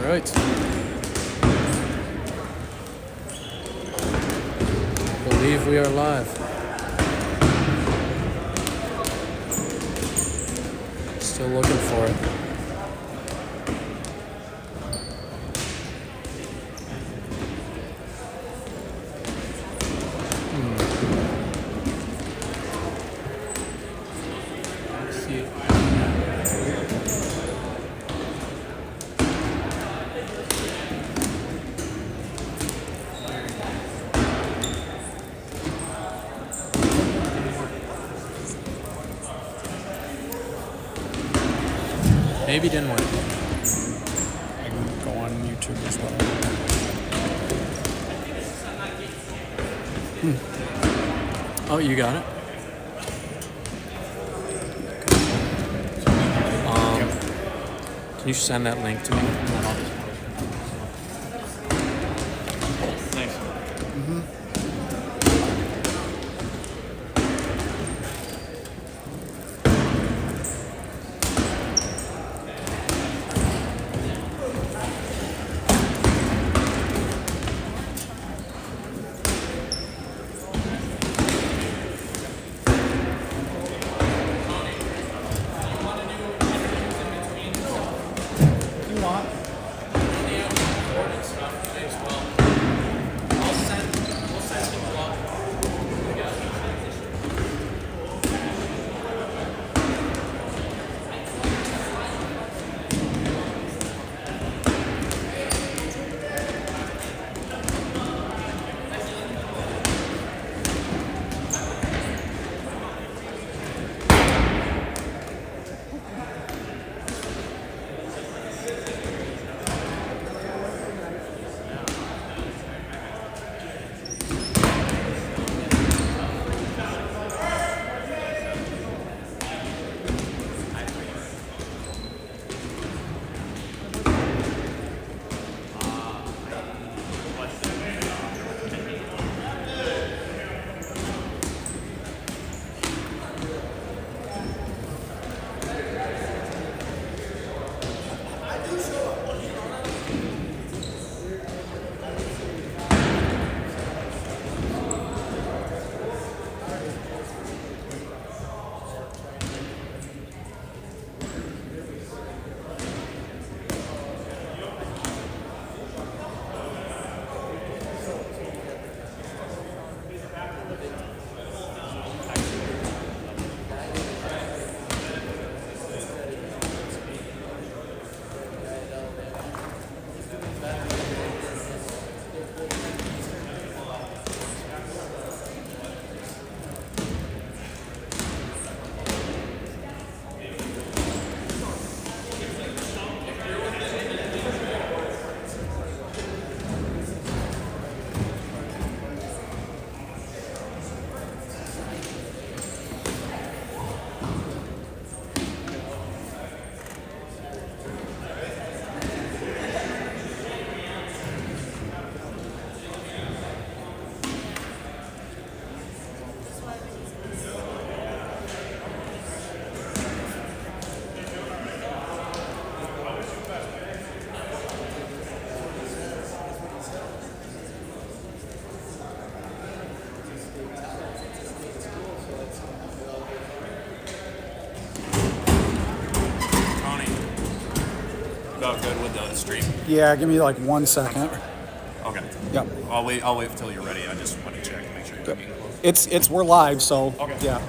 right. I believe we are live. Still looking for it. Maybe didn't win. I can go on YouTube as well. Oh, you got it? Can you send that link to me? Thanks. About good with the stream. Yeah, give me like 1 second. Okay. Yep. I'll wait until you're ready. I just want to check and make sure you're getting close. It's we're live, so Okay. yeah.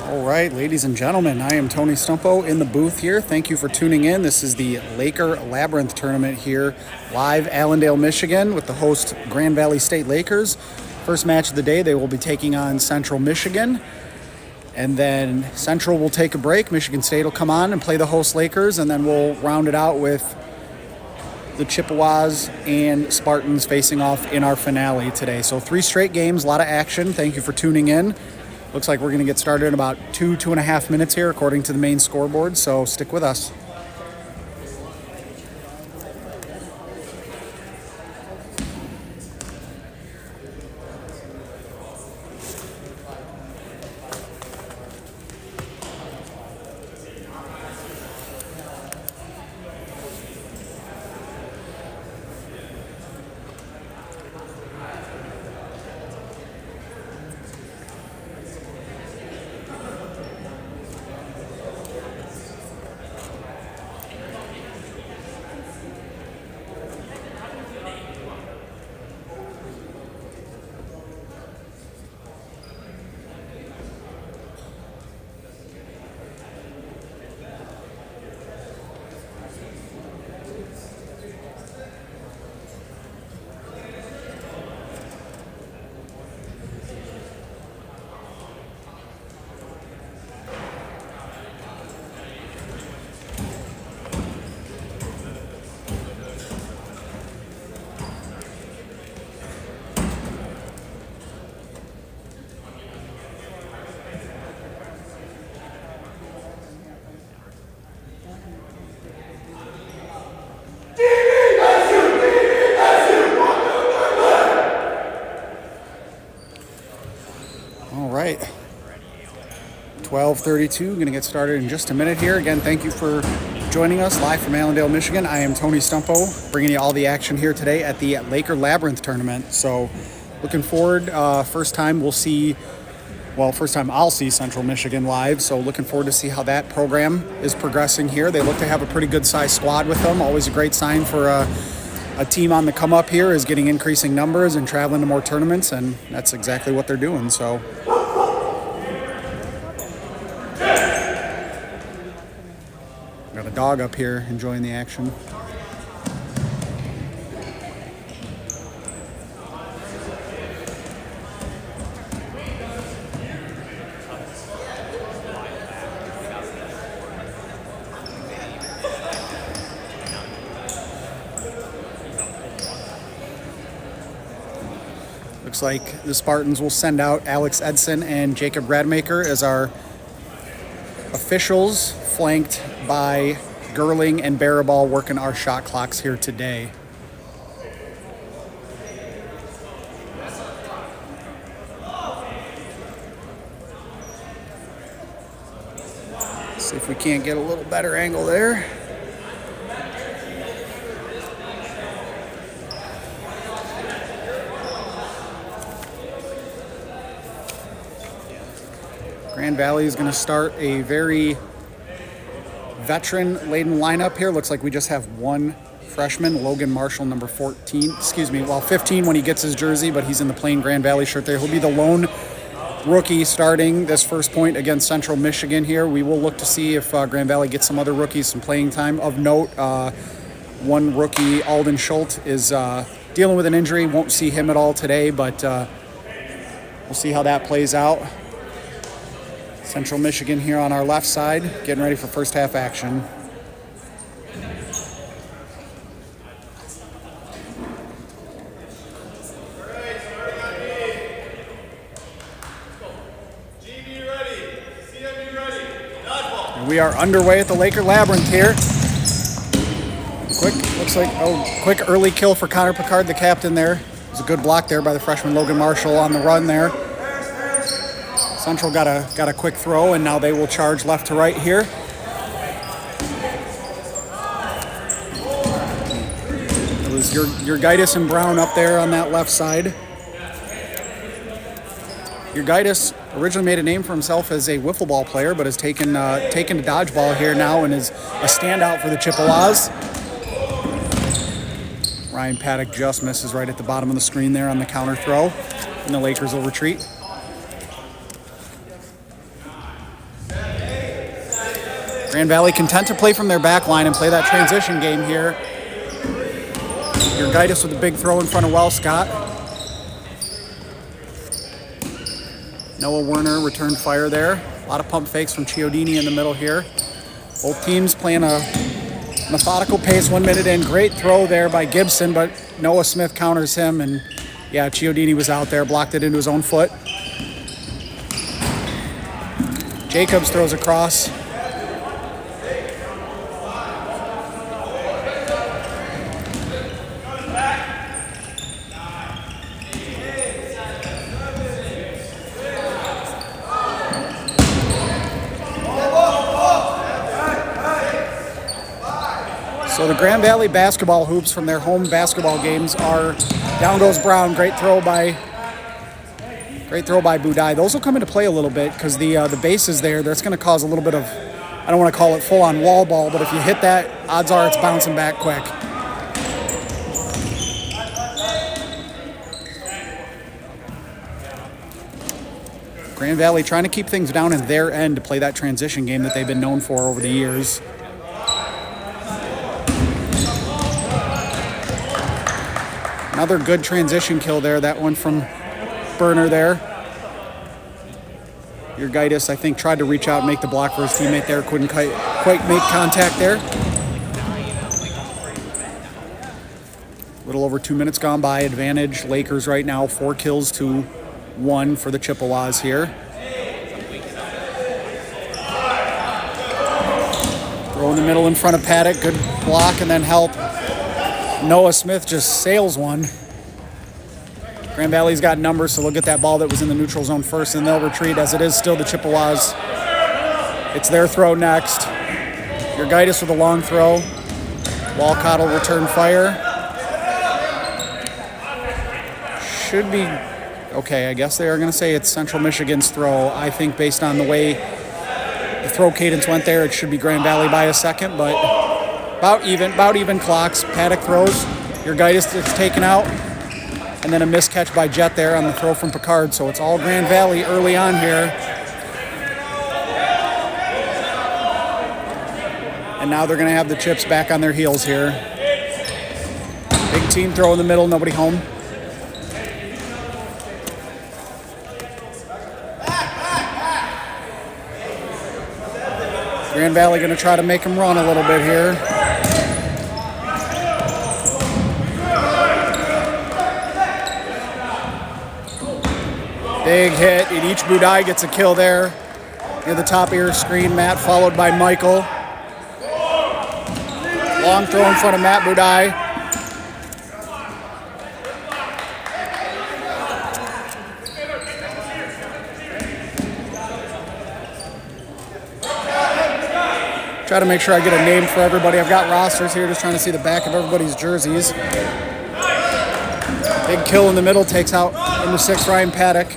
All right, ladies and gentlemen, I am Tony Stumpo in the booth here. Thank you for tuning in. This is the Laker Labyrinth tournament here, live Allendale, Michigan, with the host Grand Valley State Lakers. First match of the day, they will be taking on Central Michigan. And then Central will take a break. Michigan State will come on and play the host Lakers, and then we'll round it out with the Chippewas and Spartans facing off in our finale today. So 3 straight games, a lot of action. Thank you for tuning in. Looks like we're going to get started in about 2.5 minutes here according to the main scoreboard, so stick with us. All right, 12:32, going to get started in just a minute here. Again, thank you for joining us live from Allendale, Michigan. I am Tony Stumpo, bringing you all the action here today at the Laker Labyrinth tournament. So looking forward, first time I'll see Central Michigan live, so looking forward to see how that program is progressing here. They look to have a pretty good sized squad with them, always a great sign for a team on the come up here is getting increasing numbers and traveling to more tournaments, and that's exactly what they're doing. So got a dog up here enjoying the action. Looks like the Spartans will send out Alex Edson and Jacob Radmaker as our officials, flanked by Gerling and Barabal working our shot clocks here today. See if we can't get a little better angle there. Grand Valley is going to start a very veteran-laden lineup here. Looks like we just have one freshman, Logan Marshall, number 15 when he gets his jersey, but he's in the plain Grand Valley shirt there. He'll be the lone rookie starting this first point against Central Michigan here. We will look to see if Grand Valley gets some other rookies some playing time. Of note, one rookie, Alden Schultz, is dealing with an injury. Won't see him at all today, but we'll see how that plays out. Central Michigan here on our left side, getting ready for first half action. And we are underway at the Laker Labyrinth here. Quick early kill for Connor Picard, the captain there. It was a good block there by the freshman Logan Marshall on the run there. Central got a quick throw, and now they will charge left to right here. It was your Gaitis and Brown up there on that left side. Your Gaitis originally made a name for himself as a wiffle ball player, but has taken to dodgeball here now and is a standout for the Chippewas. Ryan Paddock just misses right at the bottom of the screen there on the counter throw, and the Lakers will retreat. Grand Valley content to play from their back line and play that transition game here. Your Gaitis with a big throw in front of Wells Scott. Noah Werner returned fire there. A lot of pump fakes from Chiodini in the middle here. Both teams playing a methodical pace, 1 minute in. Great throw there by Gibson, but Noah Smith counters him, and yeah, Chiodini was out there, blocked it into his own foot. Jacobs throws across. So the Grand Valley basketball hoops from their home basketball games are down goes Brown. Great throw by Budai. Those will come into play a little bit because the base is there. That's going to cause a little bit of, I don't want to call it full on wall ball, but if you hit that, odds are it's bouncing back quick. Grand Valley trying to keep things down in their end to play that transition game that they've been known for over the years. Another good transition kill there. That one from Burner there. Urgaitis, I think, tried to reach out and make the block for his teammate there. Couldn't quite make contact there. A little over 2 minutes gone by. Advantage Lakers right now. 4 kills to 1 for the Chippewas here. Throw in the middle in front of Paddock. Good block and then help. Noah Smith just sails one. Grand Valley's got numbers, so they'll get that ball that was in the neutral zone first, and they'll retreat as it is still the Chippewas. It's their throw next. Urgaitis with a long throw. Walcott will return fire. Should be okay. I guess they are going to say it's Central Michigan's throw. I think based on the way the throw cadence went there, it should be Grand Valley by a second, but about even clocks. Paddock throws. Urgaitis is taken out. And then a miscatch by Jet there on the throw from Picard. So it's all Grand Valley early on here. And now they're going to have the Chips back on their heels here. Big team throw in the middle, nobody home. Grand Valley going to try to make them run a little bit here. Big hit. Each Budai gets a kill there. Near the top of your screen, Matt, followed by Michael. Long throw in front of Matt Budai. Try to make sure I get a name for everybody. I've got rosters here, just trying to see the back of everybody's jerseys. Big kill in the middle, takes out number 6, Ryan Paddock.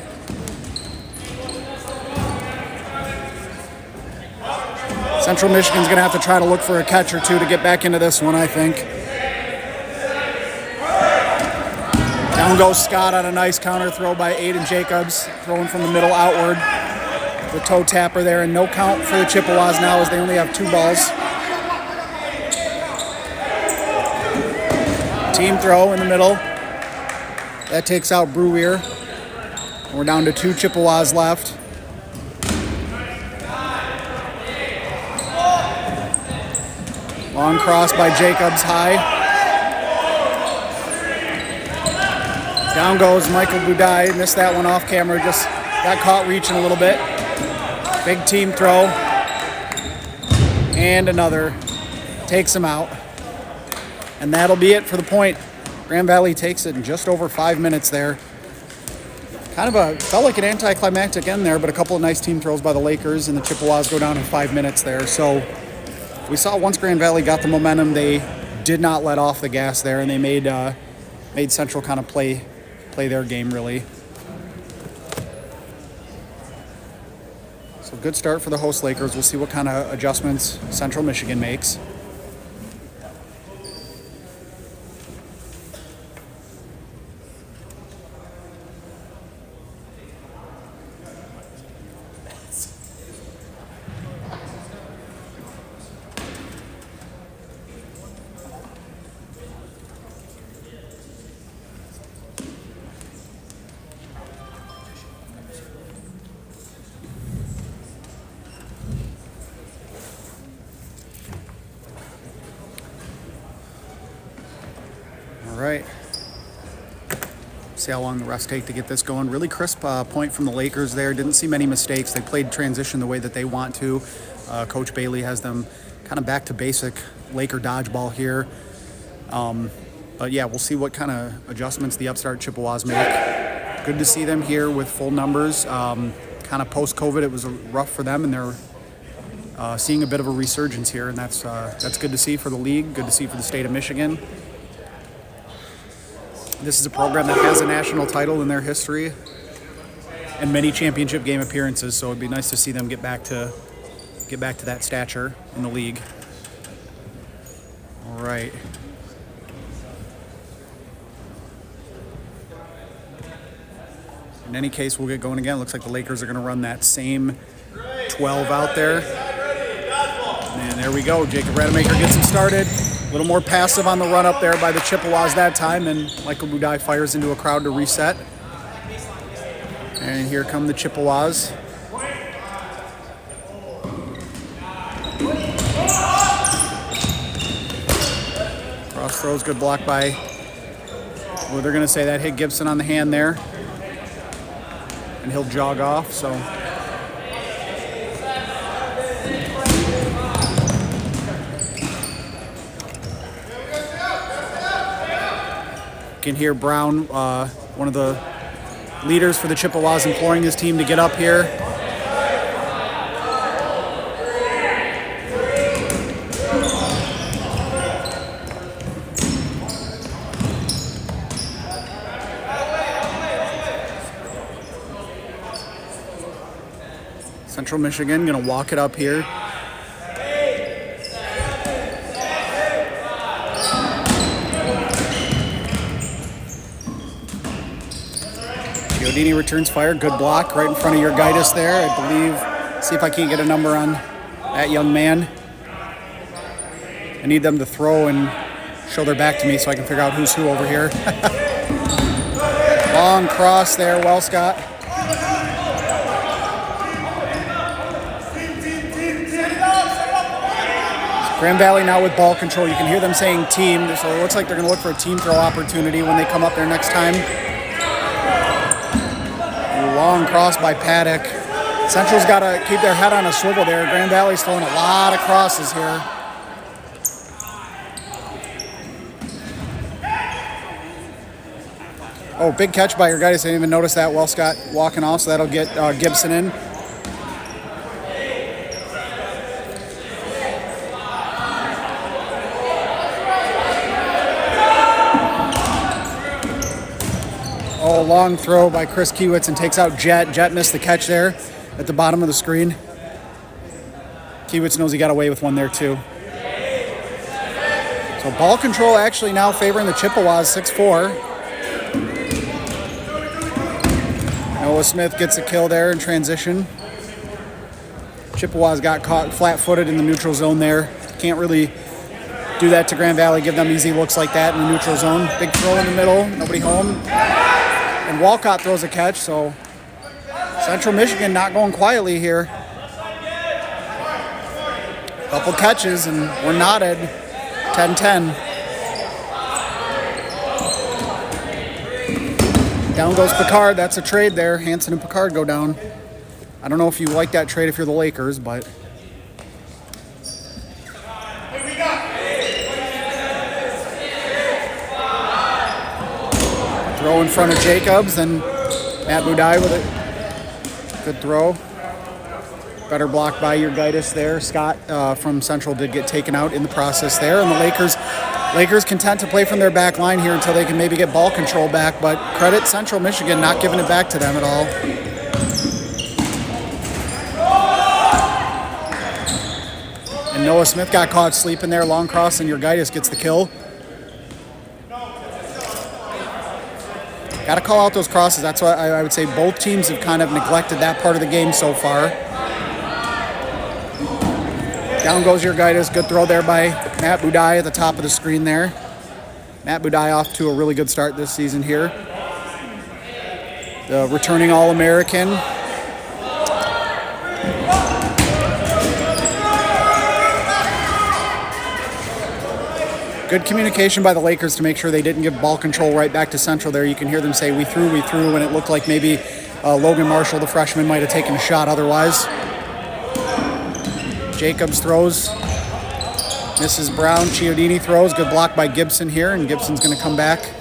Central Michigan's going to have to try to look for a catch or two to get back into this one, I think. Down goes Scott on a nice counter throw by Aiden Jacobs, throwing from the middle outward. The toe tapper there, and no count for the Chippewas now as they only have 2 balls. Team throw in the middle. That takes out Brewer. We're down to 2 Chippewas left. Long cross by Jacobs, high. Down goes Michael Budai. Missed that one off camera. Just got caught reaching a little bit. Big team throw. And another. Takes him out. And that'll be it for the point. Grand Valley takes it in just over 5 minutes there. Kind of felt like an anticlimactic end there, but a couple of nice team throws by the Lakers, and the Chippewas go down in 5 minutes there. So we saw once Grand Valley got the momentum, they did not let off the gas there, and they made Central kind of play their game, really. So good start for the host Lakers. We'll see what kind of adjustments Central Michigan makes. See how long the refs take to get this going. Really crisp point from the Lakers there. Didn't see many mistakes. They played transition the way that they want to. Coach Bailey has them kind of back to basic Laker dodgeball here. But yeah, we'll see what kind of adjustments the upstart Chippewas make. Good to see them here with full numbers. Kind of post-COVID, it was rough for them, and they're seeing a bit of a resurgence here, and that's good to see for the league, good to see for the state of Michigan. This is a program that has a national title in their history and many championship game appearances, so it'd be nice to see them get back to that stature in the league. All right. In any case, we'll get going again. Looks like the Lakers are going to run that same 12 out there. And there we go. Jacob Rademacher gets him started. A little more passive on the run up there by the Chippewas that time, and Michael Budai fires into a crowd to reset. And here come the Chippewas. Cross throws, good block by, well, they're going to say that hit Gibson on the hand there. And he'll jog off, so. You can hear Brown, one of the leaders for the Chippewas, imploring his team to get up here. Central Michigan going to walk it up here. Giordini returns fire. Good block right in front of your Gaitis there, I believe. See if I can't get a number on that young man. I need them to throw and show their back to me so I can figure out who's who over here. Long cross there, Scott. Grand Valley now with ball control. You can hear them saying team, so it looks like they're going to look for a team throw opportunity when they come up there next time. Long cross by Paddock. Central's got to keep their head on a swivel there. Grand Valley's throwing a lot of crosses here. Oh, big catch by your guys. I didn't even notice that. Scott walking off, so that'll get Gibson in. Oh, long throw by Chris Kiewitz and takes out Jet. Jet missed the catch there at the bottom of the screen. Kiewitz knows he got away with one there too. So ball control actually now favoring the Chippewas, 6-4. Noah Smith gets a kill there in transition. Chippewas got caught flat-footed in the neutral zone there. Can't really do that to Grand Valley, give them easy looks like that in the neutral zone. Big throw in the middle, nobody home. And Walcott throws a catch, so Central Michigan not going quietly here. Couple catches, and we're knotted 10-10. Down goes Picard. That's a trade there. Hansen and Picard go down. I don't know if you like that trade if you're the Lakers, but... Throw in front of Jacobs, and Matt Budai with it. Good throw. Better block by your Gaitis there. Scott from Central did get taken out in the process there, and the Lakers content to play from their back line here until they can maybe get ball control back, but credit Central Michigan not giving it back to them at all. And Noah Smith got caught sleeping there. Long cross, and your Gaitis gets the kill. Got to call out those crosses. That's why I would say both teams have kind of neglected that part of the game so far. Down goes your Gaitis. Good throw there by Matt Budai at the top of the screen there. Matt Budai off to a really good start this season here. The returning All-American. Good communication by the Lakers to make sure they didn't give ball control right back to Central there. You can hear them say, we threw, and it looked like maybe Logan Marshall, the freshman, might have taken a shot otherwise. Jacobs throws. Mrs. Brown. Chiodini throws. Good block by Gibson here, and Gibson's going to come back.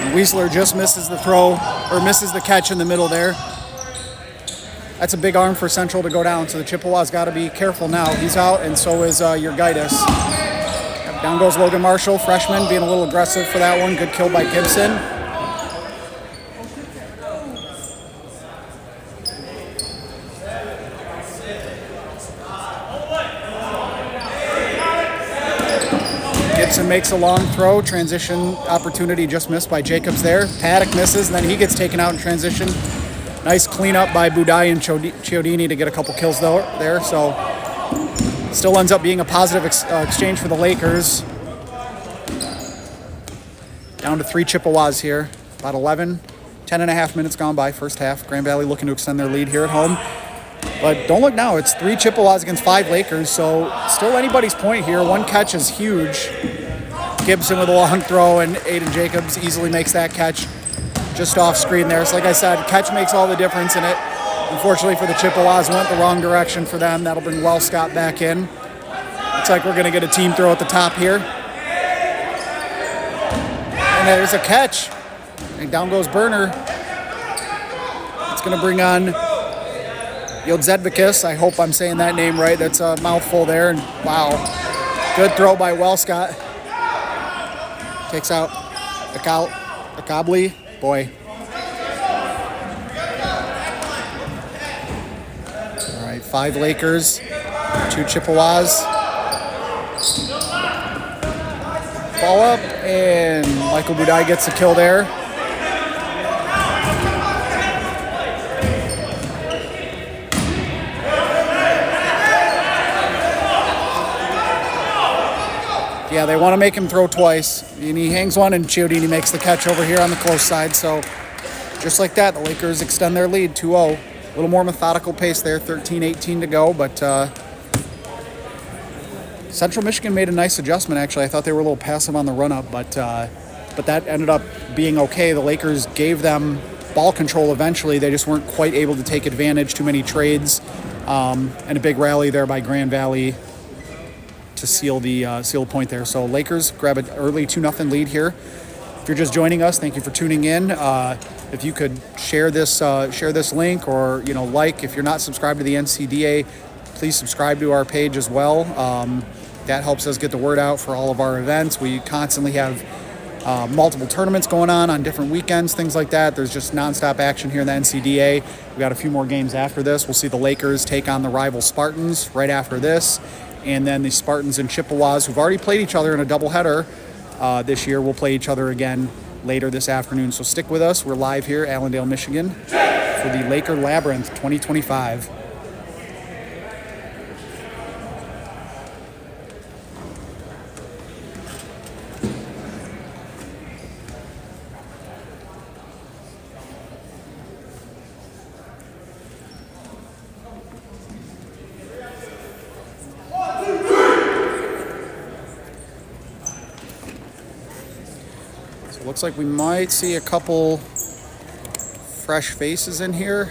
Weisler just misses the throw, or misses the catch in the middle there. That's a big arm for Central to go down, so the Chippewas got to be careful now. He's out, and so is Urgaitis. Down goes Logan Marshall, freshman, being a little aggressive for that one. Good kill by Gibson. Gibson makes a long throw. Transition opportunity just missed by Jacobs there. Paddock misses, and then he gets taken out in transition. Nice cleanup by Budai and Chiodini to get a couple kills there. So still ends up being a positive exchange for the Lakers. Down to 3 Chippewas here. About 10 and a half minutes gone by first half. Grand Valley looking to extend their lead here at home. But don't look now. It's 3 Chippewas against 5 Lakers. So still anybody's point here. One catch is huge. Gibson with a long throw, and Aiden Jacobs easily makes that catch just off screen there. So like I said, catch makes all the difference in it. Unfortunately for the Chippewas, went the wrong direction for them. That'll bring Wellscott back in. Looks like we're going to get a team throw at the top here. And there's a catch. And down goes Burner. It's going to bring on Jodzedvikis. I hope I'm saying that name right. That's a mouthful there. And wow, good throw by Wellscott. Takes out Akabli. Boy. All right, 5 Lakers, 2 Chippewas. Ball up, and Michael Budai gets a kill there. Yeah, they want to make him throw twice. And he hangs one, and Chiodini makes the catch over here on the close side. So just like that, the Lakers extend their lead 2-0. A little more methodical pace there, 13-18 to go. But Central Michigan made a nice adjustment, actually. I thought they were a little passive on the run-up, but that ended up being okay. The Lakers gave them ball control eventually. They just weren't quite able to take advantage. Too many trades, and a big rally there by Grand Valley to seal the point there. So Lakers grab an early 2-0 lead here. If you're just joining us, thank you for tuning in. If you could share this link, or like. If you're not subscribed to the NCDA, please subscribe to our page as well. That helps us get the word out for all of our events. We constantly have multiple tournaments going on different weekends, things like that. There's just nonstop action here in the NCDA. We got a few more games after this. We'll see the Lakers take on the rival Spartans right after this. And then the Spartans and Chippewas, who've already played each other in a doubleheader this year, will play each other again later this afternoon. So stick with us. We're live here, Allendale, Michigan, for the Laker Labyrinth 2025. Looks like we might see a couple fresh faces in here.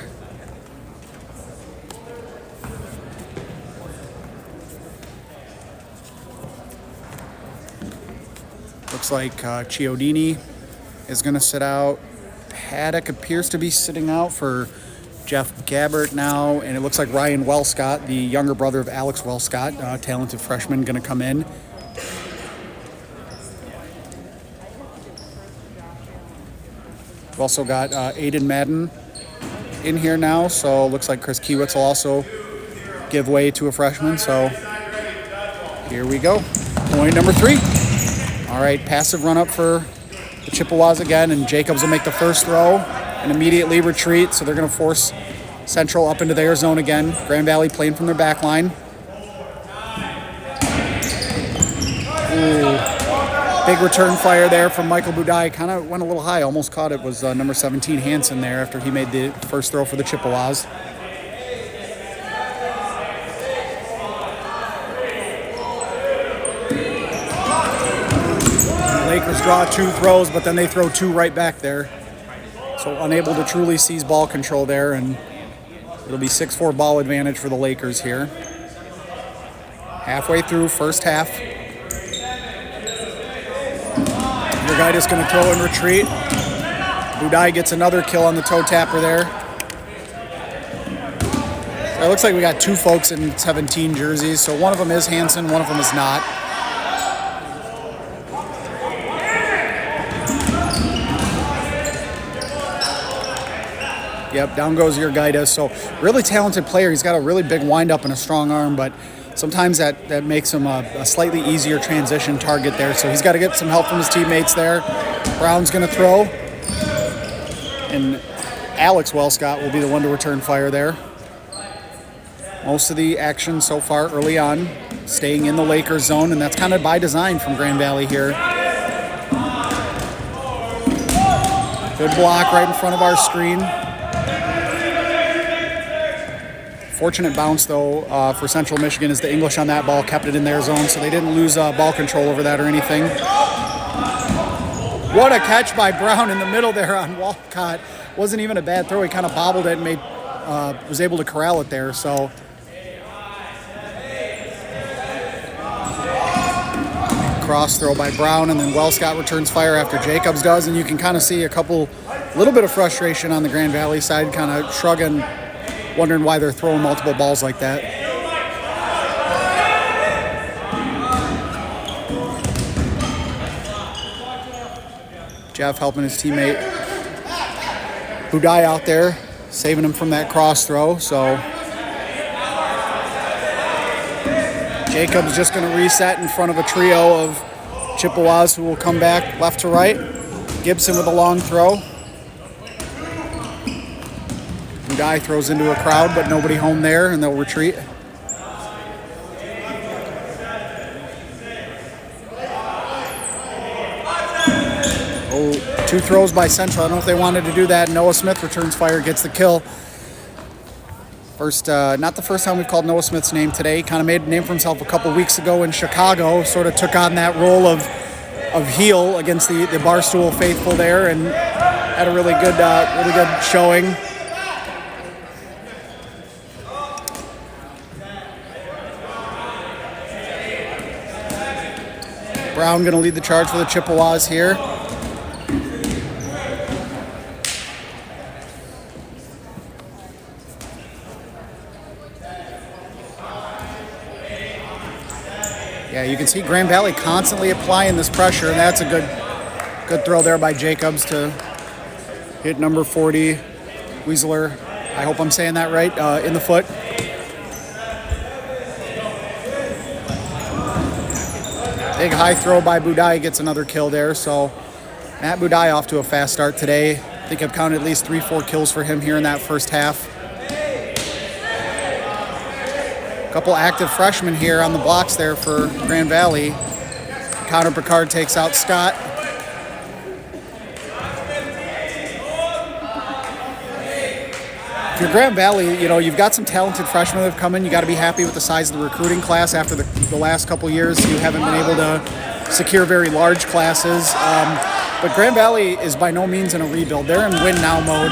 Looks like Chiodini is going to sit out. Paddock appears to be sitting out for Jeff Gabbert now. And it looks like Ryan Wellscott, the younger brother of Alex Wellscott, talented freshman, going to come in. We've also got Aiden Madden in here now, so looks like Chris Kiewitz will also give way to a freshman. So here we go. Point number 3. All right, passive run up for the Chippewas again, and Jacobs will make the first throw and immediately retreat. So they're going to force Central up into their zone again. Grand Valley playing from their back line. Ooh. Big return fire there from Michael Budai. Kind of went a little high, almost caught it. Was number 17 Hansen there after he made the first throw for the Chippewas. The Lakers draw 2 throws, but then they throw 2 right back there. So unable to truly seize ball control there, and it'll be 6-4 ball advantage for the Lakers here. Halfway through first half. Your guy is going to throw and retreat. Budai gets another kill on the toe tapper there. So it looks like we got 2 folks in 17 jerseys. So one of them is Hansen, one of them is not. Yep, down goes Urgaitis. So really talented player. He's got a really big windup and a strong arm, but sometimes that makes him a slightly easier transition target there. So he's got to get some help from his teammates there. Brown's going to throw. And Alex Wellscott will be the one to return fire there. Most of the action so far early on staying in the Lakers zone, and that's kind of by design from Grand Valley here. Good block right in front of our screen. Fortunate bounce, though, for Central Michigan is the English on that ball kept it in their zone, so they didn't lose ball control over that or anything. What a catch by Brown in the middle there on Walcott. Wasn't even a bad throw. He kind of bobbled it and was able to corral it there. So cross throw by Brown, and then Wellscott returns fire after Jacobs does, and you can kind of see a little bit of frustration on the Grand Valley side, kind of shrugging, wondering why they're throwing multiple balls like that. Jeff helping his teammate Budai out there, saving him from that cross throw. So Jacobs just going to reset in front of a trio of Chippewas who will come back left to right. Gibson with a long throw. Budai throws into a crowd, but nobody home there, and they'll retreat. Oh, 2 throws by Central. I don't know if they wanted to do that. Noah Smith returns fire, gets the kill. Not the first time we've called Noah Smith's name today. Kind of made a name for himself a couple weeks ago in Chicago. Sort of took on that role of heel against the Barstool faithful there, and had a really good showing. Brown going to lead the charge for the Chippewas here. Yeah, you can see Grand Valley constantly applying this pressure, and that's a good throw there by Jacobs to hit number 40, Weasler. I hope I'm saying that right, in the foot. Big high throw by Budai gets another kill there. So Matt Budai off to a fast start today. I think I've counted at least 3-4 kills for him here in that first half. A couple active freshmen here on the blocks there for Grand Valley. Connor Picard takes out Scott. If you're Grand Valley, you've got some talented freshmen that have come in. You got to be happy with the size of the recruiting class after the last couple years. You haven't been able to secure very large classes. But Grand Valley is by no means in a rebuild. They're in win now mode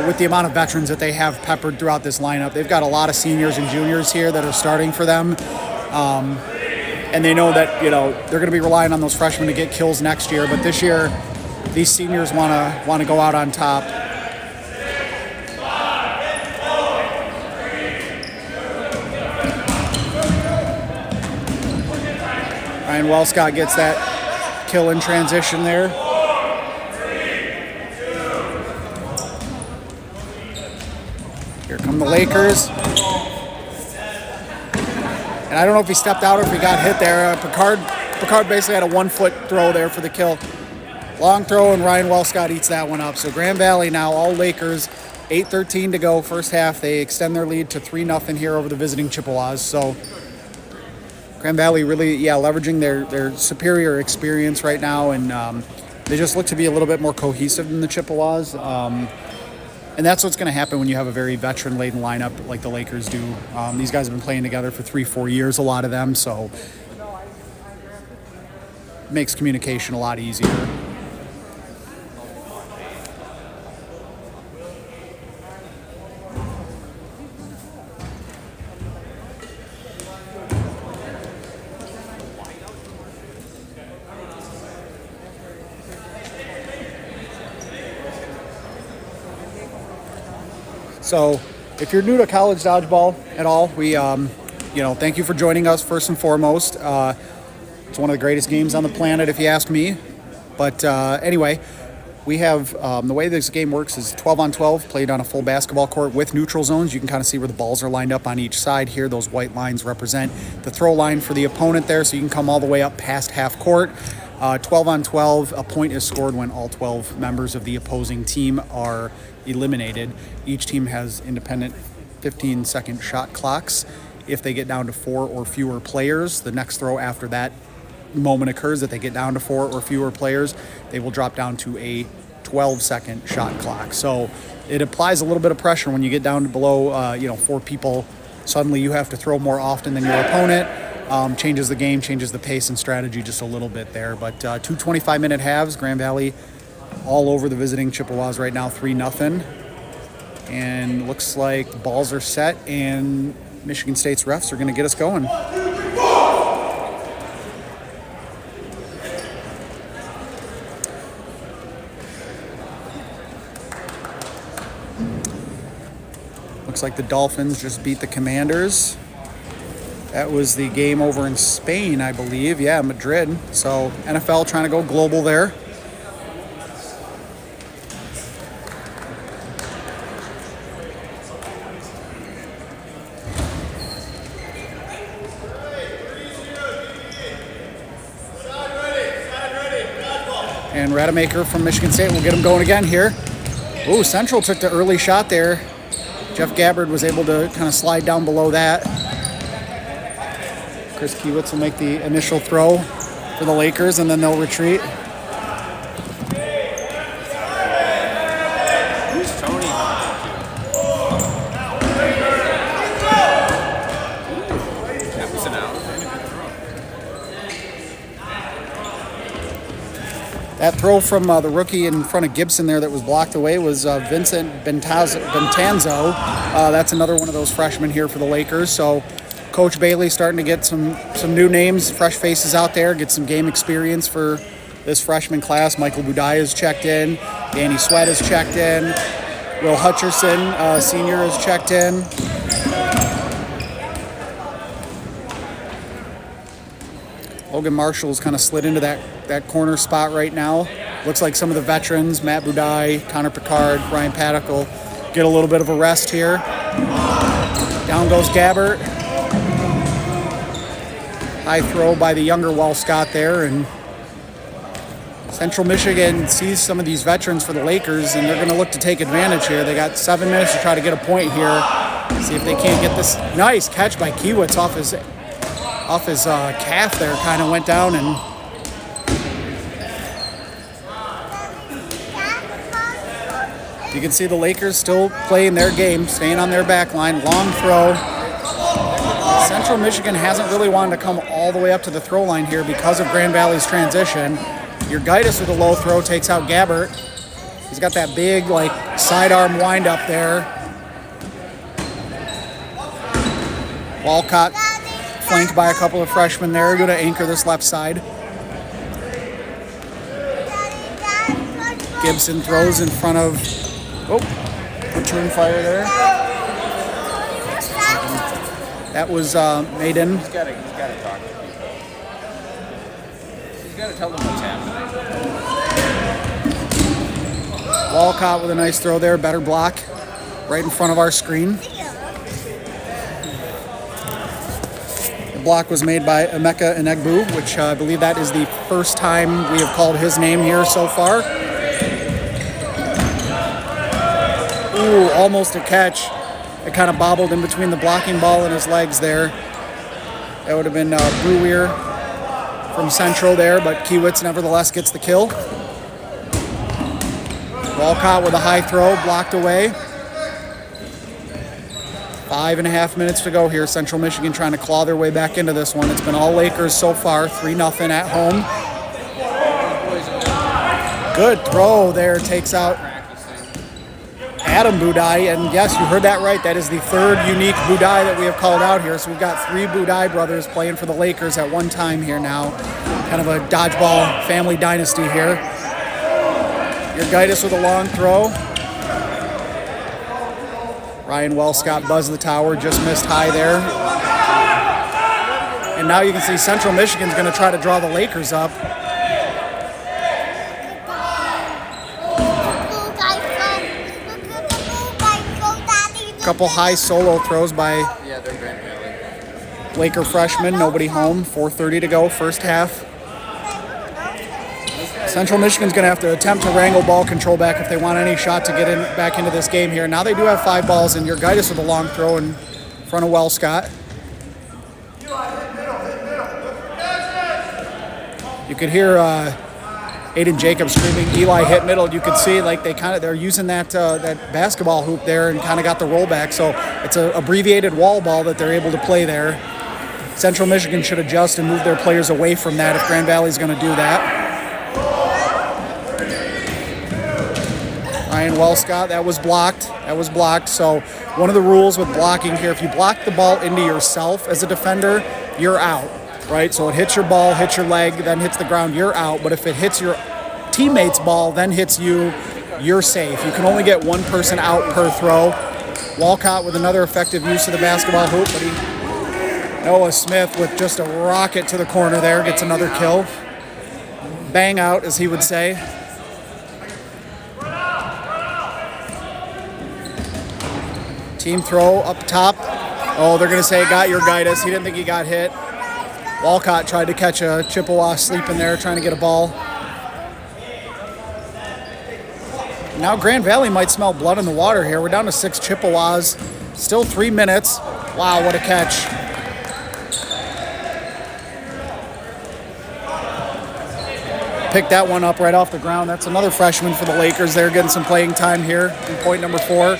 with the amount of veterans that they have peppered throughout this lineup. They've got a lot of seniors and juniors here that are starting for them. And they know that, they're going to be relying on those freshmen to get kills next year. But this year, these seniors want to go out on top. Ryan Wellscott gets that kill in transition there. Here come the Lakers. And I don't know if he stepped out or if he got hit there. Picard basically had a 1-foot throw there for the kill. Long throw, and Ryan Wellscott eats that one up. So Grand Valley now, all Lakers, 8:13 to go, first half. They extend their lead to 3-0 here over the visiting Chippewas. So Grand Valley really, leveraging their superior experience right now, and they just look to be a little bit more cohesive than the Chippewas. And that's what's going to happen when you have a very veteran-laden lineup like the Lakers do. These guys have been playing together for 3-4 years, a lot of them, so it makes communication a lot easier. So if you're new to college dodgeball at all, we, thank you for joining us first and foremost. It's one of the greatest games on the planet, if you ask me. But anyway, we have the way this game works is 12 on 12, played on a full basketball court with neutral zones. You can kind of see where the balls are lined up on each side here. Those white lines represent the throw line for the opponent there, so you can come all the way up past half court. 12 on 12, a point is scored when all 12 members of the opposing team are eliminated. Each team has independent 15-second shot clocks. If they get down to 4 or fewer players, the next throw after that moment occurs that they get down to 4 or fewer players, they will drop down to a 12-second shot clock. So it applies a little bit of pressure when you get down to below 4 people. Suddenly you have to throw more often than your opponent. Changes the game, changes the pace and strategy just a little bit there. But 2 25-minute halves, Grand Valley all over the visiting Chippewas right now, 3-0. And looks like the balls are set, and Michigan State's refs are going to get us going. Looks like the Dolphins just beat the Commanders. That was the game over in Spain, I believe. Yeah, Madrid. So NFL trying to go global there. And Rademacher from Michigan State will get him going again here. Ooh, Central took the early shot there. Jeff Gabbard was able to kind of slide down below that. Chris Kiewitz will make the initial throw for the Lakers, and then they'll retreat. Who's Tony? That was an out. That throw from the rookie in front of Gibson there that was blocked away was Vincent Bentanzo. That's another one of those freshmen here for the Lakers. So Coach Bailey starting to get some new names, fresh faces out there, get some game experience for this freshman class. Michael Budai is checked in. Danny Sweat is checked in. Will Hutcherson, senior, is checked in. Logan Marshall's kind of slid into that corner spot right now. Looks like some of the veterans, Matt Budai, Connor Picard, Ryan Paddock, will get a little bit of a rest here. Down goes Gabbert. High throw by the younger Wall Scott there, and Central Michigan sees some of these veterans for the Lakers, and they're going to look to take advantage here. They got 7 minutes to try to get a point here. See if they can't get this. Nice catch by Kiewitz off his calf there, kind of went down, and you can see the Lakers still playing their game, staying on their back line. Long throw. Central Michigan hasn't really wanted to come all the way up to the throw line here because of Grand Valley's transition. Urgaitis with a low throw takes out Gabbert. He's got that big sidearm wind up there. Walcott flanked by a couple of freshmen there, going to anchor this left side. Gibson throws in front of, return fire there. That was Maiden. He's got to talk to people. He's got to tell them what's happening. Walcott with a nice throw there, better block, right in front of our screen. The block was made by Emeka Enegbu, which I believe that is the first time we have called his name here so far. Ooh, almost a catch. It kind of bobbled in between the blocking ball and his legs there. That would have been Brewer from Central there, but Kiewitz nevertheless gets the kill. Walcott with a high throw, blocked away. 5.5 minutes to go here. Central Michigan trying to claw their way back into this one. It's been all Lakers so far, 3-0 at home. Good throw there, takes out Adam Budai, and yes, you heard that right. That is the third unique Budai that we have called out here. So we've got 3 Budai brothers playing for the Lakers at one time here now. Kind of a dodgeball family dynasty here. Jurgitis with a long throw. Ryan Wellscott buzzed the tower, just missed high there. And now you can see Central Michigan's going to try to draw the Lakers up. Couple high solo throws by Laker freshman, nobody home. 4:30 to go, first half. Central Michigan's going to have to attempt to wrangle ball control back if they want any shot to get in back into this game here. Now they do have 5 balls, and Jurgitis with a long throw in front of Wellscott. You could hear Aiden Jacobs screaming, "Eli hit middle." You could see like they're using that basketball hoop there and kind of got the rollback. So it's an abbreviated wall ball that they're able to play there. Central Michigan should adjust and move their players away from that if Grand Valley's going to do that. Ryan Wellscott, that was blocked. So one of the rules with blocking here, if you block the ball into yourself as a defender, you're out, right? So it hits your ball, hits your leg, then hits the ground, you're out. But if it hits your teammate's ball, then hits you, you're safe. You can only get one person out per throw. Walcott with another effective use of the basketball hoop, but Noah Smith with just a rocket to the corner there, gets another kill. Bang out, as he would say. Team throw up top. Oh, they're going to say it got Jurgitis. He didn't think he got hit. Walcott tried to catch a Chippewa sleeping there, trying to get a ball. Now Grand Valley might smell blood in the water here. We're down to 6 Chippewas. Still 3 minutes. Wow, what a catch. Picked that one up right off the ground. That's another freshman for the Lakers. They're getting some playing time here in point number 4.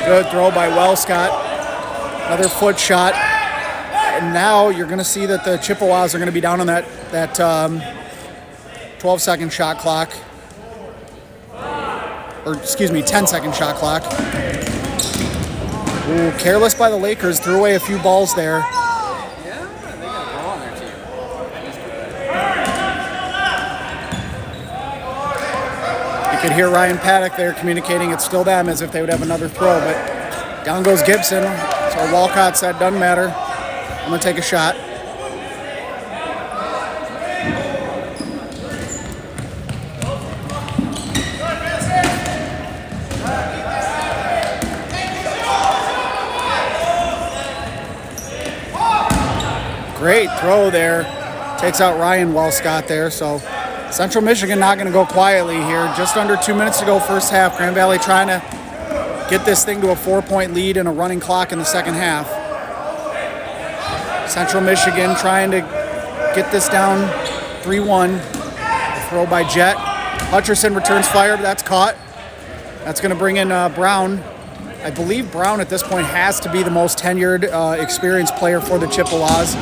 Good throw by Wellscott. Another foot shot. And now you're going to see that the Chippewas are going to be down on that 12-second shot clock. Or, excuse me, 10-second shot clock. Ooh, careless by the Lakers. Threw away a few balls there. You could hear Ryan Paddock there communicating it's still them as if they would have another throw, but down goes Gibson. So Walcott said, doesn't matter. I'm going to take a shot. Great throw there. Takes out Ryan Wellscott there, so Central Michigan not going to go quietly here. Just under 2 minutes to go first half. Grand Valley trying to get this thing to a 4-point lead and a running clock in the second half. Central Michigan trying to get this down 3-1. Throw by Jet. Hutcherson returns fire, but that's caught. That's going to bring in Brown. I believe Brown at this point has to be the most tenured, experienced player for the Chippewas.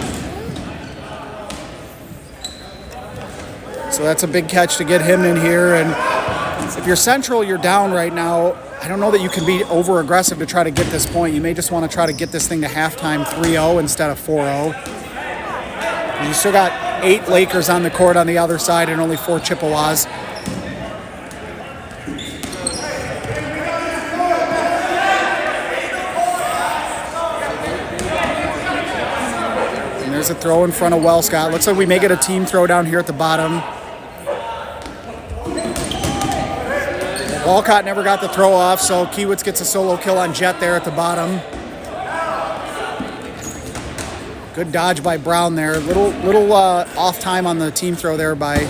So that's a big catch to get him in here. And if you're Central, you're down right now. I don't know that you can be over-aggressive to try to get this point. You may just want to try to get this thing to halftime 3-0 instead of 4-0. And you still got 8 Lakers on the court on the other side and only 4 Chippewas. And there's a throw in front of Wellscott. Looks like we may get a team throw down here at the bottom. Walcott never got the throw off, so Kiewitz gets a solo kill on Jet there at the bottom. Good dodge by Brown there. Little off time on the team throw there by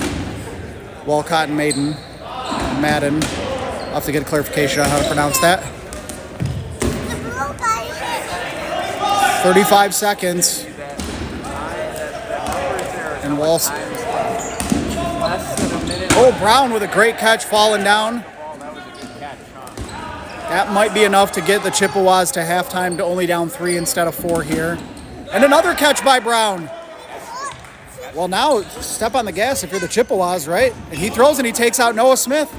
Walcott and Madden. I'll have to get a clarification on how to pronounce that. 35 seconds. And Walsh. Oh, Brown with a great catch falling down. That might be enough to get the Chippewas to halftime to only down 3 instead of 4 here. And another catch by Brown. Well, now step on the gas if you're the Chippewas, right? And he throws and he takes out Noah Smith.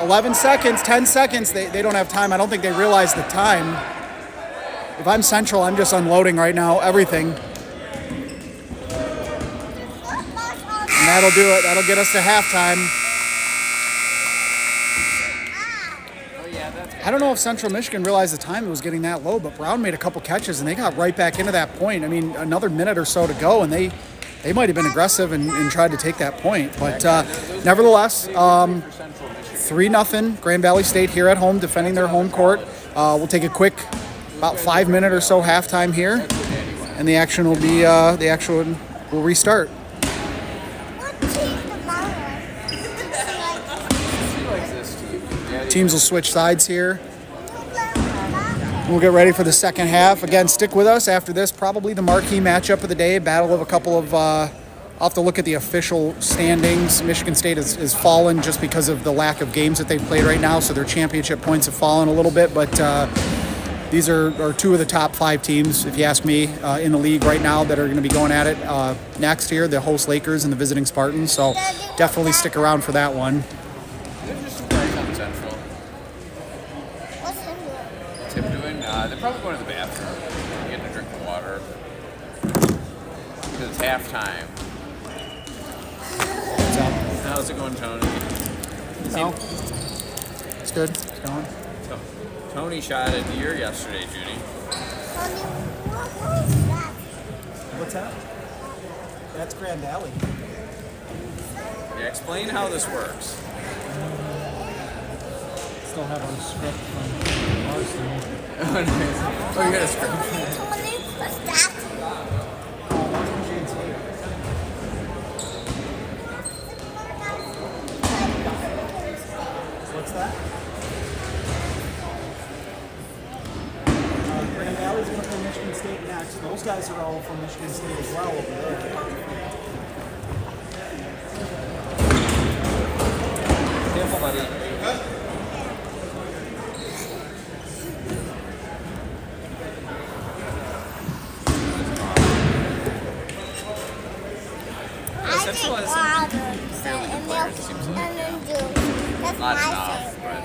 11 seconds, 10 seconds. They don't have time. I don't think they realize the time. If I'm Central, I'm just unloading right now, everything. And that'll do it. That'll get us to halftime. I don't know if Central Michigan realized the time it was getting that low, but Brown made a couple catches, and they got right back into that point. I mean, another minute or so to go, and they might have been aggressive and tried to take that point. But nevertheless, 3-0 Grand Valley State here at home, defending their home court. We'll take a quick, about 5-minute or so halftime here, and the action will restart. Teams will switch sides here. We'll get ready for the second half. Again, stick with us after this. Probably the marquee matchup of the day. Battle of a couple of... I'll have to look at the official standings. Michigan State has fallen just because of the lack of games that they've played right now, so their championship points have fallen a little bit. But these are 2 of the top 5 teams, if you ask me, in the league right now that are going to be going at it next year. The host Lakers and the visiting Spartans. So definitely stick around for that one. They're probably going to the bathroom, getting a drink of water. Because it's halftime. What's up? How's it going, Tony? No. It's good. It's going. Tony shot a deer yesterday, Judy. What's that? That's Grand Valley. Yeah, explain how this works. Still have a script from Arsenal. Oh, nice. Oh, you got a script. What's that? Grand Valley's going to play Michigan State next. Those guys are all from Michigan State as well over there. Careful, buddy. Central has some fairly good players, it seems like. Not enough, but...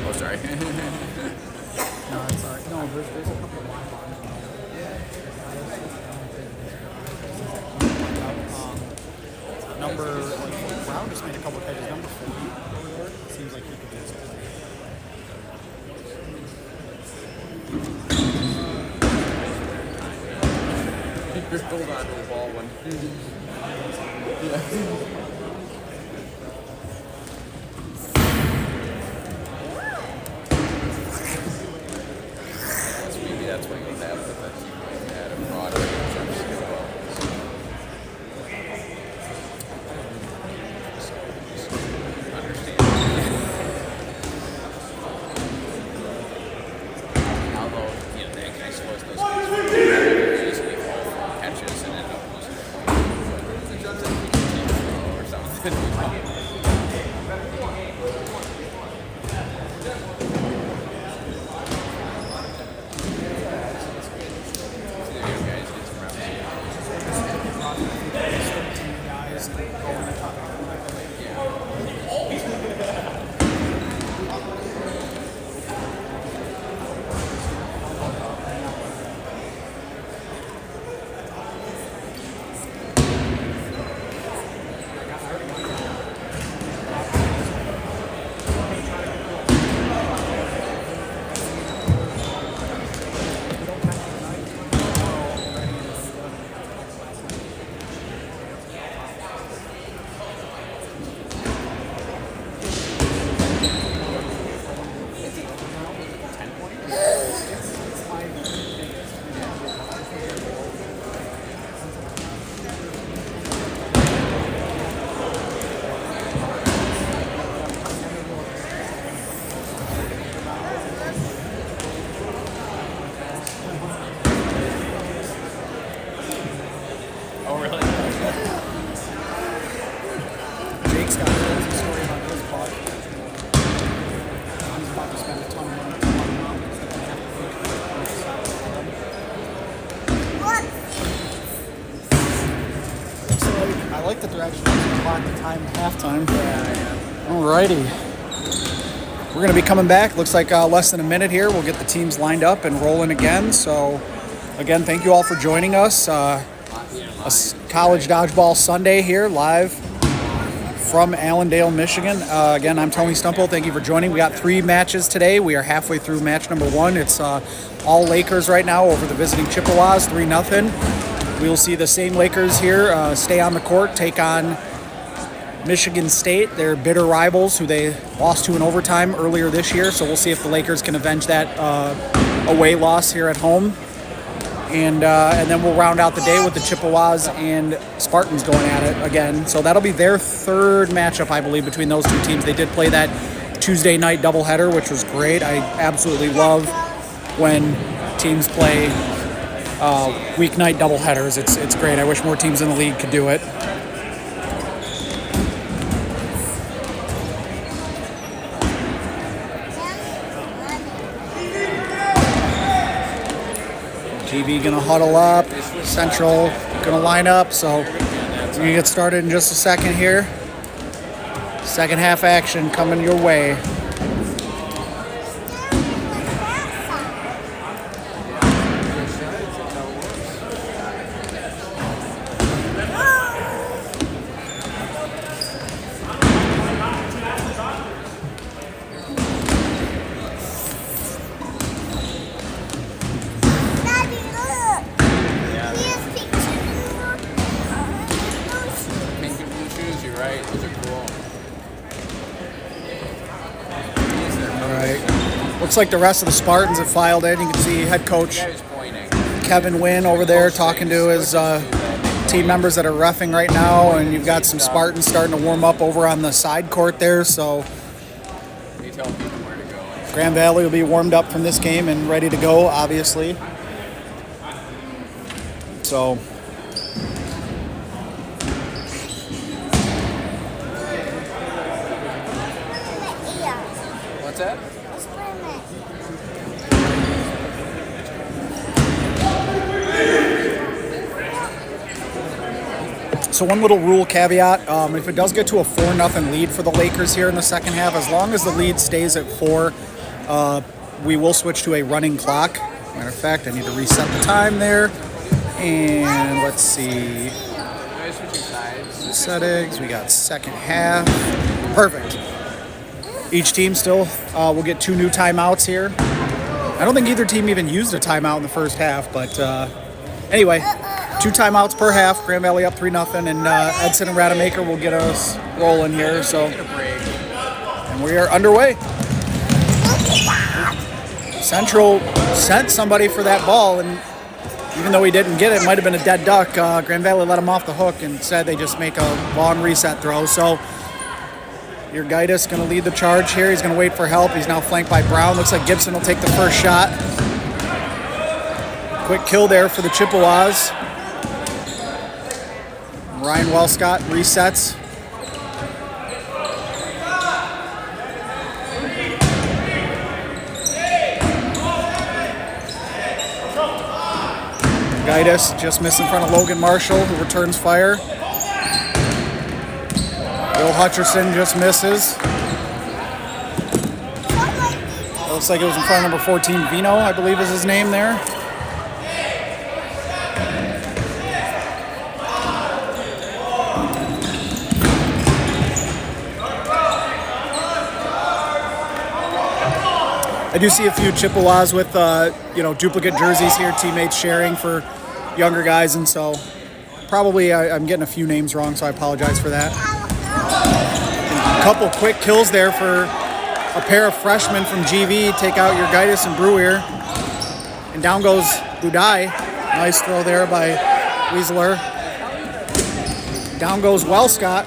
Oh, sorry. No, it's all right. No, there's a couple of number, Brown just made a couple of catches. Number 40 seems like he could do something. Hold on to the ball one. Maybe that's what you'll have with that team like that, a broader understand. Although, that guy scores those goals very easily fall from catches and end up losing. I like that they're actually clocking the time at halftime. Alrighty. We're going to be coming back. Looks like less than a minute here. We'll get the teams lined up and rolling again. So, again, thank you all for joining us. A college dodgeball Sunday here, live from Allendale, Michigan. Again, I'm Tony Stumple. Thank you for joining. We got 3 matches today. We are halfway through match number 1. It's all Lakers right now over the visiting Chippewas, 3-0. We will see the same Lakers here stay on the court, take on Michigan State. They're bitter rivals who they lost to in overtime earlier this year. So we'll see if the Lakers can avenge that away loss here at home. And then we'll round out the day with the Chippewas and Spartans going at it again. So that'll be their 3rd matchup, I believe, between those 2 teams. They did play that Tuesday night doubleheader, which was great. I absolutely love when teams play weeknight doubleheaders. It's great. I wish more teams in the league could do it. GV gonna huddle up, Central gonna line up, so we're gonna get started in just a second here. Second half action coming your way. Looks like the rest of the Spartans have filed in. You can see head coach Kevin Wynn over there talking to his team members that are reffing right now, and you've got some Spartans starting to warm up over on the side court there. So Grand Valley will be warmed up from this game and ready to go, obviously. So what's that? So one little rule caveat, if it does get to a 4-0 lead for the Lakers here in the second half, as long as the lead stays at 4, we will switch to a running clock. Matter of fact, I need to reset the time there. And let's see. Settings, we got second half. Perfect. Each team still will get 2 new timeouts here. I don't think either team even used a timeout in the first half, but anyway. 2 timeouts per half. Grand Valley up 3-0, and Edson and Rademacher will get us rolling here. So, and we are underway. Central sent somebody for that ball, and even though he didn't get it, it might have been a dead duck. Grand Valley let him off the hook, and instead they just make a long reset throw. So, your Gaitis going to lead the charge here. He's going to wait for help. He's now flanked by Brown. Looks like Gibson will take the first shot. Quick kill there for the Chippewas. Ryan Wellscott resets. Gaitis just missed in front of Logan Marshall, who returns fire. Will Hutcherson just misses. Looks like it was in front of number 14, Vino, I believe is his name there. I do see a few Chippewas with, duplicate jerseys here, teammates sharing for younger guys, and so probably I'm getting a few names wrong, so I apologize for that. A couple quick kills there for a pair of freshmen from GV. Take out your Gaitis and Brewer. And down goes Budai. Nice throw there by Weasler. Down goes Wellscott.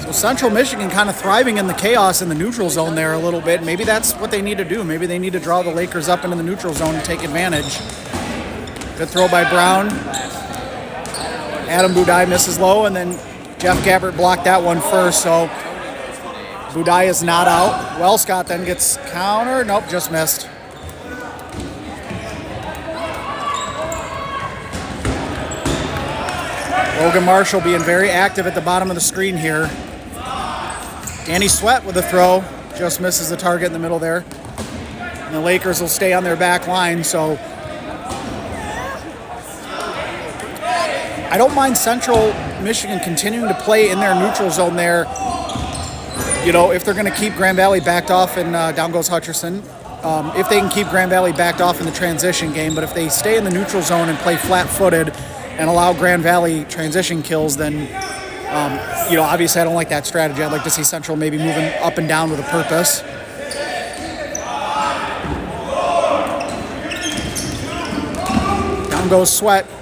So Central Michigan kind of thriving in the chaos in the neutral zone there a little bit. Maybe that's what they need to do. Maybe they need to draw the Lakers up into the neutral zone and take advantage. Good throw by Brown. Adam Budai misses low, and then Jeff Gabbert blocked that one first. So Budai is not out. Wellscott then gets counter. Nope, just missed. Logan Marshall being very active at the bottom of the screen here. Danny Sweat with a throw. Just misses the target in the middle there. And the Lakers will stay on their back line, so I don't mind Central Michigan continuing to play in their neutral zone there. You know, if they're going to keep Grand Valley backed off and down goes Hutcherson. If they can keep Grand Valley backed off in the transition game, but if they stay in the neutral zone and play flat-footed and allow Grand Valley transition kills, then, you know, obviously I don't like that strategy. I'd like to see Central maybe moving up and down with a purpose. Down goes Sweat. Look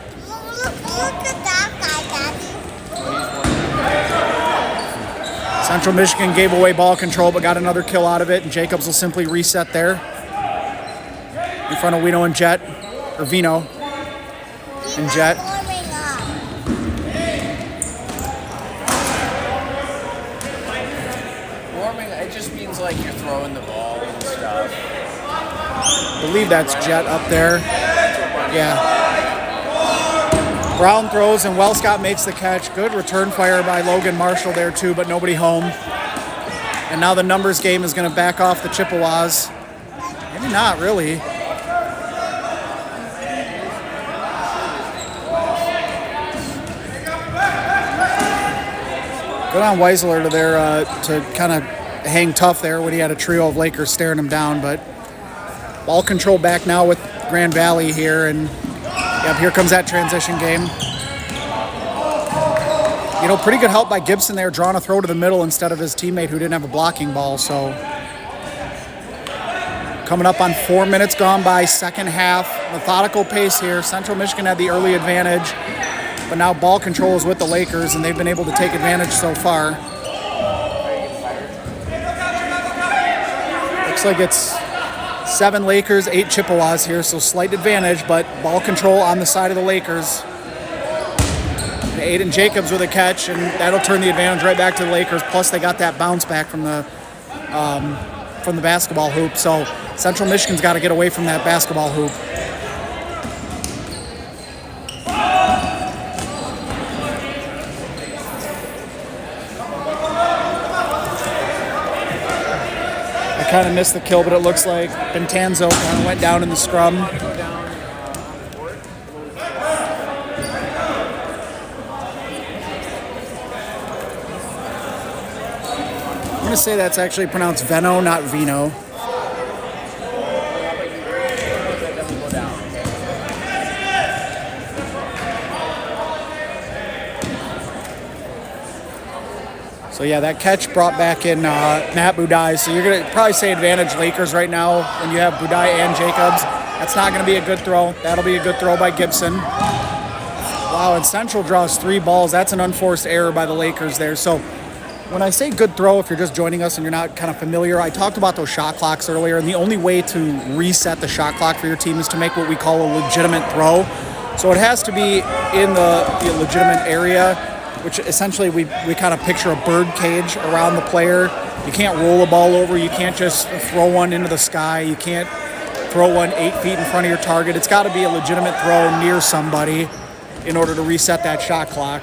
at that guy, Daddy. Central Michigan gave away ball control but got another kill out of it, and Jacobs will simply reset there in front of Vino and Jet. He's Jet. not warming up. Warming, it just means like you're throwing the ball and stuff. I believe that's Jet up there. Yeah. Brown throws and Wellscott makes the catch. Good return fire by Logan Marshall there too, but nobody home. And now the numbers game is going to back off the Chippewas. Maybe not really. Good on Weisler to there to kind of hang tough there when he had a trio of Lakers staring him down. But ball control back now with Grand Valley here, and yep, here comes that transition game. You know, pretty good help by Gibson there, drawing a throw to the middle instead of his teammate who didn't have a blocking ball. So coming up on 4 minutes gone by, second half, methodical pace here. Central Michigan had the early advantage, but now ball control is with the Lakers, and they've been able to take advantage so far. Looks like it's 7 Lakers, 8 Chippewas here, so slight advantage, but ball control on the side of the Lakers. Aiden Jacobs with a catch, and that'll turn the advantage right back to the Lakers. Plus, they got that bounce back from the basketball hoop. So Central Michigan's got to get away from that basketball hoop. I kind of missed the kill, but it looks like Bentanzo kind of went down in the scrum. I'm going to say that's actually pronounced Veno, not Vino. So yeah, that catch brought back in Matt Budai. So you're going to probably say advantage Lakers right now when you have Budai and Jacobs. That's not going to be a good throw. That'll be a good throw by Gibson. Wow, and Central draws 3 balls. That's an unforced error by the Lakers there. So when I say good throw, if you're just joining us and you're not kind of familiar, I talked about those shot clocks earlier, and the only way to reset the shot clock for your team is to make what we call a legitimate throw. So it has to be in the legitimate area, which essentially we kind of picture a bird cage around the player. You can't roll a ball over. You can't just throw one into the sky. You can't throw one 8 feet in front of your target. It's got to be a legitimate throw near somebody in order to reset that shot clock.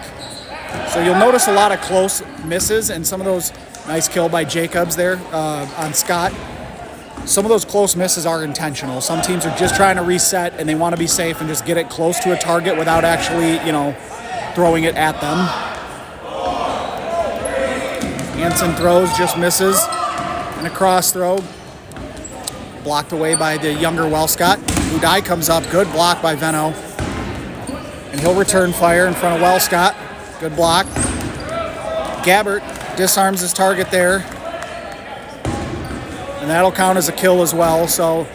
So you'll notice a lot of close misses, and some of those, nice kill by Jacobs there on Scott. Some of those close misses are intentional. Some teams are just trying to reset and they want to be safe and just get it close to a target without actually, throwing it at them. Hansen throws, just misses, and a cross throw. Blocked away by the younger Wellscott. Budai comes up, good block by Veno. And he'll return fire in front of Wellscott. Good block. Gabbert disarms his target there. And that'll count as a kill as well. So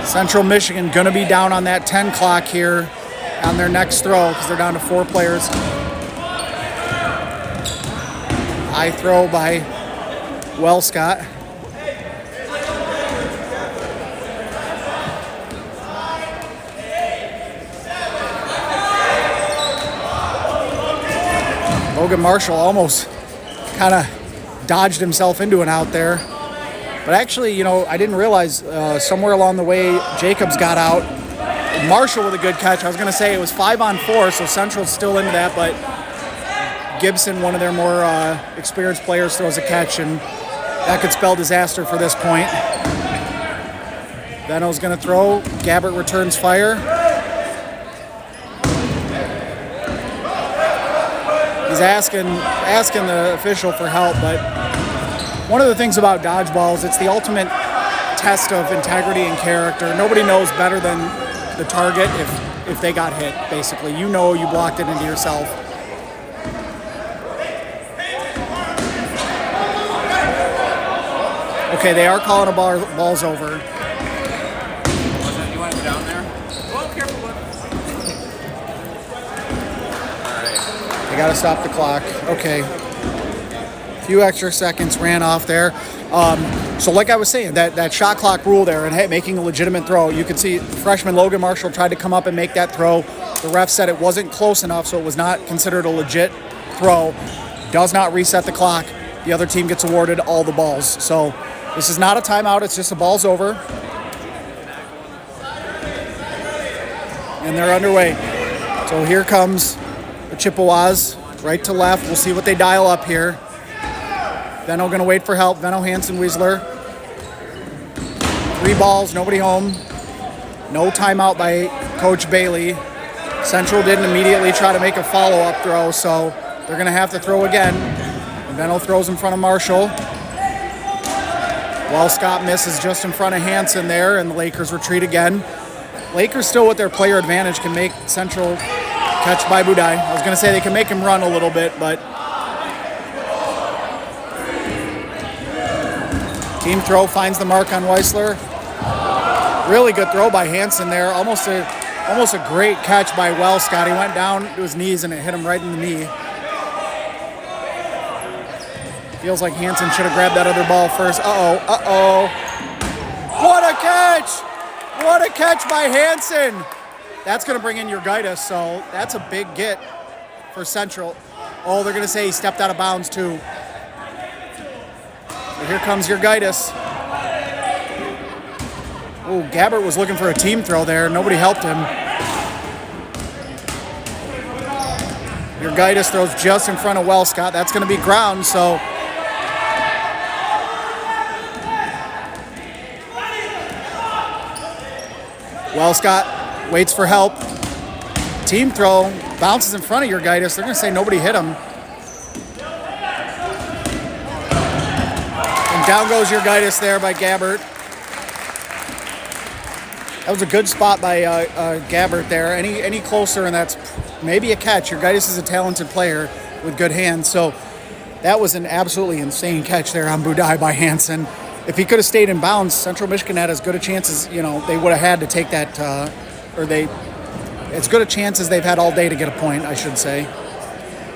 Central Michigan going to be down on that 10 clock here on their next throw because they're down to 4 players. High throw by Wellscott. Logan Marshall almost kind of dodged himself into an out there. But actually, I didn't realize somewhere along the way Jacobs got out. Marshall with a good catch. I was going to say it was 5-on-4, so Central's still into that, but Gibson, one of their more experienced players, throws a catch, and that could spell disaster for this point. Benno's going to throw. Gabbert returns fire. He's asking the official for help, but one of the things about dodgeballs, it's the ultimate test of integrity and character. Nobody knows better than the target if they got hit, basically. You know you blocked it into yourself. Okay, they are calling a balls over. You want to go down there? Whoa, careful, bud. Alright. They got to stop the clock. Okay. A few extra seconds ran off there. So like I was saying, that shot clock rule there and making a legitimate throw, you can see freshman Logan Marshall tried to come up and make that throw. The ref said it wasn't close enough, so it was not considered a legit throw. Does not reset the clock. The other team gets awarded all the balls. So this is not a timeout, it's just a ball's over. And they're underway. So here comes the Chippewas, right to left. We'll see what they dial up here. Benno going to wait for help. Benno, Hansen, Wiesler. 3 balls, nobody home. No timeout by Coach Bailey. Central didn't immediately try to make a follow-up throw, so they're going to have to throw again. And Benno throws in front of Marshall. Well, Scott misses just in front of Hansen there, and the Lakers retreat again. Lakers still with their player advantage can make Central catch by Budai. I was going to say they can make him run a little bit, but team throw finds the mark on Weissler. Really good throw by Hansen there. Almost a great catch by Scott. He went down to his knees and it hit him right in the knee. Feels like Hansen should have grabbed that other ball first. Uh-oh. What a catch! What a catch by Hansen! That's going to bring in Jurgaitis, so that's a big get for Central. Oh, they're going to say he stepped out of bounds too. But here comes Jurgaitis. Oh, Gabbert was looking for a team throw there. Nobody helped him. Jurgaitis throws just in front of Scott. That's going to be ground, so Scott waits for help. Team throw bounces in front of Jurgaitis. They're going to say nobody hit him. And down goes Jurgaitis there by Gabbert. That was a good spot by Gabbert there. Any closer, and that's maybe a catch. Jurgaitis is a talented player with good hands, so that was an absolutely insane catch there on Budai by Hansen. If he could have stayed in bounds, Central Michigan had as good a chance as, they would have had to take that, as good a chance as they've had all day to get a point, I should say.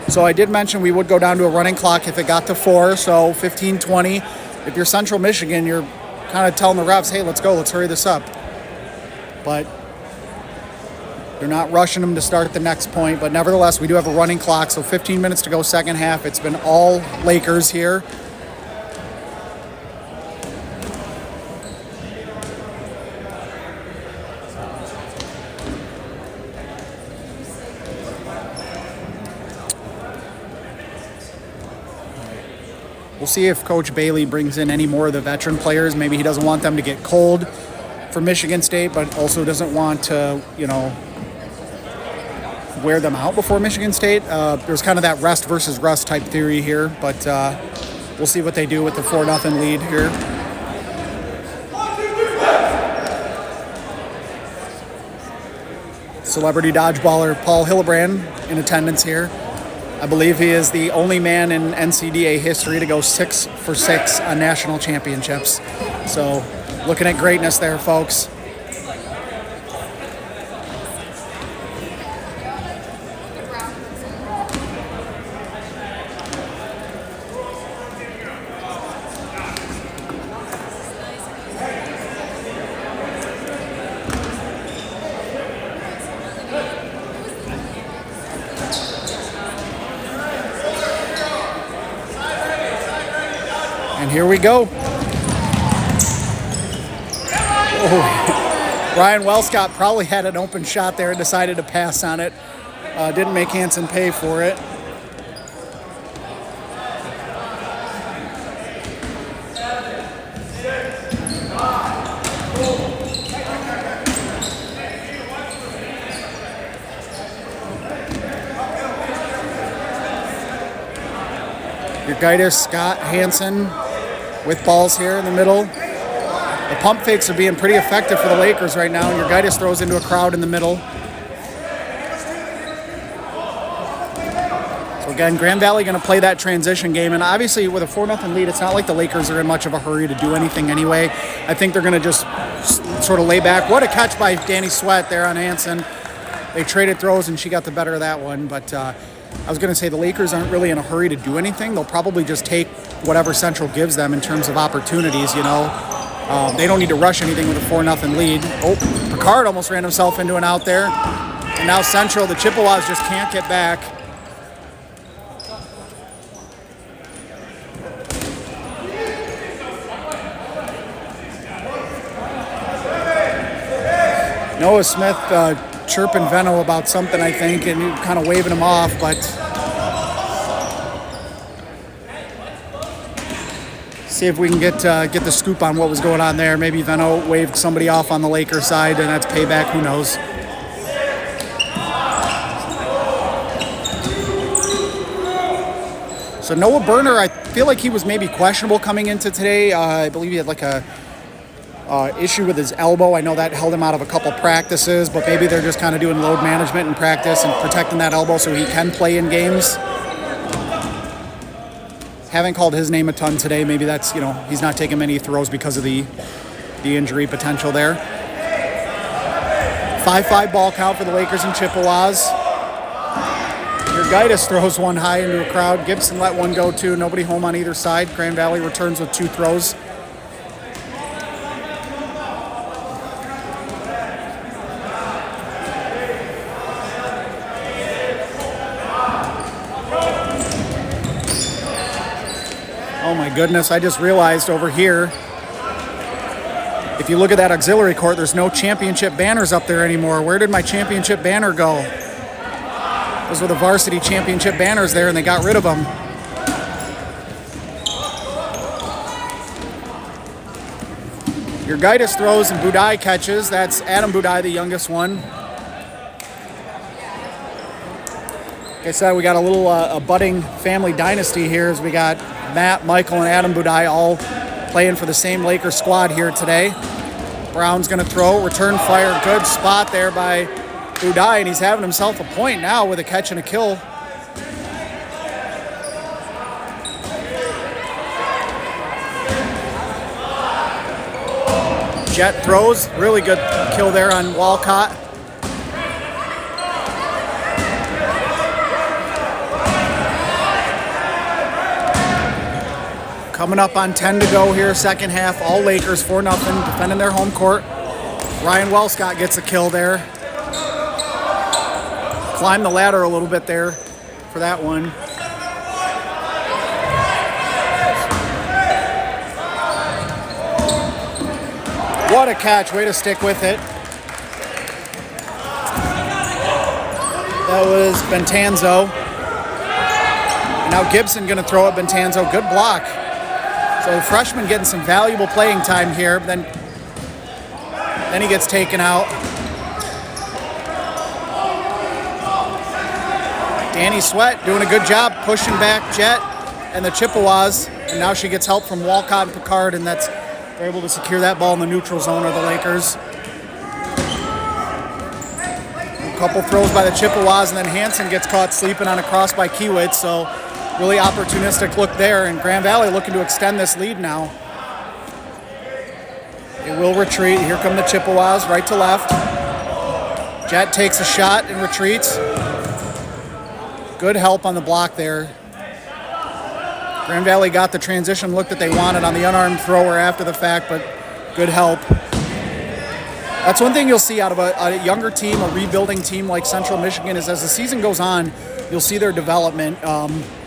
So I did mention we would go down to a running clock if it got to 4, so 15-20. If you're Central Michigan, you're kind of telling the refs, hey, let's go, let's hurry this up. But they're not rushing them to start the next point, but nevertheless, we do have a running clock, so 15 minutes to go second half. It's been all Lakers here. We'll see if Coach Bailey brings in any more of the veteran players. Maybe he doesn't want them to get cold for Michigan State, but also doesn't want to, wear them out before Michigan State. There's kind of that rest versus rust type theory here, but we'll see what they do with the 4-0 lead here. Celebrity dodgeballer Paul Hillebrand in attendance here. I believe he is the only man in NCDA history to go 6 for 6 on national championships. So looking at greatness there, folks. And here we go. Oh, Ryan Wellscott probably had an open shot there and decided to pass on it. Didn't make Hansen pay for it. Urgaitis, Scott, Hansen with balls here in the middle. The pump fakes are being pretty effective for the Lakers right now, and Urgaitis throws into a crowd in the middle. So again, Grand Valley going to play that transition game, and obviously with a 4-0 lead, it's not like the Lakers are in much of a hurry to do anything anyway. I think they're going to just sort of lay back. What a catch by Danny Sweat there on Hansen. They traded throws, and she got the better of that one, but I was going to say the Lakers aren't really in a hurry to do anything. They'll probably just take whatever Central gives them in terms of opportunities, you know. They don't need to rush anything with a 4-0 lead. Oh, Picard almost ran himself into an out there. And now Central, the Chippewas just can't get back. Noah Smith chirping Venno about something, I think, and kind of waving him off, but see if we can get the scoop on what was going on there. Maybe Venno waved somebody off on the Lakers side, and that's payback. Who knows? So Noah Burner, I feel like he was maybe questionable coming into today. I believe he had like a issue with his elbow. I know that held him out of a couple practices, but maybe they're just kind of doing load management in practice and protecting that elbow so he can play in games. Haven't called his name a ton today. Maybe that's, you know, he's not taking many throws because of the injury potential there. 5-5 ball count for the Lakers and Chippewas. Urgaitis throws one high into a crowd. Gibson let one go too. Nobody home on either side. Grand Valley returns with 2 throws. Oh my goodness, I just realized over here, if you look at that auxiliary court, there's no championship banners up there anymore. Where did my championship banner go? Those were the varsity championship banners there, and they got rid of them. Urgaitis throws and Budai catches. That's Adam Budai, the youngest one. Like I said, we got a little a budding family dynasty here as we got Matt, Michael, and Adam Budai all playing for the same Lakers squad here today. Brown's going to throw, return fire, good spot there by Budai, and he's having himself a point now with a catch and a kill. Jet throws, really good kill there on Walcott. Coming up on 10 to go here, second half. All Lakers 4-0, defending their home court. Ryan Wellscott gets a kill there. Climbed the ladder a little bit there for that one. What a catch, way to stick with it. That was Bentanzo. And now Gibson gonna throw it, Bentanzo, good block. So freshman getting some valuable playing time here, then he gets taken out. Danny Sweat doing a good job pushing back Jet and the Chippewas, and now she gets help from Walcott and Picard, and they're able to secure that ball in the neutral zone of the Lakers. A couple throws by the Chippewas, and then Hansen gets caught sleeping on a cross by Kiewicz, so really opportunistic look there, and Grand Valley looking to extend this lead now. It will retreat. Here come the Chippewas, right to left. Jet takes a shot and retreats. Good help on the block there. Grand Valley got the transition look that they wanted on the unarmed thrower after the fact, but good help. That's one thing you'll see out of a younger team, a rebuilding team like Central Michigan, is as the season goes on, you'll see their development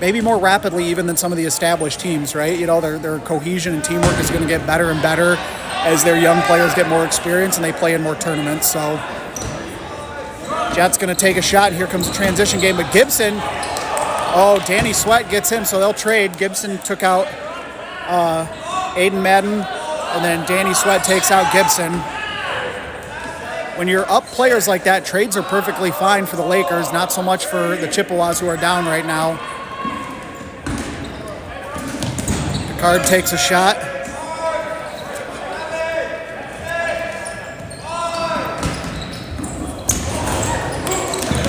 maybe more rapidly even than some of the established teams, right? You know, their cohesion and teamwork is going to get better and better as their young players get more experience and they play in more tournaments. So Jet's going to take a shot, and here comes a transition game. But Gibson, Danny Sweat gets him, so they'll trade. Gibson took out Aiden Madden, and then Danny Sweat takes out Gibson. When you're up players like that, trades are perfectly fine for the Lakers, not so much for the Chippewas who are down right now. Picard takes a shot.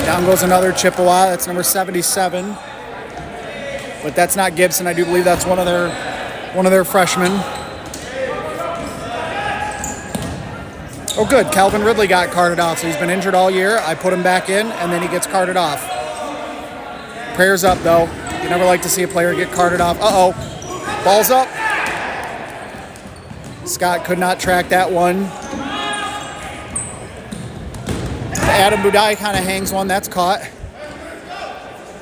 Down goes another Chippewa. That's number 77. But that's not Gibson. I do believe that's one of their freshmen. Oh, good. Calvin Ridley got carted off, so he's been injured all year. I put him back in, and then he gets carted off. Prayers up, though. You never like to see a player get carted off. Uh-oh. Ball's up. Scott could not track that one. Adam Budai kind of hangs one. That's caught.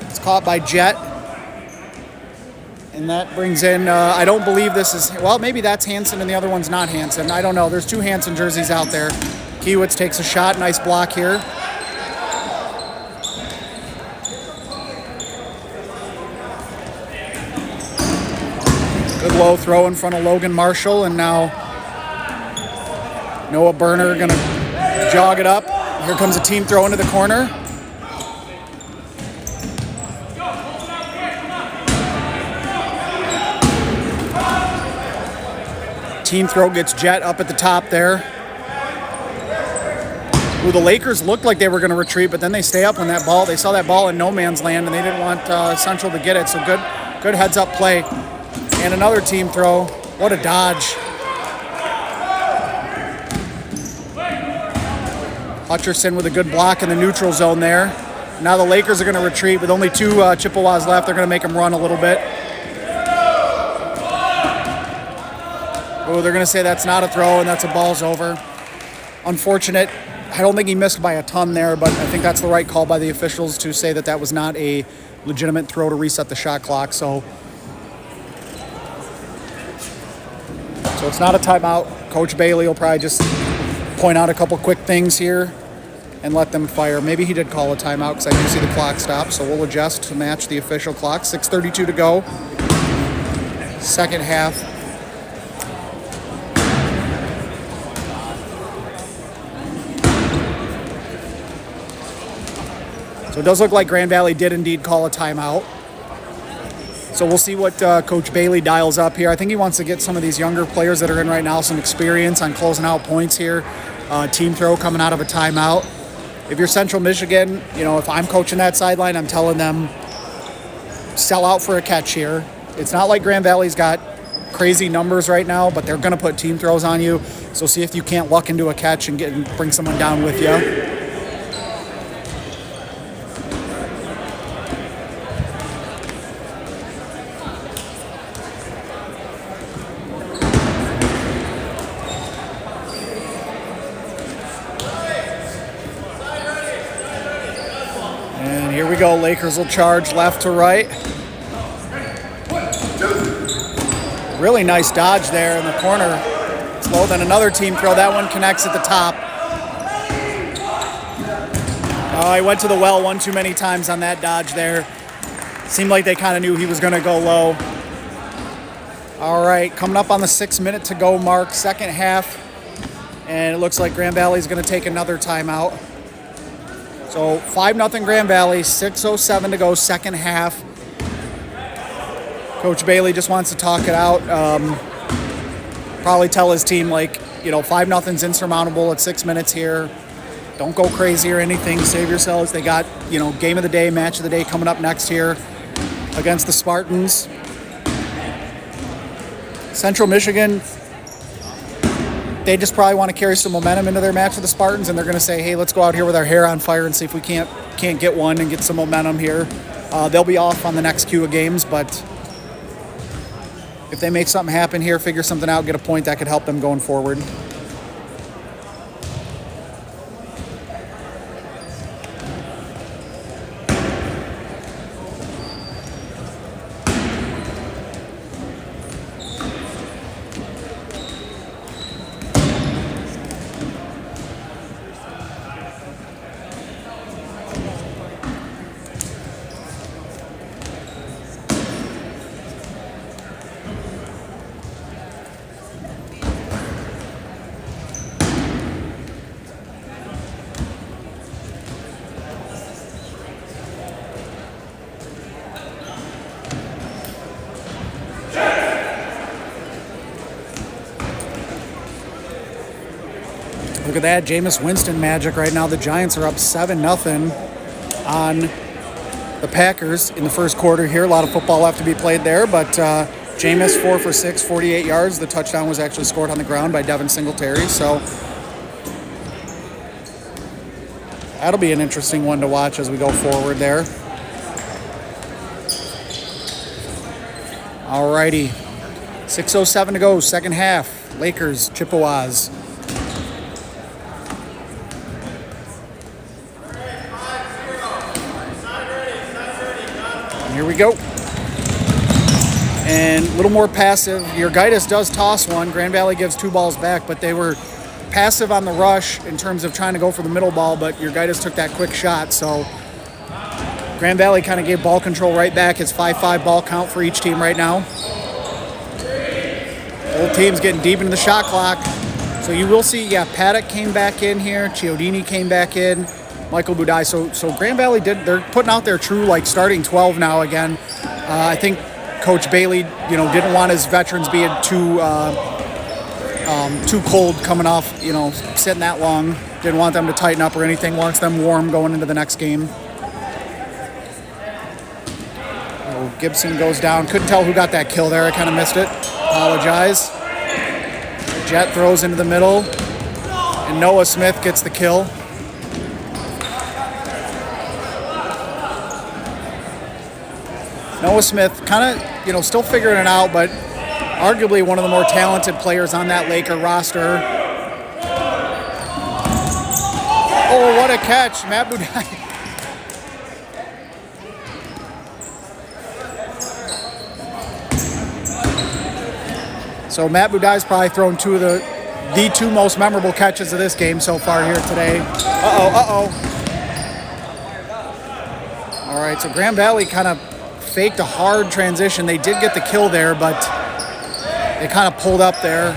It's caught by Jet. And that brings in, I don't believe this is, well, maybe that's Hansen and the other one's not Hansen. I don't know. There's 2 Hansen jerseys out there. Kiewitz takes a shot. Nice block here. Good low throw in front of Logan Marshall. And now Noah Berner going to jog it up. Here comes a team throw into the corner. Team throw gets Jet up at the top there. Ooh, the Lakers looked like they were going to retreat, but then they stay up when that ball. They saw that ball in no man's land, and they didn't want Central to get it. So good heads-up play. And another team throw. What a dodge. Hutcherson with a good block in the neutral zone there. Now the Lakers are going to retreat with only 2 Chippewas left. They're going to make them run a little bit. Oh, they're going to say that's not a throw, and that's a ball's over. Unfortunate. I don't think he missed by a ton there, but I think that's the right call by the officials to say that that was not a legitimate throw to reset the shot clock. So it's not a timeout. Coach Bailey will probably just point out a couple quick things here and let them fire. Maybe he did call a timeout because I do see the clock stop, so we'll adjust to match the official clock. 6:32 to go. Second half. So it does look like Grand Valley did indeed call a timeout. So we'll see what Coach Bailey dials up here. I think he wants to get some of these younger players that are in right now some experience on closing out points here. Team throw coming out of a timeout. If you're Central Michigan, you know, if I'm coaching that sideline, I'm telling them sell out for a catch here. It's not like Grand Valley's got crazy numbers right now, but they're going to put team throws on you. So see if you can't luck into a catch and bring someone down with you. Here we go. Lakers will charge left to right. Really nice dodge there in the corner. Slow, then another team throw. That one connects at the top. Oh, he went to the well one too many times on that dodge there. Seemed like they kind of knew he was going to go low. All right, coming up on the 6 minute to go mark, second half. And it looks like Grand Valley's going to take another timeout. So 5-0 Grand Valley, 6:07 to go, second half. Coach Bailey just wants to talk it out. Probably tell his team, like, you know, 5-0's insurmountable at 6 minutes here. Don't go crazy or anything. Save yourselves. They got, you know, game of the day, match of the day coming up next here against the Spartans. Central Michigan, they just probably want to carry some momentum into their match with the Spartans, and they're going to say, hey, let's go out here with our hair on fire and see if we can't get one and get some momentum here. They'll be off on the next queue of games, but if they make something happen here, figure something out, get a point, that could help them going forward. Look at that, Jameis Winston magic right now. The Giants are up 7-0 on the Packers in the first quarter here. A lot of football left to be played there, but Jameis 4 for 6, 48 yards. The touchdown was actually scored on the ground by Devin Singletary, so that'll be an interesting one to watch as we go forward there. Alrighty, 6:07 to go, second half. Lakers, Chippewas. And here we go. And a little more passive. Urgitis does toss one. Grand Valley gives 2 balls back, but they were passive on the rush in terms of trying to go for the middle ball, but Urgitis took that quick shot, so Grand Valley kind of gave ball control right back. It's 5-5 ball count for each team right now. Both teams getting deep into the shot clock. So you will see, yeah, Paddock came back in here. Chiodini came back in. Michael Budai. So Grand Valley they're putting out their true, like, starting 12 now again. I think Coach Bailey, didn't want his veterans being too cold coming off, sitting that long. Didn't want them to tighten up or anything. Wants them warm going into the next game. Oh, Gibson goes down. Couldn't tell who got that kill there. I kind of missed it. Apologize. Jet throws into the middle. And Noah Smith gets the kill. Noah Smith kind of, still figuring it out, but arguably one of the more talented players on that Laker roster. Oh, what a catch. Matt Budai. So Matt Budai's probably thrown two of the 2 most memorable catches of this game so far here today. Uh-oh. All right, so Grand Valley kind of faked a hard transition. They did get the kill there, but they kind of pulled up there.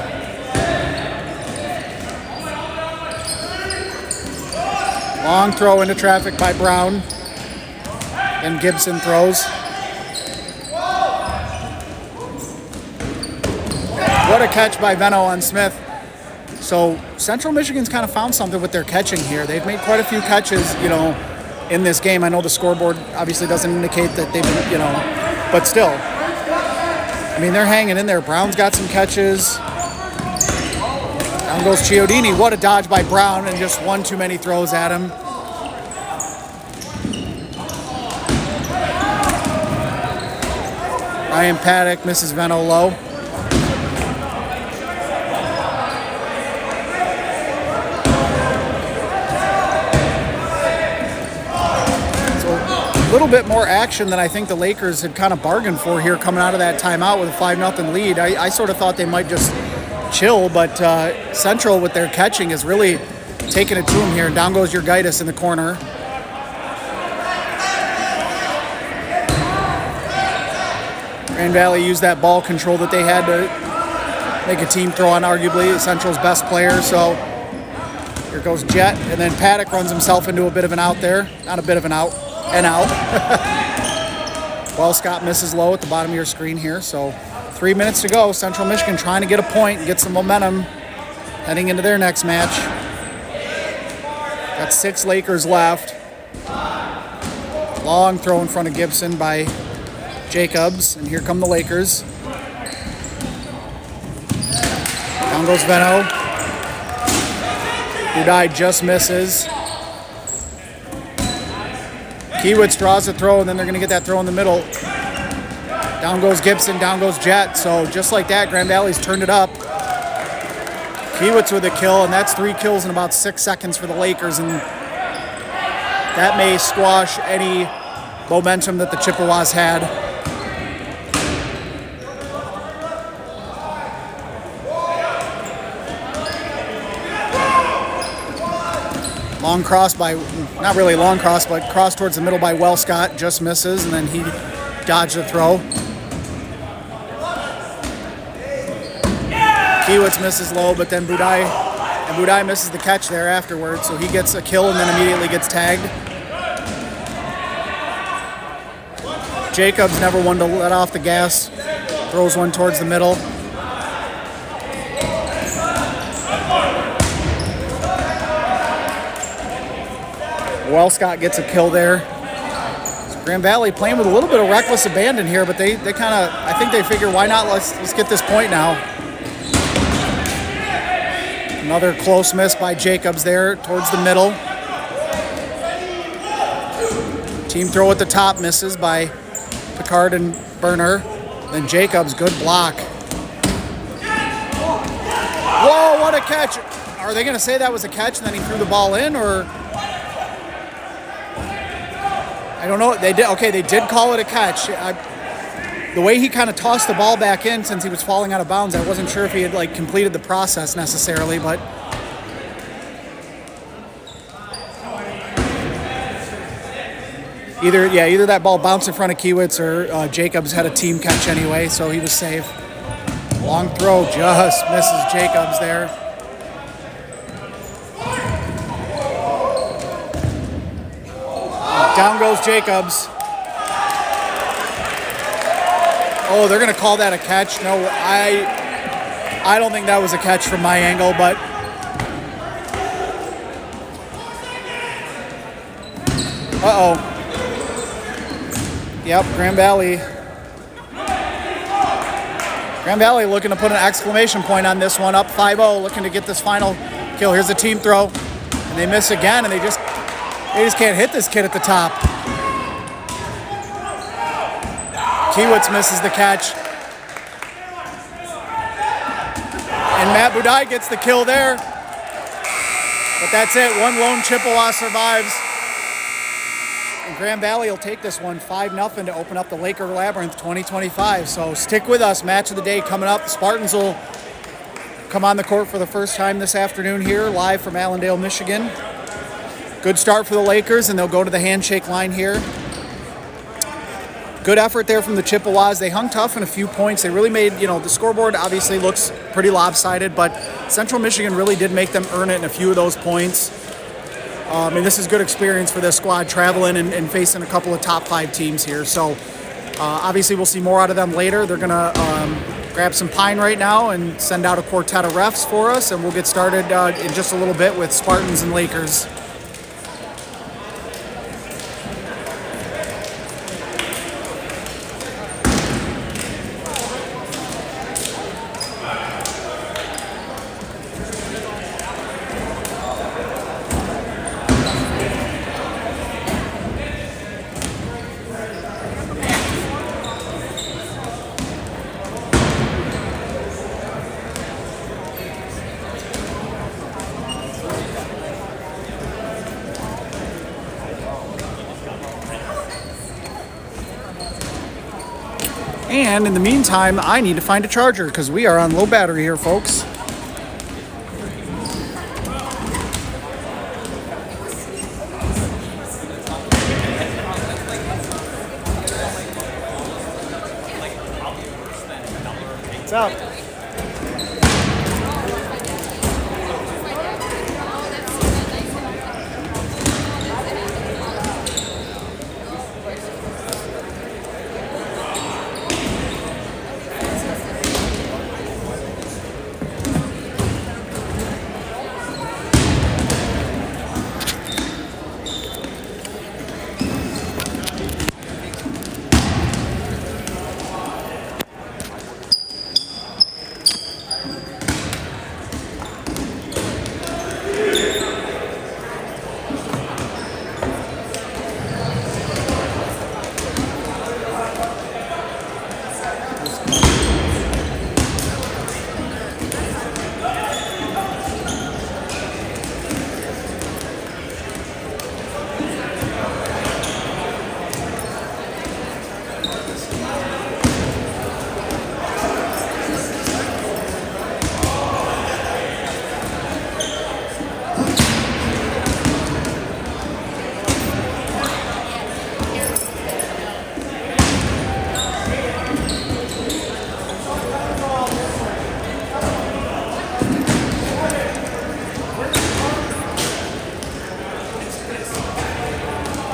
Long throw into traffic by Brown. And Gibson throws. What a catch by Venno on Smith. So Central Michigan's kind of found something with their catching here. They've made quite a few catches, in this game. I know the scoreboard obviously doesn't indicate that they've been, but still. I mean, they're hanging in there. Brown's got some catches. Down goes Chiodini. What a dodge by Brown, and just one too many throws at him. Ryan Paddock misses Venno low. A little bit more action than I think the Lakers had kind of bargained for here coming out of that timeout with a 5-0 lead. I sort of thought they might just chill, but Central with their catching is really taking it to them here. Down goes Urgitis in the corner. Grand Valley used that ball control that they had to make a team throw on arguably Central's best player. So here goes Jet, and then Paddock runs himself into a bit of an out there. Not a bit of an out. And out. Well, Scott misses low at the bottom of your screen here. So 3 minutes to go. Central Michigan trying to get a point and get some momentum heading into their next match. Got 6 Lakers left. Long throw in front of Gibson by Jacobs. And here come the Lakers. Down goes Venno. Budai just misses. Kiewicz draws a throw, and then they're going to get that throw in the middle. Down goes Gibson, down goes Jet. So just like that, Grand Valley's turned it up. Kiewicz with a kill, and that's 3 kills in about 6 seconds for the Lakers, and that may squash any momentum that the Chippewas had. Long cross by, not really long cross, but cross towards the middle by Scott, just misses, and then he dodged the throw. Kiewicz misses low, but then Budai misses the catch there afterwards, so he gets a kill and then immediately gets tagged. Jacobs never one to let off the gas, throws one towards the middle. Scott gets a kill there. So Grand Valley playing with a little bit of reckless abandon here, but they kind of, I think they figure, why not? Let's get this point now. Another close miss by Jacobs there towards the middle. Team throw at the top misses by Picard and Burner. Then Jacobs, good block. Whoa, what a catch. Are they going to say that was a catch and then he threw the ball in, or? I don't know. They did. Okay, they did call it a catch. The way he kind of tossed the ball back in since he was falling out of bounds, I wasn't sure if he had like completed the process necessarily, but either that ball bounced in front of Kiewitz or Jacobs had a team catch anyway, so he was safe. Long throw just misses Jacobs there. Down goes Jacobs. Oh, they're going to call that a catch. No, I don't think that was a catch from my angle, but uh-oh. Yep, Grand Valley looking to put an exclamation point on this one. Up 5-0, looking to get this final kill. Here's a team throw, and they miss again, and they just can't hit this kid at the top. Kiewitz misses the catch. And Matt Budai gets the kill there. But that's it. One lone Chippewa survives. And Grand Valley will take this one 5-0 to open up the Laker Labyrinth 2025. So stick with us. Match of the day coming up. The Spartans will come on the court for the first time this afternoon here, live from Allendale, Michigan. Good start for the Lakers, and they'll go to the handshake line here. Good effort there from the Chippewas. They hung tough in a few points. They really made, the scoreboard obviously looks pretty lopsided, but Central Michigan really did make them earn it in a few of those points. And this is good experience for this squad traveling and facing a couple of top 5 teams here. So obviously we'll see more out of them later. They're going to grab some pine right now and send out a quartet of refs for us, and we'll get started in just a little bit with Spartans and Lakers. And in the meantime, I need to find a charger because we are on low battery here, folks. What's up?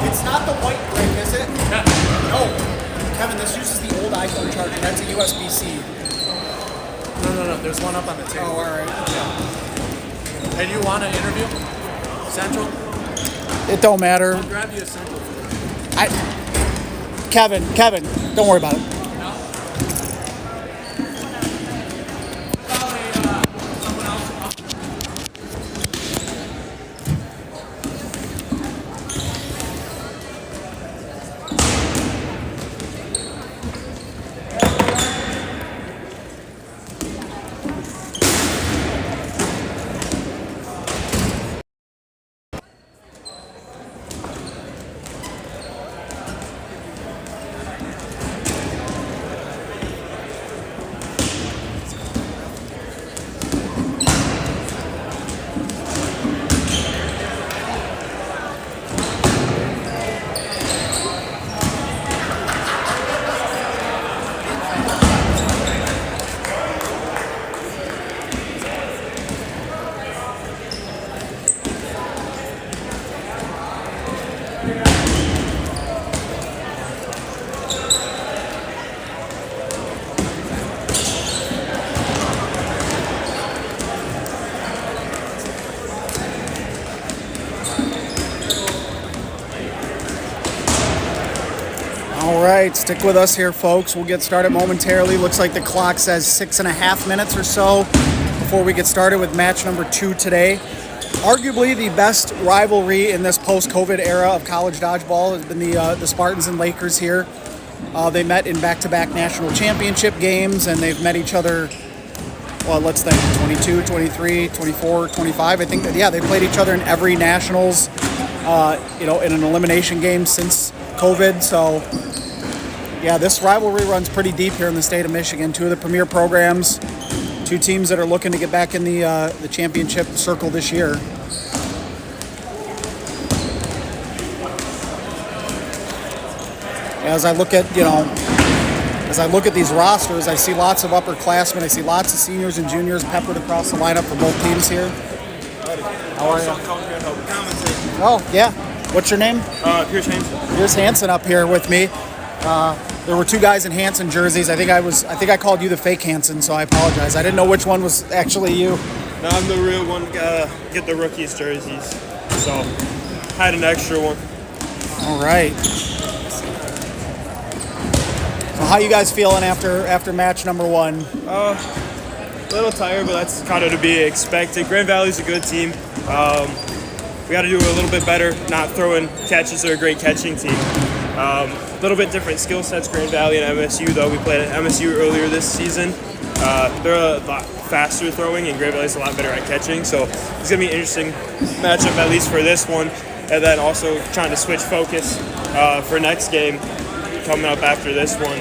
It's not the white brick, is it? No. Kevin, this uses the old iPhone charger. That's a USB-C. No. There's one up on the table. Oh, all right. Hey, do you want an interview? Central? It don't matter. I'll grab you a circle. Kevin, don't worry about it. All right, stick with us here, folks. We'll get started momentarily. Looks like the clock says 6.5 minutes or so before we get started with match number 2 today. Arguably the best rivalry in this post-COVID era of college dodgeball has been the Spartans and Lakers here. They met in back-to-back national championship games, and they've met each other, well, let's think, 22, 23, 24, 25. I think that, yeah, they played each other in every nationals, in an elimination game since COVID. So, yeah, this rivalry runs pretty deep here in the state of Michigan. 2 of the premier programs, 2 teams that are looking to get back in the championship circle this year. As I look at, these rosters, I see lots of upperclassmen. I see lots of seniors and juniors peppered across the lineup for both teams here. How are you? Oh, yeah. What's your name? Pierce Hansen. Pierce Hansen up here with me. There were 2 guys in Hansen jerseys. I think I called you the fake Hansen, so I apologize. I didn't know which one was actually you. No, I'm the real one. Get the rookies jerseys. So, had an extra one. All right. So how you guys feeling after match number 1? A little tired, but that's kind of to be expected. Grand Valley's a good team. We got to do a little bit better, not throwing catches. They're a great catching team. A little bit different skill sets, Grand Valley and MSU, though. We played at MSU earlier this season. They're a lot faster throwing, and Grand Valley's a lot better at catching. So it's going to be an interesting matchup, at least for this one. And then also trying to switch focus for next game coming up after this one.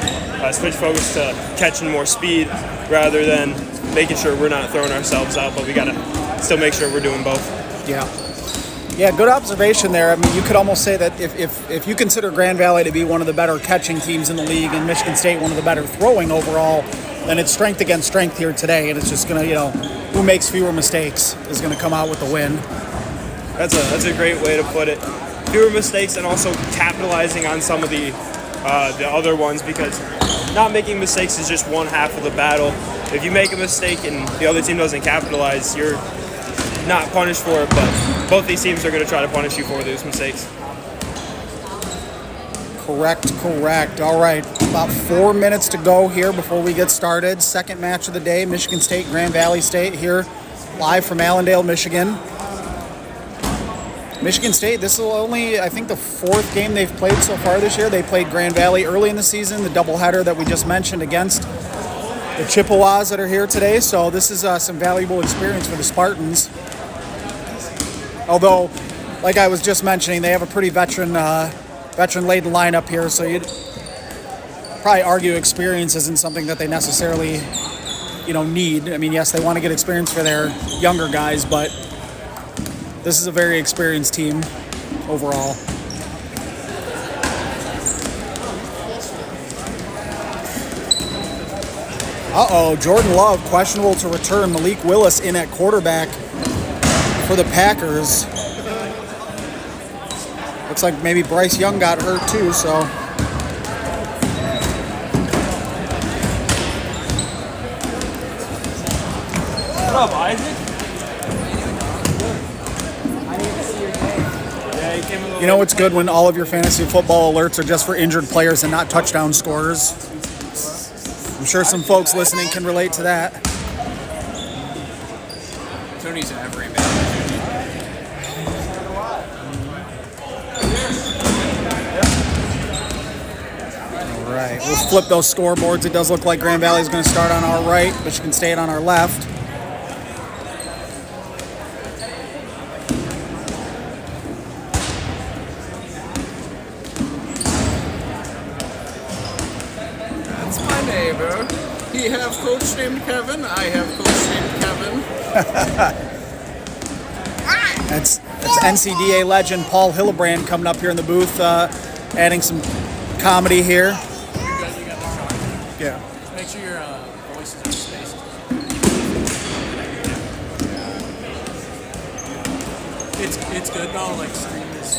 Switch focus to catching more speed rather than making sure we're not throwing ourselves out, but we got to still make sure we're doing both. Yeah, good observation there. I mean, you could almost say that if you consider Grand Valley to be one of the better catching teams in the league and Michigan State one of the better throwing overall, then it's strength against strength here today, and it's just going to, who makes fewer mistakes is going to come out with the win. That's a great way to put it. Fewer mistakes and also capitalizing on some of the other ones, because not making mistakes is just one half of the battle. If you make a mistake and the other team doesn't capitalize, you're not punished for it, but both these teams are going to try to punish you for those mistakes. Correct. All right, about 4 minutes to go here before we get started. Second match of the day, Michigan State, Grand Valley State here, live from Allendale, Michigan. Michigan State, this is only, I think, the 4th game they've played so far this year. They played Grand Valley early in the season, the doubleheader that we just mentioned against the Chippewas that are here today. So this is some valuable experience for the Spartans. Although, like I was just mentioning, they have a pretty veteran-laden lineup here, so you'd probably argue experience isn't something that they necessarily, need. I mean, yes, they want to get experience for their younger guys, but this is a very experienced team overall. Jordan Love questionable to return. Malik Willis in at quarterback for the Packers. Looks like maybe Bryce Young got hurt too, so. What up, Isaac? I need to see your name. Yeah, you game a little. You know it's good when all of your fantasy football alerts are just for injured players and not touchdown scorers. I'm sure some folks listening can relate to that. Tony's every man. All right, we'll flip those scoreboards. It does look like Grand Valley is going to start on our right, but you can stay on our left. That's my neighbor. He have coach named Kevin. I have coach named Kevin. That's NCDA legend Paul Hillebrand coming up here in the booth, adding some comedy here. Yeah. Make sure your voices are spaced. It's good though, like stream is.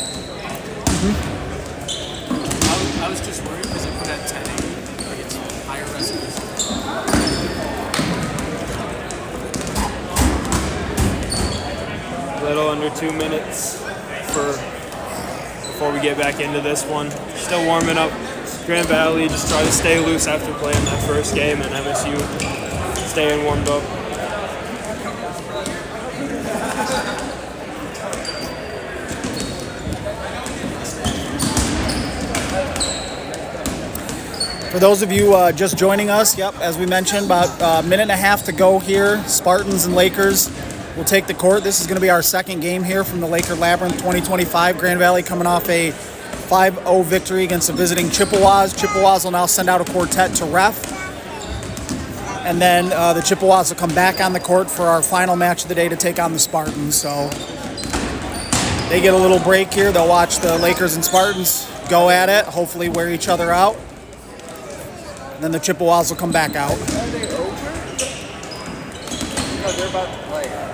I was just worried because it put at 1080, like it's higher resolution. A little under 2 minutes before we get back into this one. Still warming up. Grand Valley just try to stay loose after playing that first game, and MSU staying warmed up. For those of you just joining us, yep, as we mentioned, about a minute and a half to go here. Spartans and Lakers will take the court. This is going to be our second game here from the Laker Labyrinth 2025. Grand Valley coming off a 5-0 victory against the visiting Chippewas. Chippewas will now send out a quartet to ref. And then the Chippewas will come back on the court for our final match of the day to take on the Spartans. So they get a little break here. They'll watch the Lakers and Spartans go at it, hopefully wear each other out. And then the Chippewas will come back out. Are they over? No, they're about to play.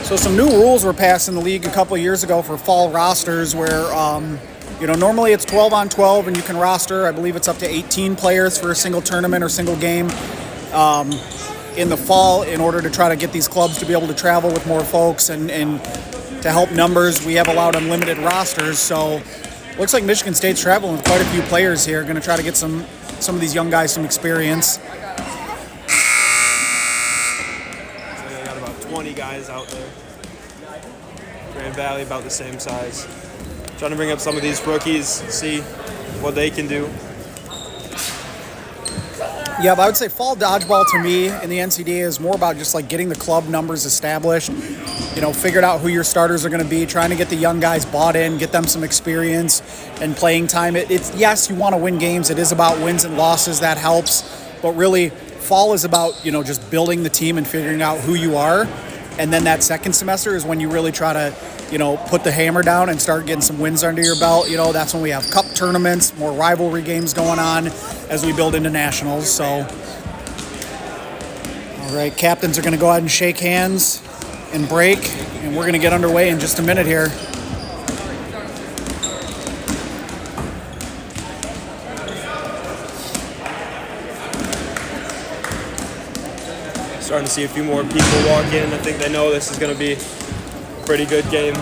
So some new rules were passed in the league a couple of years ago for fall rosters where, normally it's 12 on 12 and you can roster, I believe it's up to 18 players for a single tournament or single game. In the fall, in order to try to get these clubs to be able to travel with more folks and to help numbers, we have allowed unlimited rosters. So looks like Michigan State's traveling with quite a few players here, going to try to get some of these young guys some experience. So they got about 20 guys out there. Grand Valley about the same size. Trying to bring up some of these rookies, see what they can do. Yeah, but I would say fall dodgeball to me in the NCDA is more about just like getting the club numbers established, figured out who your starters are going to be, trying to get the young guys bought in, get them some experience and playing time. It's yes, you want to win games. It is about wins and losses. That helps. But really, fall is about, just building the team and figuring out who you are. And then that second semester is when you really try to, put the hammer down and start getting some wins under your belt. That's when we have cup tournaments, more rivalry games going on as we build into nationals. So, all right, captains are going to go ahead and shake hands and break, and we're going to get underway in just a minute here. Starting to see a few more people walk in. I think they know this is going to be a pretty good game.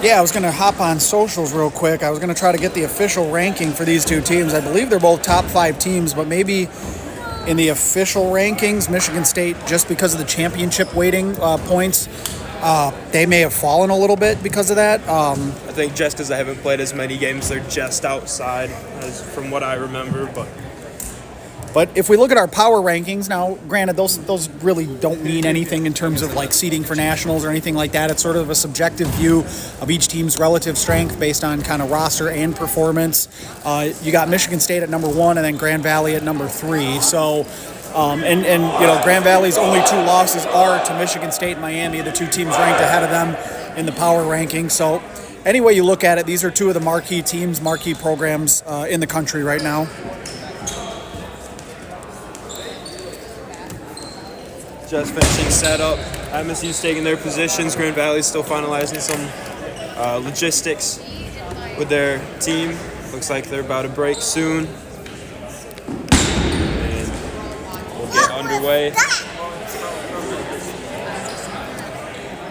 Yeah, I was going to hop on socials real quick. I was going to try to get the official ranking for these two teams. I believe they're both top 5 teams, but maybe in the official rankings, Michigan State, just because of the championship weighting points, they may have fallen a little bit because of that. I think just because they haven't played as many games, they're just outside, as from what I remember. But if we look at our power rankings, now, granted, those really don't mean anything in terms of like seeding for nationals or anything like that. It's sort of a subjective view of each team's relative strength based on kind of roster and performance. You got Michigan State at number 1 and then Grand Valley at number 3. So, Grand Valley's only 2 losses are to Michigan State and Miami, the 2 teams ranked ahead of them in the power rankings. So, any way you look at it, these are two of the marquee teams, marquee programs in the country right now. Just finishing setup. MSU's taking their positions. Grand Valley's still finalizing some logistics with their team. Looks like they're about to break soon. And we'll get underway.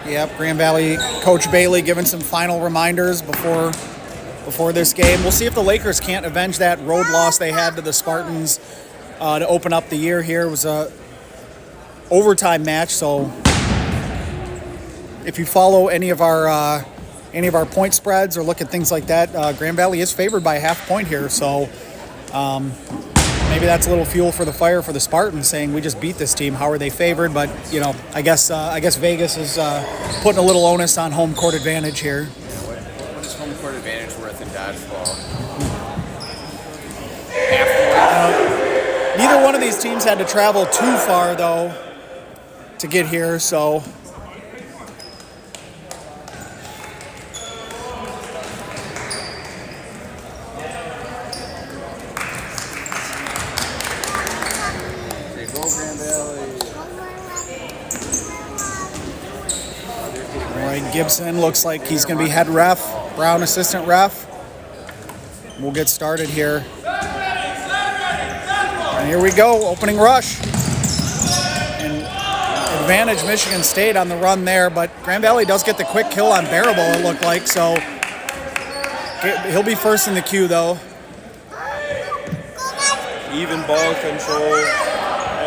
Yep, Grand Valley Coach Bailey giving some final reminders before this game. We'll see if the Lakers can't avenge that road loss they had to the Spartans to open up the year here. It was a overtime match, so if you follow any of our point spreads or look at things like that, Grand Valley is favored by a half point here, so maybe that's a little fuel for the fire for the Spartans, saying we just beat this team. How are they favored? But I guess Vegas is putting a little onus on home court advantage here. What is home court advantage worth in dodgeball? Neither one of these teams had to travel too far, though, to get here, so They go Grand Valley. all right, Gibson looks like he's going to be head ref, Brown assistant ref. We'll get started here. And here we go, opening rush. And advantage Michigan State on the run there, but Grand Valley does get the quick kill on Bearable, it looked like, so he'll be first in the queue, though. Even ball control.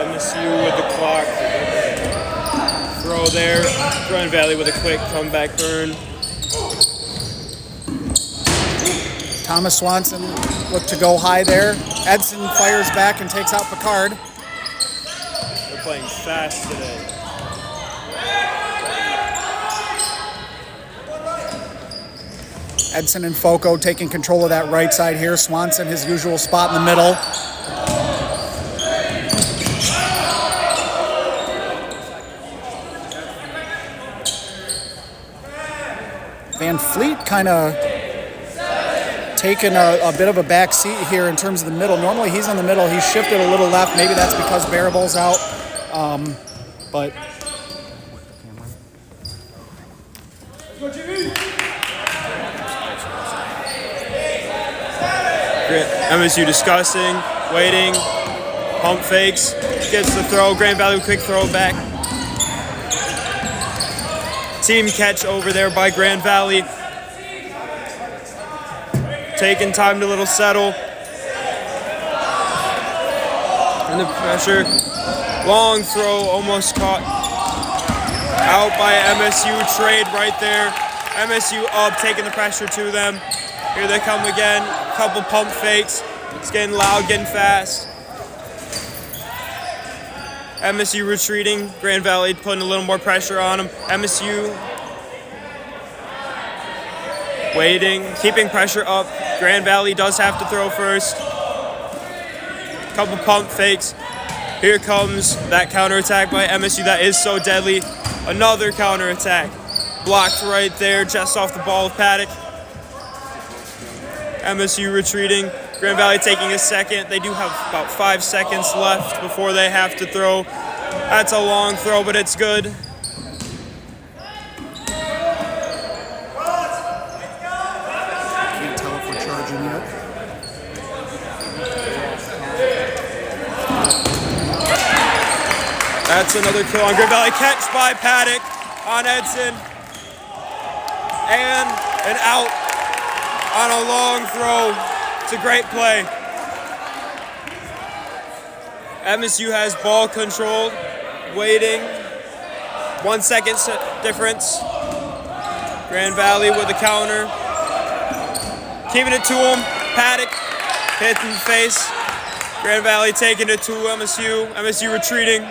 MSU with the clock. Throw there. Grand Valley with a quick comeback burn. Thomas Swanson looked to go high there. Edson fires back and takes out Picard. They're playing fast today. Edson and Foco taking control of that right side here. Swanson, his usual spot in the middle. Van Fleet kind of taking a bit of a back seat here in terms of the middle. Normally he's in the middle. He's shifted a little left. Maybe that's because Bearable's out. But MSU discussing, waiting, pump fakes, gets the throw. Grand Valley quick throw back. Team catch over there by Grand Valley. Taking time to little settle. And the pressure. Long throw, almost caught. Out by MSU, trade right there. MSU up, taking the pressure to them. Here they come again. Couple pump fakes. It's getting loud, getting fast. MSU retreating. Grand Valley putting a little more pressure on them. MSU waiting, keeping pressure up. Grand Valley does have to throw first. Couple pump fakes. Here comes that counterattack by MSU that is so deadly. Another counterattack. Blocked right there, just off the ball of Paddock. MSU retreating. Grand Valley taking a second. They do have about 5 seconds left before they have to throw. That's a long throw, but it's good. can't tell if we're charging yet. That's another kill on Grand Valley. Catch by Paddock on Edson. And an out on a long throw. It's a great play. MSU has ball control, waiting. 1 second difference. Grand Valley with a counter. Keeping it to him. Paddock hit in the face. Grand Valley taking it to MSU. MSU retreating.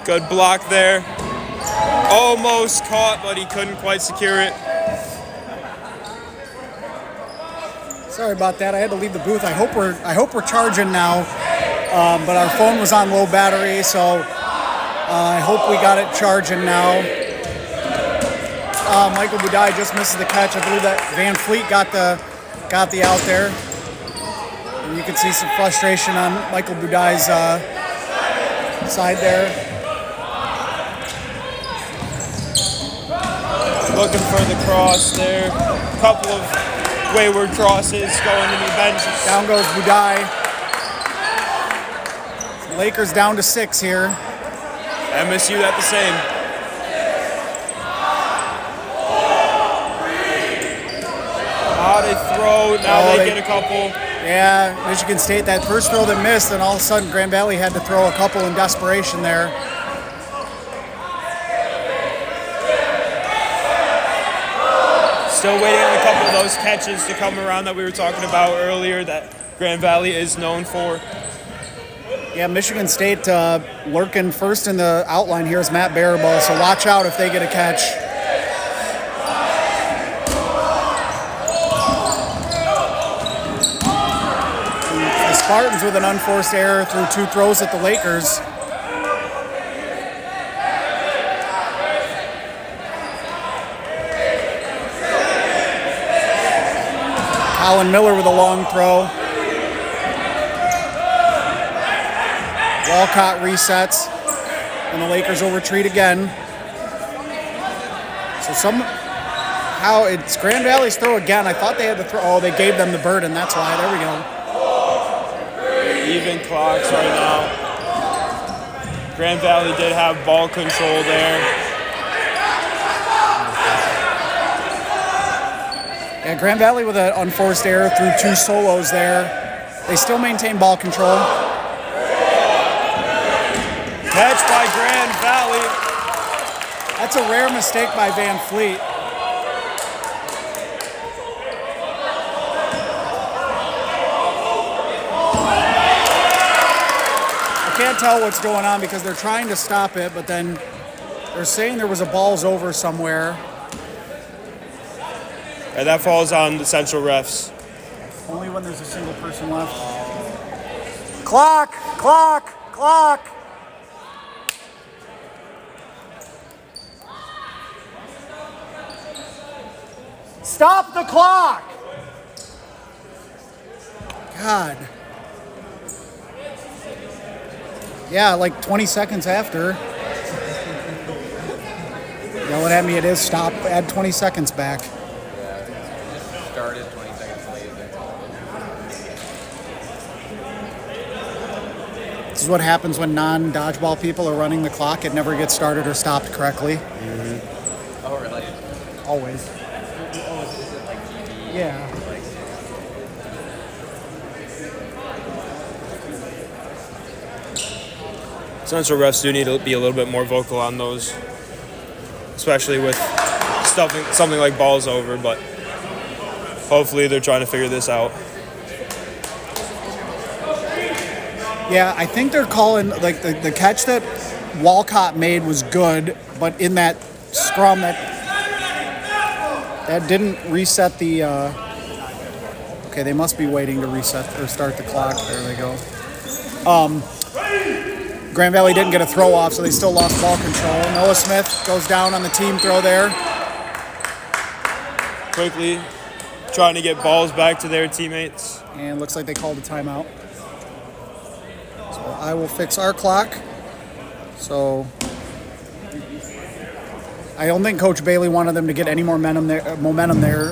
Good block there. Almost caught, but he couldn't quite secure it. Sorry about that. I had to leave the booth. I hope we're charging now, but our phone was on low battery, so I hope we got it charging now. Michael Budai just misses the catch. I believe that Van Fleet got the out there. And you can see some frustration on Michael Budai's side there. Looking for the cross there. Couple of wayward crosses going to the benches. Down goes Budai. Lakers down to 6 here. MSU at the same. How they throw, now they get a couple. Yeah, Michigan State, that first throw that missed, and all of a sudden Grand Valley had to throw a couple in desperation there. Still waiting on a couple of those catches to come around that we were talking about earlier that Grand Valley is known for. Yeah, Michigan State lurking first in the outline here is Matt Baraball, so watch out if they get a catch. The Spartans with an unforced error through 2 throws at the Lakers. Colin Miller with a long throw. Walcott resets, and the Lakers will retreat again. So somehow it's Grand Valley's throw again. I thought they had to throw. Oh, they gave them the burden. That's why. There we go. Even clocks right now. Grand Valley did have ball control there. Yeah, Grand Valley with an unforced error through 2 solos there. They still maintain ball control. Catch by Grand Valley. That's a rare mistake by Van Fleet. I can't tell what's going on because they're trying to stop it, but then they're saying there was a balls over somewhere. And that falls on the Central refs. Only when there's a single person left. Clock! Clock! Clock! Stop the clock! God. Yeah, like 20 seconds after. Yelling at me, it is stop. Add 20 seconds back. Started 20 seconds later. This is what happens when non-dodgeball people are running the clock. It never gets started or stopped correctly. Oh, really? Always. Is it like TV? Yeah. Central refs do need to be a little bit more vocal on those, especially with something like balls over, but hopefully they're trying to figure this out. Yeah, I think they're calling, like, the catch that Walcott made was good, but in that scrum that didn't reset the, okay, they must be waiting to reset or start the clock. There they go. Grand Valley didn't get a throw off, so they still lost ball control. Noah Smith goes down on the team throw there. Quickly trying to get balls back to their teammates. And looks like they called a timeout. So I will fix our clock. So I don't think Coach Bailey wanted them to get any more momentum there,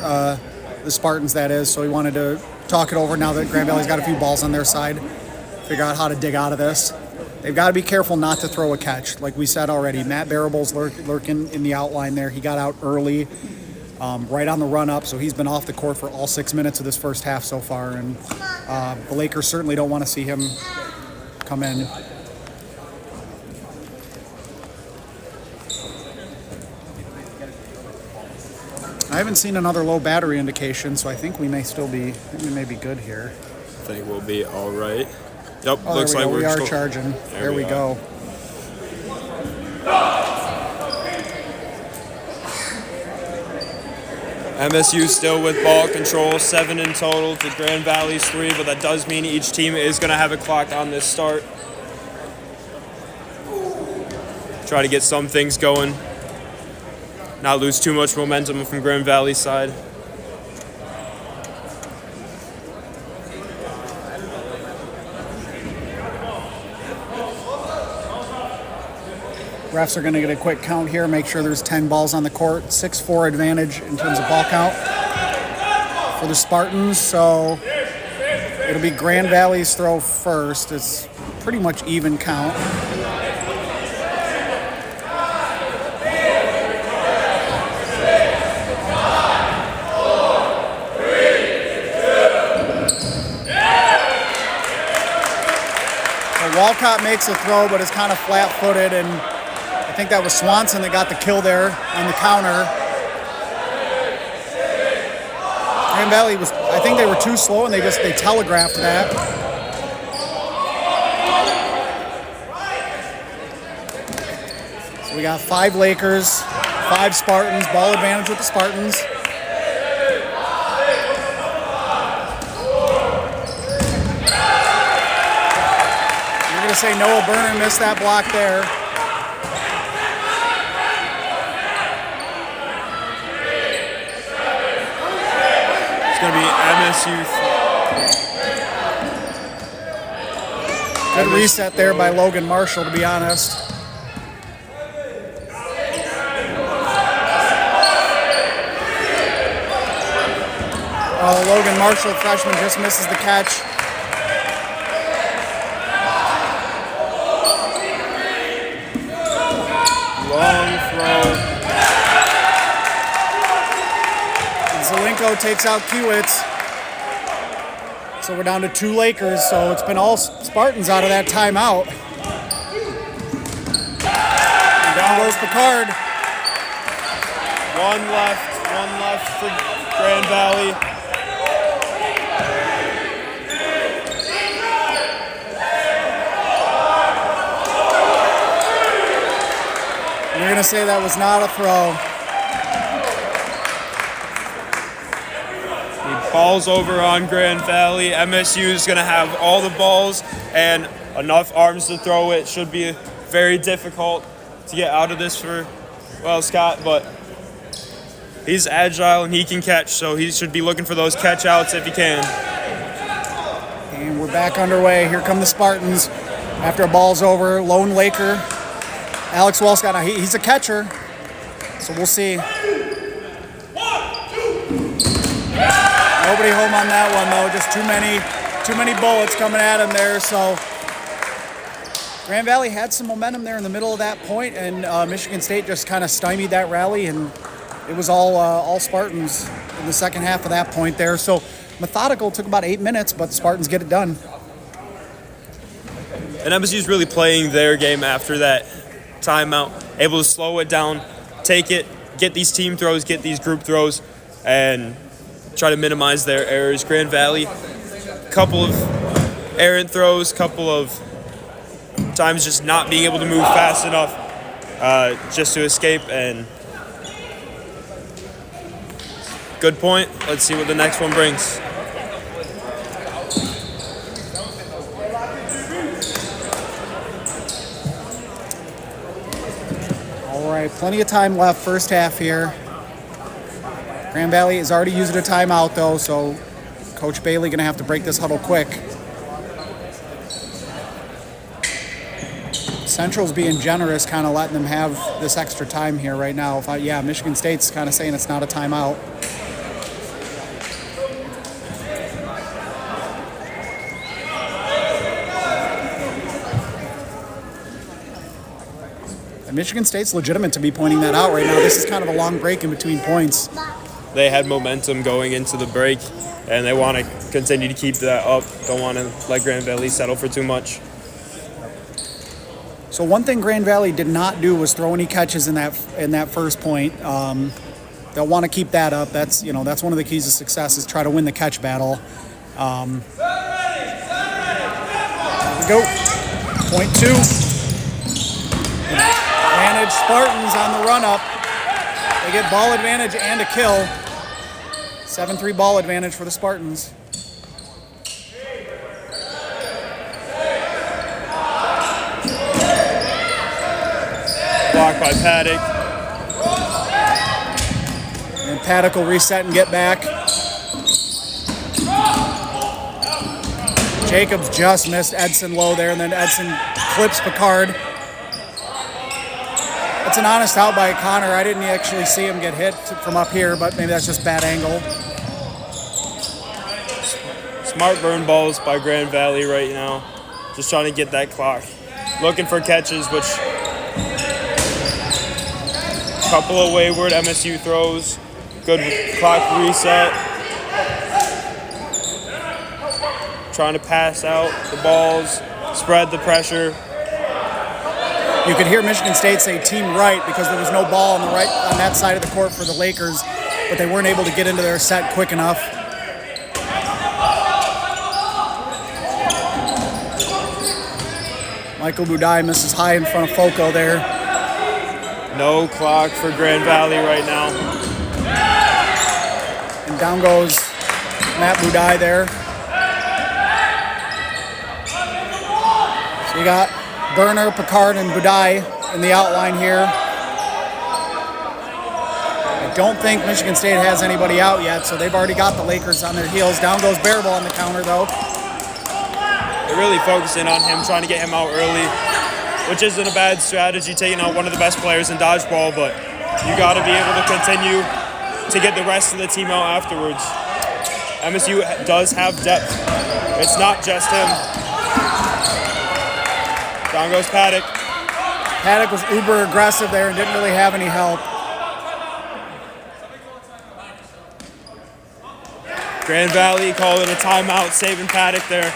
the Spartans that is. So he wanted to talk it over now that Grand Valley's got a few balls on their side. Figure out how to dig out of this. They've got to be careful not to throw a catch. Like we said already, Matt Baraball's lurking in the outline there. He got out early, right on the run-up, so he's been off the court for all 6 minutes of this first half so far. And the Lakers certainly don't want to see him come in. I haven't seen another low battery indication, so I think we may be good here. I think we'll be all right. Yep, Oh, looks like we are still charging. There we go. MSU still with ball control, 7 in total to Grand Valley's 3, but that does mean each team is going to have a clock on this start. try to get some things going, not lose too much momentum from Grand Valley's side. Refs are going to get a quick count here, make sure there's 10 balls on the court. 6-4 advantage in terms of ball count for the Spartans. So it'll be Grand Valley's throw first. It's pretty much even count. So Walcott makes a throw, but is kind of flat-footed, and I think that was Swanson that got the kill there on the counter. Grand Valley was, I think they were too slow and they telegraphed that. So we got 5 Lakers, 5 Spartans, ball advantage with the Spartans. You're going to say Noah Berner missed that block there. It's going to be MSU. Good reset there by Logan Marshall, to be honest. Oh, Logan Marshall, freshman, just misses the catch. Long throw. Zelenko takes out Kiewitz. So we're down to 2 Lakers, so it's been all Spartans out of that timeout. And down goes Picard. One left for Grand Valley. You're going to say that was not a throw. Ball's over on Grand Valley. MSU is going to have all the balls and enough arms to throw it. Should be very difficult to get out of this for, well, Scott, but he's agile and he can catch, so he should be looking for those catch outs if he can. And we're back underway. Here come the Spartans. After a ball's over, lone Laker, Alex Walscott. Now he's a catcher, so we'll see. Nobody home on that one, though. Just too many bullets coming at him there. So Grand Valley had some momentum there in the middle of that point, and Michigan State just kind of stymied that rally, and it was all Spartans in the second half of that point there. So methodical, took about 8 minutes, but the Spartans get it done. And MSU's really playing their game after that timeout, able to slow it down, take it, get these team throws, get these group throws, and try to minimize their errors. Grand Valley, couple of errant throws, couple of times just not being able to move fast enough just to escape. And good point. Let's see what the next one brings. All right, plenty of time left, first half here. Grand Valley has already used a timeout, though, so Coach Bailey going to have to break this huddle quick. Central's being generous, kind of letting them have this extra time here right now. Michigan State's kind of saying it's not a timeout. And Michigan State's legitimate to be pointing that out right now. This is kind of a long break in between points. They had momentum going into the break, and they want to continue to keep that up. Don't want to let Grand Valley settle for too much. So one thing Grand Valley did not do was throw any catches in that first point. They'll want to keep that up. That's one of the keys to success, is try to win the catch battle. Here we go. Point 2. Advantage Spartans on the run up. They get ball advantage and a kill. 7-3 ball advantage for the Spartans. blocked by Paddock. And Paddock will reset and get back. Jacobs just missed Edson low there, and then Edson clips Picard. It's an honest out by Connor. I didn't actually see him get hit from up here, but maybe that's just bad angle. Smart burn balls by Grand Valley right now. Just trying to get that clock. Looking for catches, which couple of wayward MSU throws. Good clock reset. Trying to pass out the balls, spread the pressure. You could hear Michigan State say team right because there was no ball on the right on that side of the court for the Lakers, but they weren't able to get into their set quick enough. Michael Budai misses high in front of Foco there. No clock for Grand Valley right now. And down goes Matt Budai there. So you got Burner, Picard, and Budai in the outline here. I don't think Michigan State has anybody out yet, so they've already got the Lakers on their heels. Down goes Bearable on the counter, though. They're really focusing on him, trying to get him out early, which isn't a bad strategy, taking out one of the best players in dodgeball, but you got to be able to continue to get the rest of the team out afterwards. MSU does have depth. It's not just him. Down goes Paddock. Paddock was uber aggressive there and didn't really have any help. Grand Valley calling a timeout, saving Paddock there.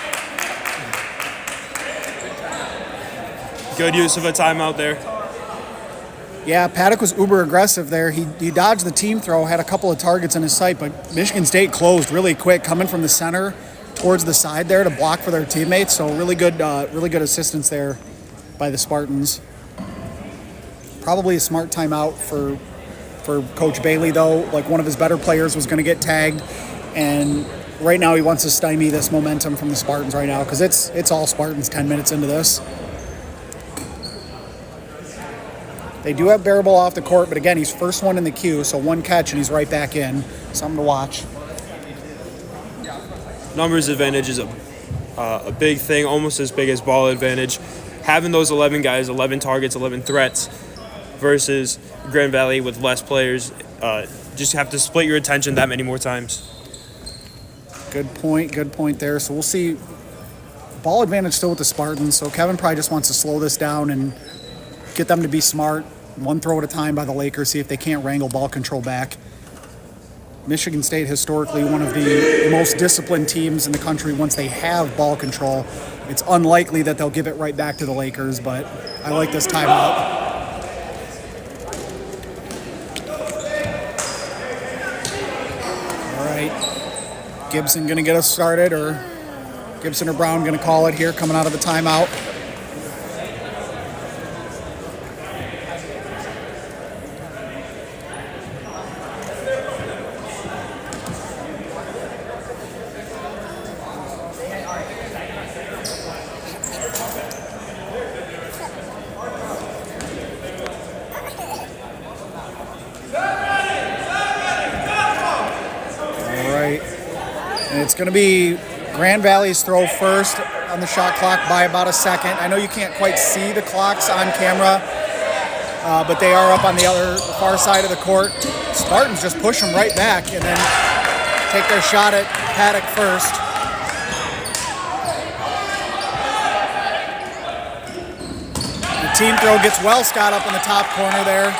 Good use of a timeout there. Yeah, Paddock was uber aggressive there. He dodged the team throw, had a couple of targets in his sight, but Michigan State closed really quick, coming from the center towards the side there to block for their teammates. So really good assistance there by the Spartans. Probably a smart timeout for Coach Bailey, though. Like, one of his better players was going to get tagged, and right now he wants to stymie this momentum from the Spartans right now because it's all Spartans 10 minutes into this. They do have Bearable off the court, but again, he's first one in the queue, so one catch and he's right back in. Something to watch. Numbers advantage is a big thing, almost as big as ball advantage. Having those 11 guys, 11 targets, 11 threats versus Grand Valley with less players, just have to split your attention that many more times. Good point there. So we'll see. Ball advantage still with the Spartans, so Kevin probably just wants to slow this down and get them to be smart, one throw at a time by the Lakers, see if they can't wrangle ball control back. Michigan State, historically one of the most disciplined teams in the country once they have ball control. It's unlikely that they'll give it right back to the Lakers, but I like this timeout. All right, Gibson gonna get us started, or Gibson or Brown gonna call it here coming out of the timeout. It's going to be Grand Valley's throw first on the shot clock by about a second. I know you can't quite see the clocks on camera, but they are up on the far side of the court. Spartans just push them right back and then take their shot at Paddock first. The team throw gets Wellscott up in the top corner there.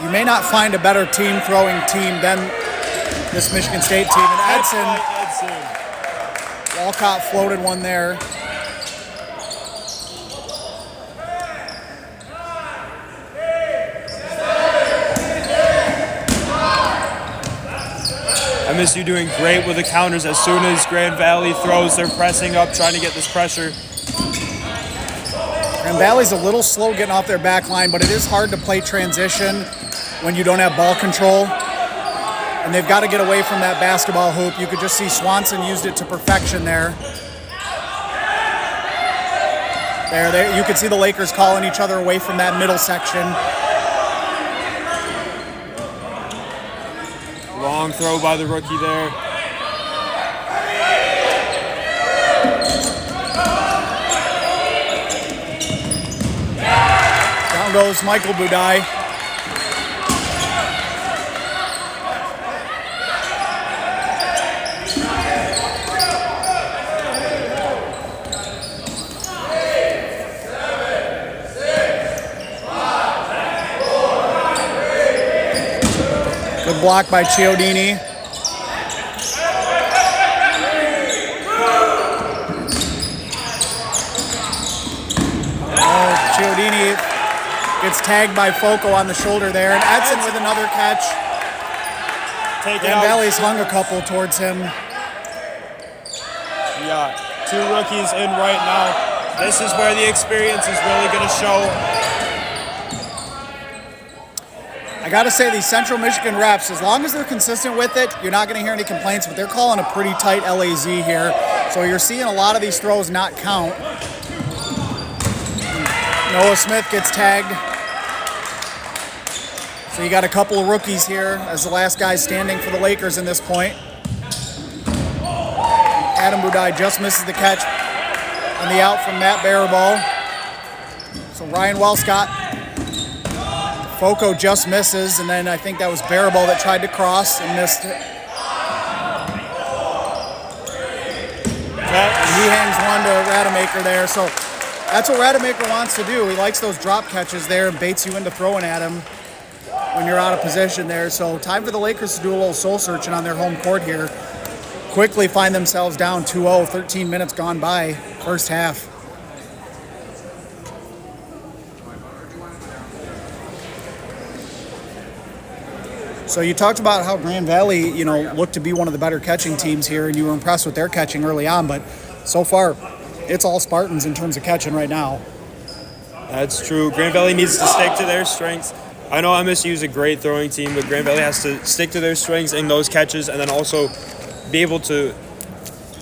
You may not find a better team throwing team than this Michigan State team. And Edson, Walcott floated one there. MSU doing great with the counters. As soon as Grand Valley throws, they're pressing up, trying to get this pressure. Grand Valley's a little slow getting off their back line, but it is hard to play transition when you don't have ball control. And they've got to get away from that basketball hoop. You could just see Swanson used it to perfection there. There, you can see the Lakers calling each other away from that middle section. Long throw by the rookie there. Down goes Michael Budai. Good block by Chiodini. Oh, Chiodini gets tagged by Foco on the shoulder there. And Edson with another catch. Take it Grand out. Valley's hung a couple towards him. Yeah, 2 rookies in right now. This is where the experience is really going to show. I got to say, these Central Michigan reps, as long as they're consistent with it, you're not going to hear any complaints, but they're calling a pretty tight LAZ here. So you're seeing a lot of these throws not count. Noah Smith gets tagged. So you got a couple of rookies here as the last guy standing for the Lakers in this point. Adam Budai just misses the catch on the out from Matt Baraball. So Ryan Wellscott. Foco just misses, and then I think that was Baraball that tried to cross and missed it. And he hangs one to Rademacher there. So that's what Rademacher wants to do. He likes those drop catches there and baits you into throwing at him when you're out of position there. So time for the Lakers to do a little soul searching on their home court here. Quickly find themselves down 2-0, 13 minutes gone by, first half. So you talked about how Grand Valley, looked to be one of the better catching teams here, and you were impressed with their catching early on, but so far, it's all Spartans in terms of catching right now. That's true. Grand Valley needs to stick to their strengths. I know MSU is a great throwing team, but Grand Valley has to stick to their strengths in those catches and then also be able to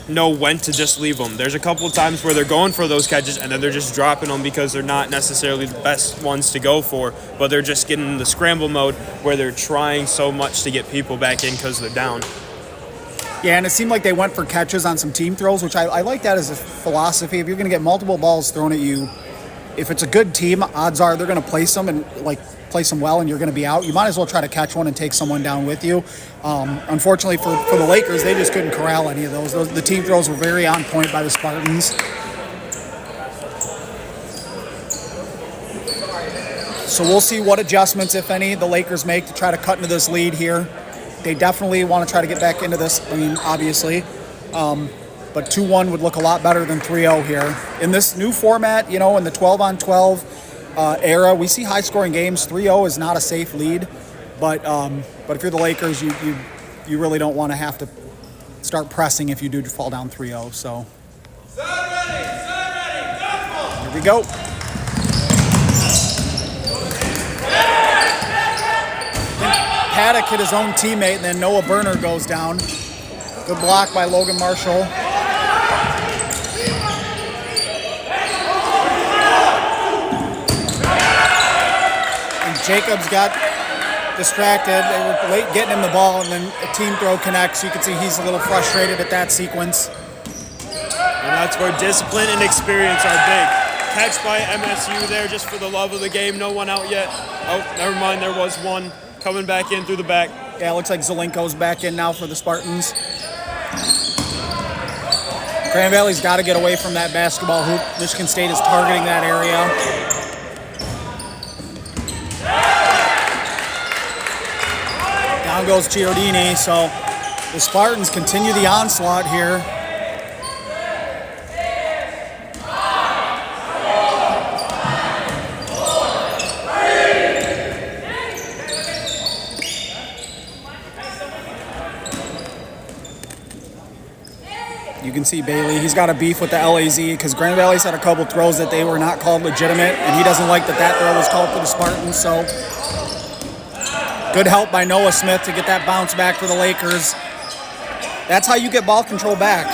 know when to just leave them. There's a couple of times where they're going for those catches and then they're just dropping them because they're not necessarily the best ones to go for, but they're just getting in the scramble mode where they're trying so much to get people back in because they're down. Yeah, and it seemed like they went for catches on some team throws, which I like that as a philosophy. If you're going to get multiple balls thrown at you, if it's a good team, odds are they're going to place them and place them well, and you're going to be out. You might as well try to catch one and take someone down with you. Unfortunately for the Lakers, they just couldn't corral any of those. The team throws were very on point by the Spartans. So we'll see what adjustments, if any, the Lakers make to try to cut into this lead here. They definitely want to try to get back into this, obviously. But 2-1 would look a lot better than 3-0 here. In this new format, in the 12-on-12 era, we see high-scoring games. 3-0 is not a safe lead. But if you're the Lakers, you really don't want to have to start pressing if you do fall down 3-0. So here we go. Paddock hit his own teammate, and then Noah Berner goes down. Good block by Logan Marshall. And Jacobs got distracted. They were late getting him the ball, and then a team throw connects. You can see he's a little frustrated at that sequence. And that's where discipline and experience are big. Catch by MSU there just for the love of the game. No one out yet. Oh, never mind. There was one coming back in through the back. Yeah, it looks like Zelenko's back in now for the Spartans. Grand Valley's got to get away from that basketball hoop. Michigan State is targeting that area. Down goes Chiodini, so the Spartans continue the onslaught here. You can see Bailey, he's got a beef with the LAZ because Grand Valley's had a couple throws that they were not called legitimate, and he doesn't like that throw was called for the Spartans. So good help by Noah Smith to get that bounce back for the Lakers. That's how you get ball control back.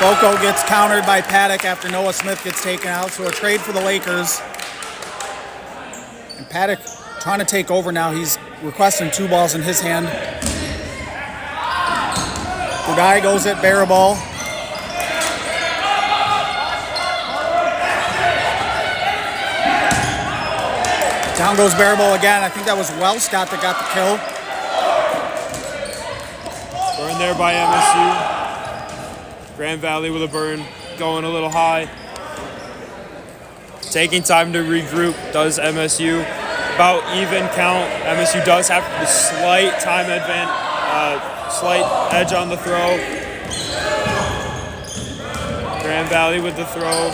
Foco gets countered by Paddock after Noah Smith gets taken out, so a trade for the Lakers. And Paddock trying to take over now. He's requesting 2 balls in his hand. Budai goes at barrel ball. Down goes barrel ball again. I think that was Scott that got the kill. Burn there by MSU. Grand Valley with a burn, going a little high. Taking time to regroup, does MSU. About even count. MSU does have the slight time slight edge on the throw. Grand Valley with the throw.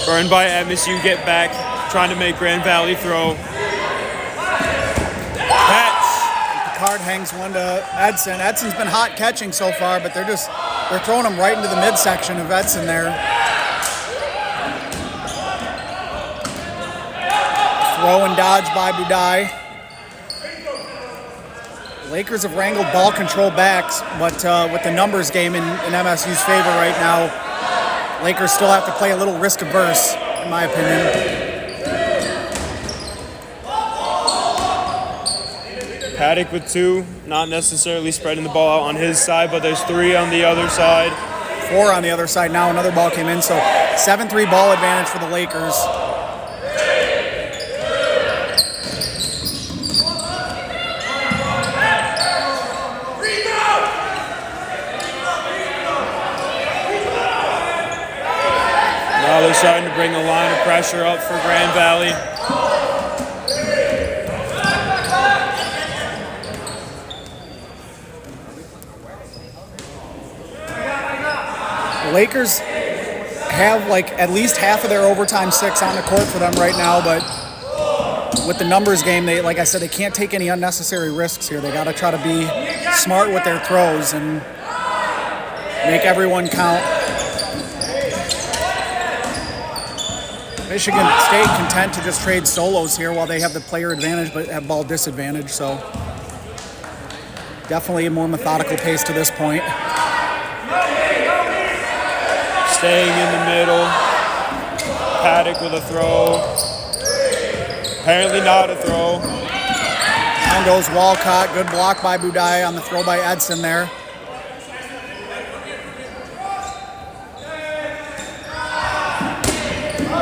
Burned by MSU, get back, trying to make Grand Valley throw. Catch. Card hangs one to Edson. Edson's been hot catching so far, but they're throwing him right into the midsection of Edson there. Throw and dodge by Budai. Lakers have wrangled ball control backs, but with the numbers game in MSU's favor right now, Lakers still have to play a little risk averse, in my opinion. Paddock with 2, not necessarily spreading the ball out on his side, but there's 3 on the other side. 4 on the other side now. Another ball came in, so 7-3 ball advantage for the Lakers. Now they're starting to bring a line of pressure up for Grand Valley. The Lakers have like at least half of their overtime 6 on the court for them right now, but with the numbers game, like I said, they can't take any unnecessary risks here. They got to try to be smart with their throws and make everyone count. Michigan State content to just trade solos here while they have the player advantage but have ball disadvantage, so definitely a more methodical pace to this point. Staying in the middle. Paddock with a throw. Apparently not a throw. Down goes Walcott. Good block by Budai on the throw by Edson there.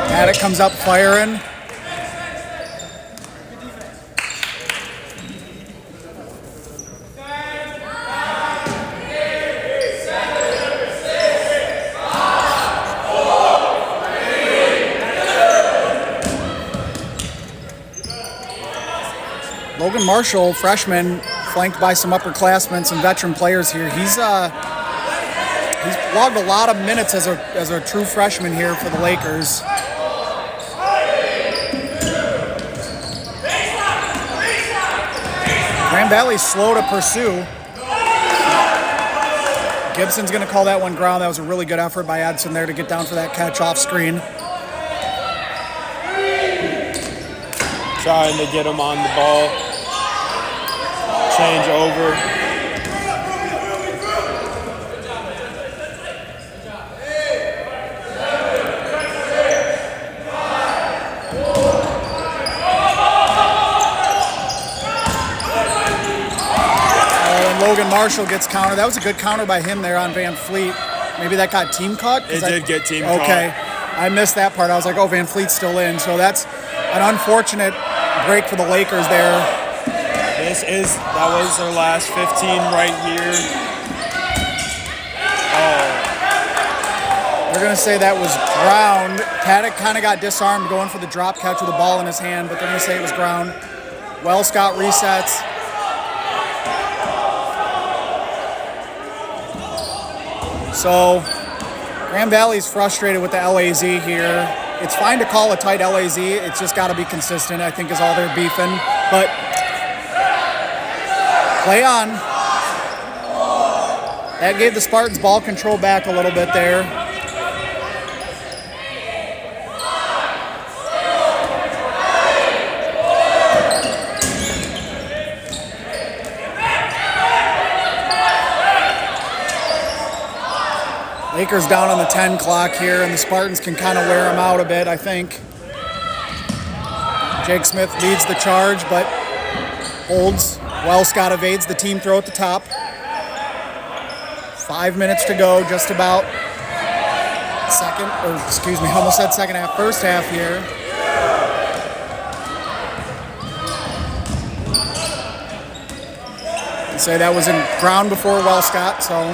Paddock comes up firing. Logan Marshall, freshman, flanked by some upperclassmen, some veteran players here. He's logged a lot of minutes as a true freshman here for the Lakers. Grand Valley's slow to pursue. Gibson's going to call that one ground. That was a really good effort by Edson there to get down for that catch off screen. Trying to get him on the ball. Change over. Logan Marshall gets countered. That was a good counter by him there on Van Fleet. Maybe that got team caught? It did get team caught. Okay. I missed that part. I was like, oh, Van Fleet's still in. So that's an unfortunate break for the Lakers there. That was their last 15 right here. They're going to say that was ground. Paddock kind of got disarmed going for the drop catch with the ball in his hand, but they're going to say it was ground. Scott resets. So Grand Valley's frustrated with the LAZ here. It's fine to call a tight LAZ. It's just got to be consistent, I think, is all they're beefing. But play on. That gave the Spartans ball control back a little bit there. Huskers down on the 10 clock here, and the Spartans can kind of wear them out a bit, I think. Jake Smith leads the charge, but holds. Scott evades the team throw at the top. 5 minutes to go, just about. Almost said second half, first half here. You say that was in ground before Scott, so.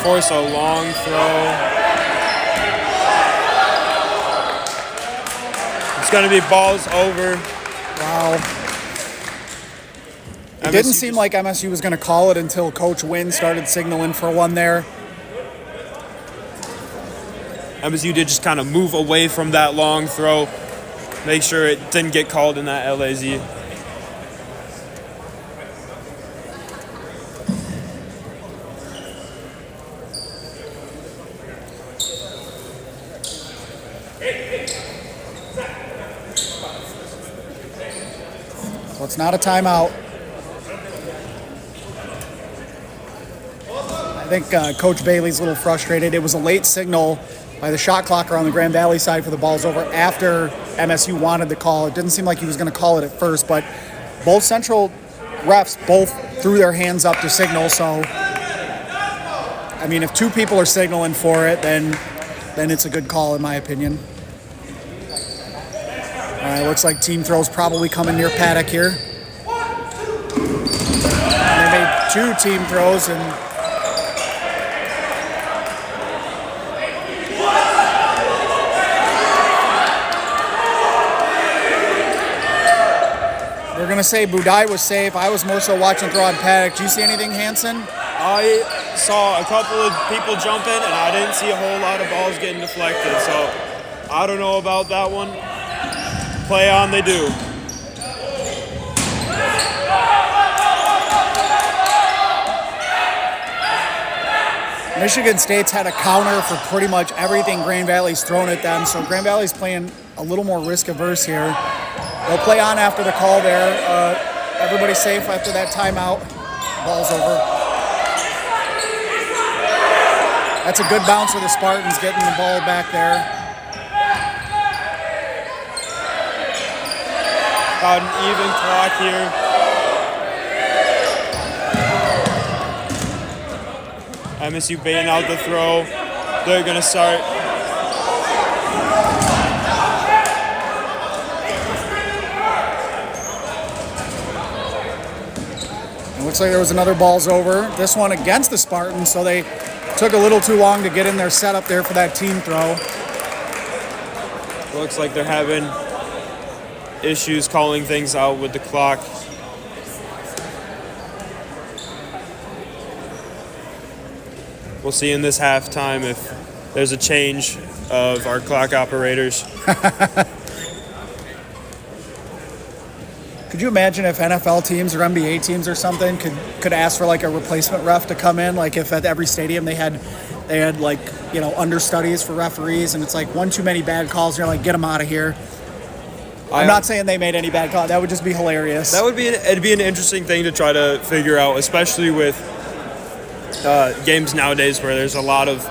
Force a long throw. It's going to be balls over. Wow. It didn't seem like MSU was going to call it until Coach Wynn started signaling for one there. MSU did just kind of move away from that long throw, make sure it didn't get called in that LAZ. So it's not a timeout. I think Coach Bailey's a little frustrated. It was a late signal by the shot clocker on the Grand Valley side for the balls over after MSU wanted the call. It didn't seem like he was going to call it at first, but both Central refs both threw their hands up to signal. So, I mean, if two people are signaling for it, then it's a good call in my opinion. All right, looks like team throw's probably coming near Paddock here. And they made two team throws and we're going to say Budai was safe. I was more so watching throw on Paddock. Do you see anything, Hansen? I saw a couple of people jumping, and I didn't see a whole lot of balls getting deflected. So I don't know about that one. Play on, they do. Michigan State's had a counter for pretty much everything Grand Valley's thrown at them. So Grand Valley's playing a little more risk-averse here. They'll play on after the call there. Everybody safe after that timeout. Ball's over. That's a good bounce for the Spartans, getting the ball back there. About an even clock here. MSU baiting out the throw. They're going to start. It looks like there was another balls over. This one against the Spartans, so they took a little too long to get in their setup there for that team throw. Looks like they're having issues calling things out with the clock. We'll see in this halftime if there's a change of our clock operators. Could you imagine if NFL teams or NBA teams or something could ask for like a replacement ref to come in? Like if at every stadium they had like, you know, understudies for referees, and it's like one too many bad calls, and you're like, get them out of here. I'm not saying they made any bad calls. That would just be hilarious. It'd be an interesting thing to try to figure out, especially with games nowadays where there's a lot of,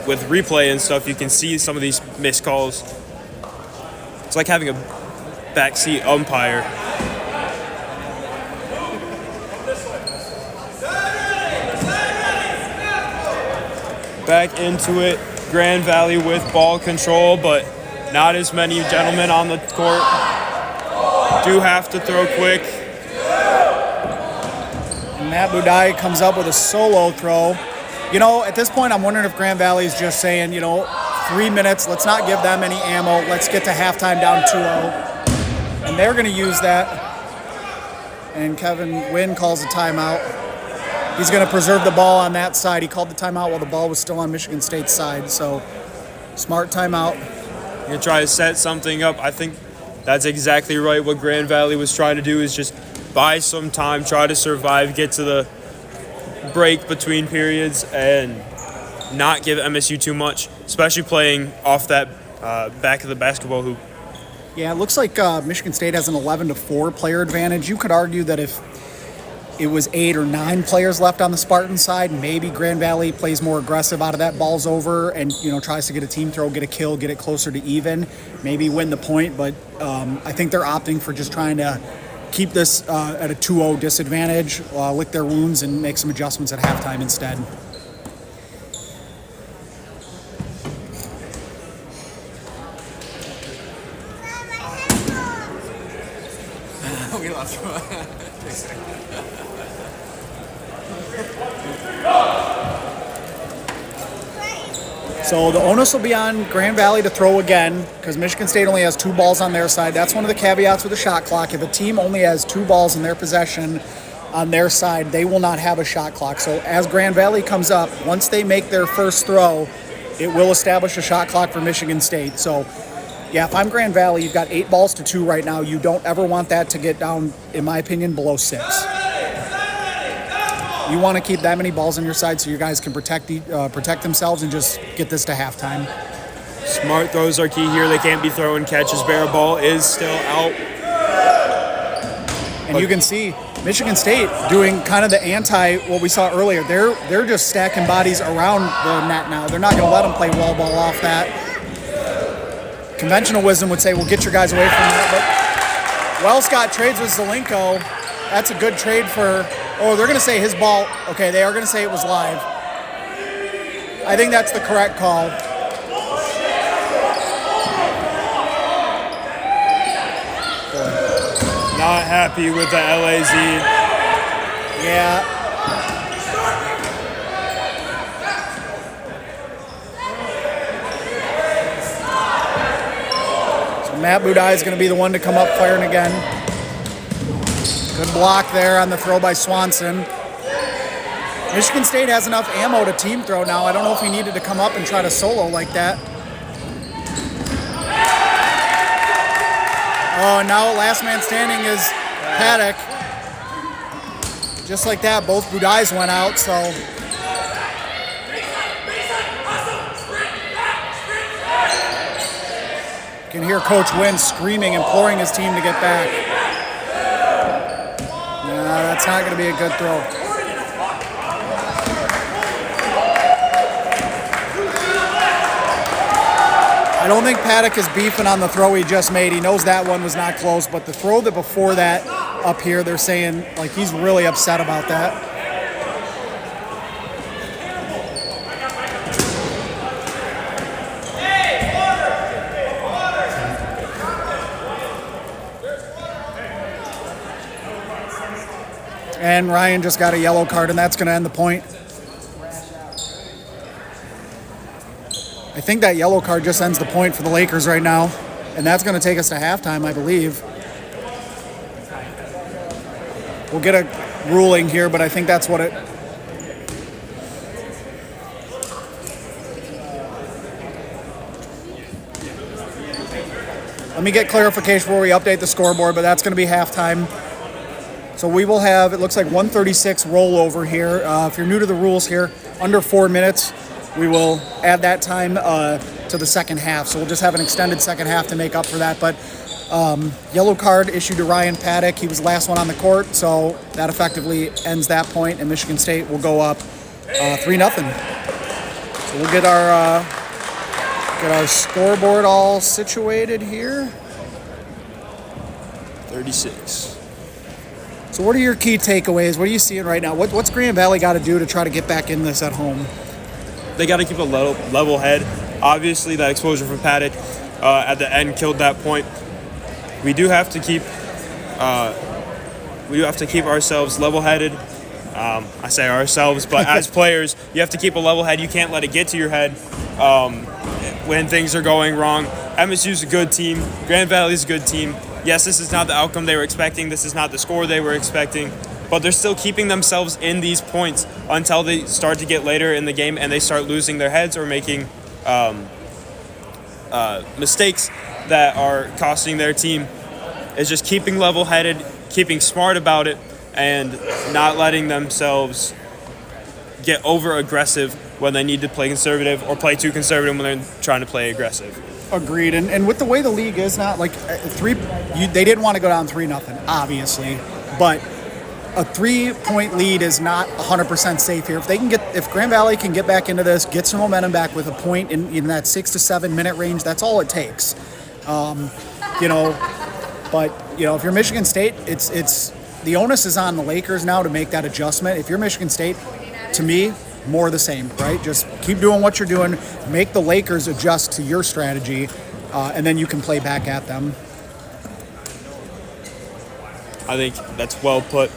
with replay and stuff, you can see some of these missed calls. It's like having a backseat umpire. Back into it, Grand Valley with ball control, but not as many gentlemen on the court. Do have to throw quick. And Matt Budai comes up with a solo throw. You know, at this point, I'm wondering if Grand Valley is just saying, you know, 3 minutes, let's not give them any ammo. Let's get to halftime down 2-0. And they're going to use that. And Kevin Wynn calls a timeout. He's going to preserve the ball on that side. He called the timeout while the ball was still on Michigan State's side. So, smart timeout. You try to set something up. I think that's exactly right. What Grand Valley was trying to do is just buy some time, try to survive, get to the break between periods, and not give MSU too much, especially playing off that back of the basketball hoop. Yeah, it looks like Michigan State has an 11-4 player advantage. You could argue that if it was 8 or 9 players left on the Spartan side. Maybe Grand Valley plays more aggressive out of that ball's over and, tries to get a team throw, get a kill, get it closer to even, maybe win the point. But I think they're opting for just trying to keep this at a 2-0 disadvantage, lick their wounds, and make some adjustments at halftime instead. We lost. So the onus will be on Grand Valley to throw again because Michigan State only has 2 balls on their side. That's one of the caveats with the shot clock. If a team only has 2 balls in their possession on their side, they will not have a shot clock. So as Grand Valley comes up, once they make their first throw, it will establish a shot clock for Michigan State. So yeah, if I'm Grand Valley, you've got 8 balls to 2 right now. You don't ever want that to get down, in my opinion, below 6. You want to keep that many balls on your side so your guys can protect themselves and just get this to halftime. Smart throws are key here. They can't be throwing catches. Bear ball is still out. And you can see Michigan State doing kind of the anti what we saw earlier. They're just stacking bodies around the net now. They're not going to let them play wall ball off that. Conventional wisdom would say, well, get your guys away from that. But Scott trades with Zelenko. That's a good trade for... Oh, they're going to say his ball. Okay, they are going to say it was live. I think that's the correct call. Not happy with the LAZ. Yeah. So Matt Budai is going to be the one to come up firing again. Good block there on the throw by Swanson. Michigan State has enough ammo to team throw now. I don't know if he needed to come up and try to solo like that. Oh, and now last man standing is Paddock. Just like that, both Budais went out, so. You can hear Coach Wynn screaming, imploring his team to get back. That's not going to be a good throw. I don't think Paddock is beefing on the throw he just made. He knows that one was not close, but the throw that before that up here, they're saying like he's really upset about that. And Ryan just got a yellow card, and that's going to end the point. I think that yellow card just ends the point for the Lakers right now, and that's going to take us to halftime, I believe. We'll get a ruling here, but I think that's what it... Let me get clarification before we update the scoreboard, but that's going to be halftime. So we will have, it looks like 136 rollover here. If you're new to the rules here, under 4 minutes, we will add that time to the second half. So we'll just have an extended second half to make up for that. But yellow card issued to Ryan Paddock. He was the last one on the court, so that effectively ends that point, and Michigan State will go up 3-0. So we'll get our scoreboard all situated here. 36. So what are your key takeaways? What are you seeing right now? What's Grand Valley got to do to try to get back in this at home? They got to keep a level head. Obviously, that exposure from Paddock at the end killed that point. We do have to keep ourselves level-headed. I say ourselves, but as players, you have to keep a level head. You can't let it get to your head when things are going wrong. MSU's a good team. Grand Valley's a good team. Yes, this is not the outcome they were expecting. This is not the score they were expecting. But they're still keeping themselves in these points until they start to get later in the game and they start losing their heads or making mistakes that are costing their team. It's just keeping level-headed, keeping smart about it, and not letting themselves get over-aggressive when they need to play conservative or play too conservative when they're trying to play aggressive. Agreed. And with the way the league is now, like they didn't want to go down 3-0, obviously, but a 3-point lead is not 100% safe here. If Grand Valley can get back into this, get some momentum back with a point in that 6 to 7 minute range, that's all it takes. You know, but you know, if you're Michigan State, it's the onus is on the Lakers now to make that adjustment. If you're Michigan State, to me, more of the same, right? Just keep doing what you're doing, make the Lakers adjust to your strategy, and then you can play back at them. I think that's well put.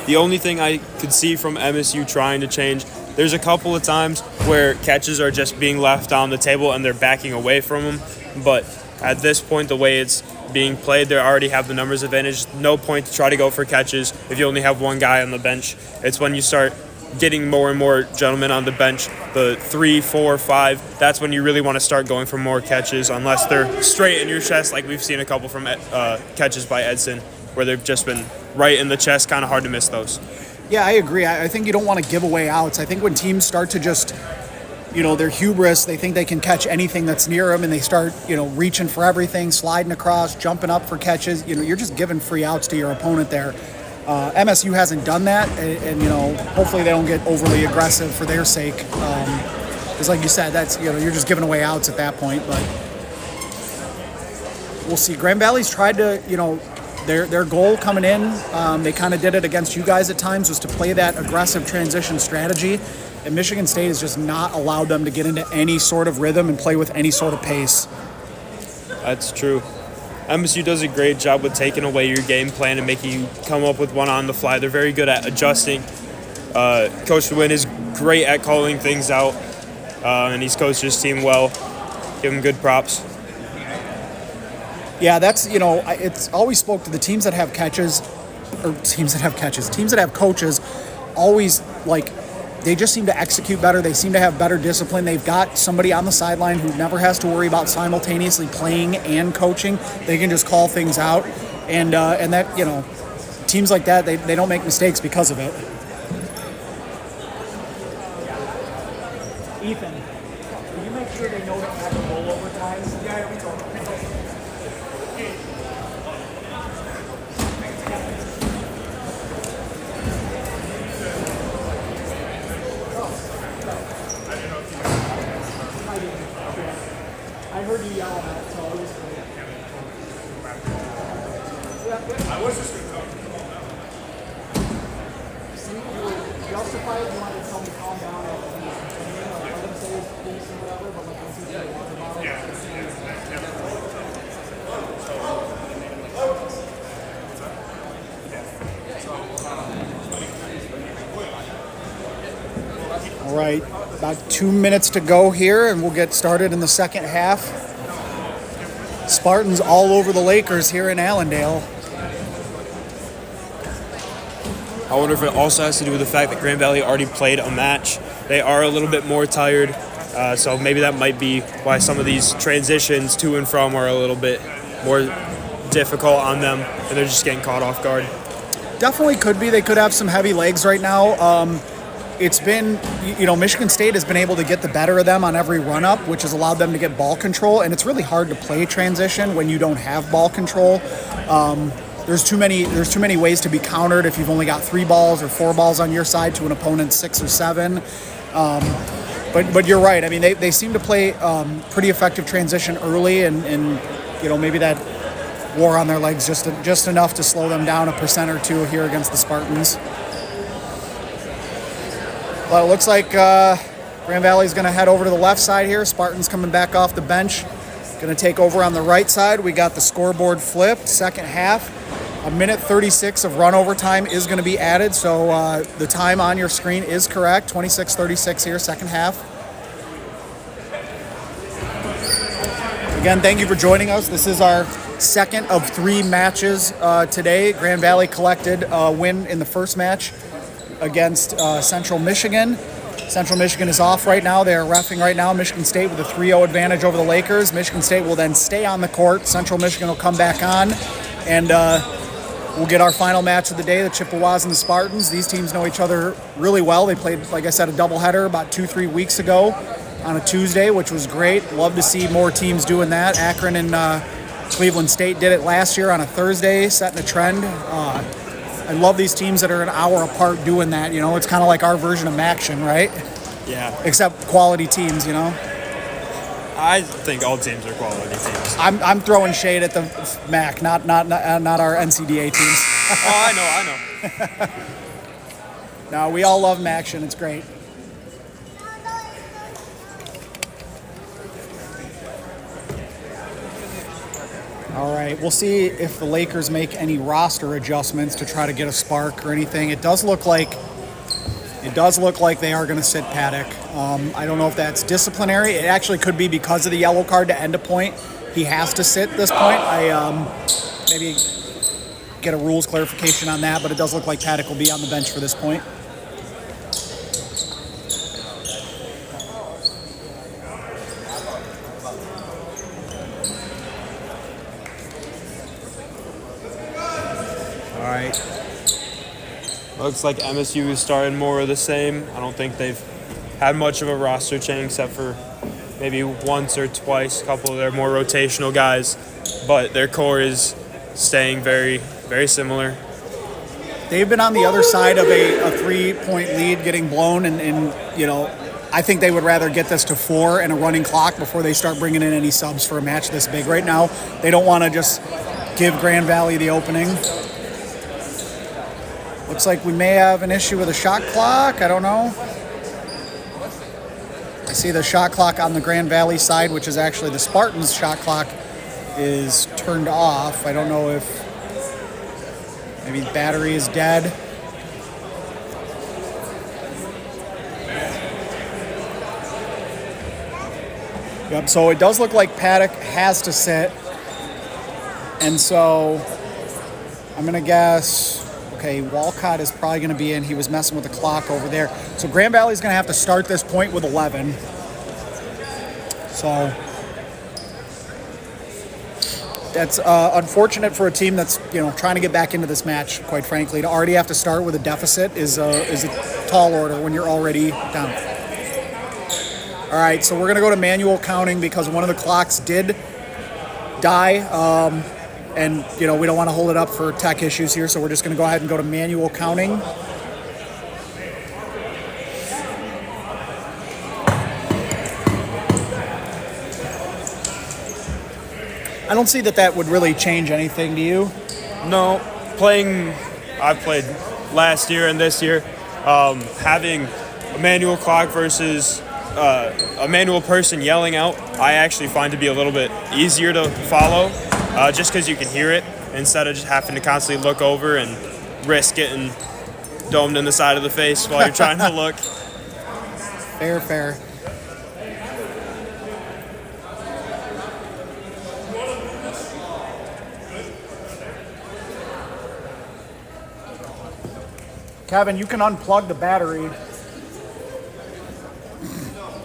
The only thing I could see from MSU trying to change, there's a couple of times where catches are just being left on the table and they're backing away from them. But at this point, the way it's being played, they already have the numbers advantage. No point to try to go for catches if you only have one guy on the bench. It's when you start getting more and more gentlemen on the bench, the 3, 4, 5, that's when you really want to start going for more catches, unless they're straight in your chest, like we've seen a couple from catches by Edson, where they've just been right in the chest, kind of hard to miss those. Yeah, I agree. I think you don't want to give away outs. I think when teams start to just, you know, their hubris, they think they can catch anything that's near them, and they start, you know, reaching for everything, sliding across, jumping up for catches. You know, you're just giving free outs to your opponent there. MSU hasn't done that, and you know, hopefully they don't get overly aggressive for their sake. Because like you said, that's, you know, you're just giving away outs at that point. But we'll see. Grand Valley's tried to, you know, their goal coming in, they kind of did it against you guys at times, was to play that aggressive transition strategy. And Michigan State has just not allowed them to get into any sort of rhythm and play with any sort of pace. That's true. MSU does a great job with taking away your game plan and making you come up with one on the fly. They're very good at adjusting. Coach Wynn is great at calling things out, and he's coached his team well. Give him good props. Yeah, that's, you know, it's always spoke to the teams that have coaches, always, like, they just seem to execute better. They seem to have better discipline. They've got somebody on the sideline who never has to worry about simultaneously playing and coaching. They can just call things out. And that, you know, teams like that, they don't make mistakes because of it. Ethan, can you make sure they know to add the rollover times? Yeah, we go. I heard you yell at it, so I was just going to talk. See, you were justified. You wanted to tell me to calm down. Let them say peace and whatever, but like, once you say water bottle. All right, about 2 minutes to go here, and we'll get started in the second half. Spartans all over the Lakers here in Allendale. I wonder if it also has to do with the fact that Grand Valley already played a match. They are a little bit more tired, so maybe that might be why some of these transitions to and from are a little bit more difficult on them, and they're just getting caught off guard. Definitely could be. They could have some heavy legs right now. It's been, you know, Michigan State has been able to get the better of them on every run-up, which has allowed them to get ball control, and it's really hard to play transition when you don't have ball control. There's too many ways to be countered if you've only got 3 balls or 4 balls on your side to an opponent's 6 or 7. But you're right. I mean, they seem to play pretty effective transition early, and you know, maybe that wore on their legs just enough to slow them down 1% or 2 here against the Spartans. Well, it looks like Grand Valley's going to head over to the left side here. Spartans coming back off the bench. Going to take over on the right side. We got the scoreboard flipped. Second half, 1:36 of run overtime is going to be added. So the time on your screen is correct. 26:36 here, second half. Again, thank you for joining us. This is our second of 3 matches today. Grand Valley collected a win in the first match against Central Michigan. Central Michigan is off right now. They are reffing right now. Michigan State with a 3-0 advantage over the Lakers. Michigan State will then stay on the court. Central Michigan will come back on, and we'll get our final match of the day, the Chippewas and the Spartans. These teams know each other really well. They played, like I said, a doubleheader about 2-3 weeks ago on a Tuesday, which was great. Love to see more teams doing that. Akron and Cleveland State did it last year on a Thursday, setting a trend. I love these teams that are an hour apart doing that. You know, it's kind of like our version of Maction, right? Yeah. Except quality teams, you know. I think all teams are quality teams. I'm throwing shade at the MAC, not our NCDA teams. Oh, I know. No, we all love Maction. It's great. All right, we'll see if the Lakers make any roster adjustments to try to get a spark or anything. It does look like they are going to sit Paddock. I don't know if that's disciplinary. It actually could be because of the yellow card to end a point. He has to sit this point. Maybe get a rules clarification on that, but it does look like Paddock will be on the bench for this point. All right. Looks like MSU is starting more of the same. I don't think they've had much of a roster change except for maybe once or twice, a couple of their more rotational guys, but their core is staying very, very similar. They've been on the other side of a 3-point lead getting blown, and you know, I think they would rather get this to 4 and a running clock before they start bringing in any subs for a match this big. Right now, they don't want to just give Grand Valley the opening. Looks like we may have an issue with the shot clock. I don't know. I see the shot clock on the Grand Valley side, which is actually the Spartans' shot clock, is turned off. I don't know if maybe the battery is dead. Yep, so it does look like Paddock has to sit. And so I'm going to guess, okay, Walcott is probably going to be in. He was messing with the clock over there. So Grand Valley's going to have to start this point with 11. So that's unfortunate for a team that's, you know, trying to get back into this match, quite frankly. To already have to start with a deficit is a tall order when you're already down. All right, so we're going to go to manual counting because one of the clocks did die. And, you know, we don't want to hold it up for tech issues here, so we're just going to go ahead and go to manual counting. I don't see that would really change anything, do you? No, I played last year and this year, having a manual clock versus a manual person yelling out, I actually find to be a little bit easier to follow, just because you can hear it instead of just having to constantly look over and risk getting domed in the side of the face while you're trying to look. Fair. Kevin, you can unplug the battery.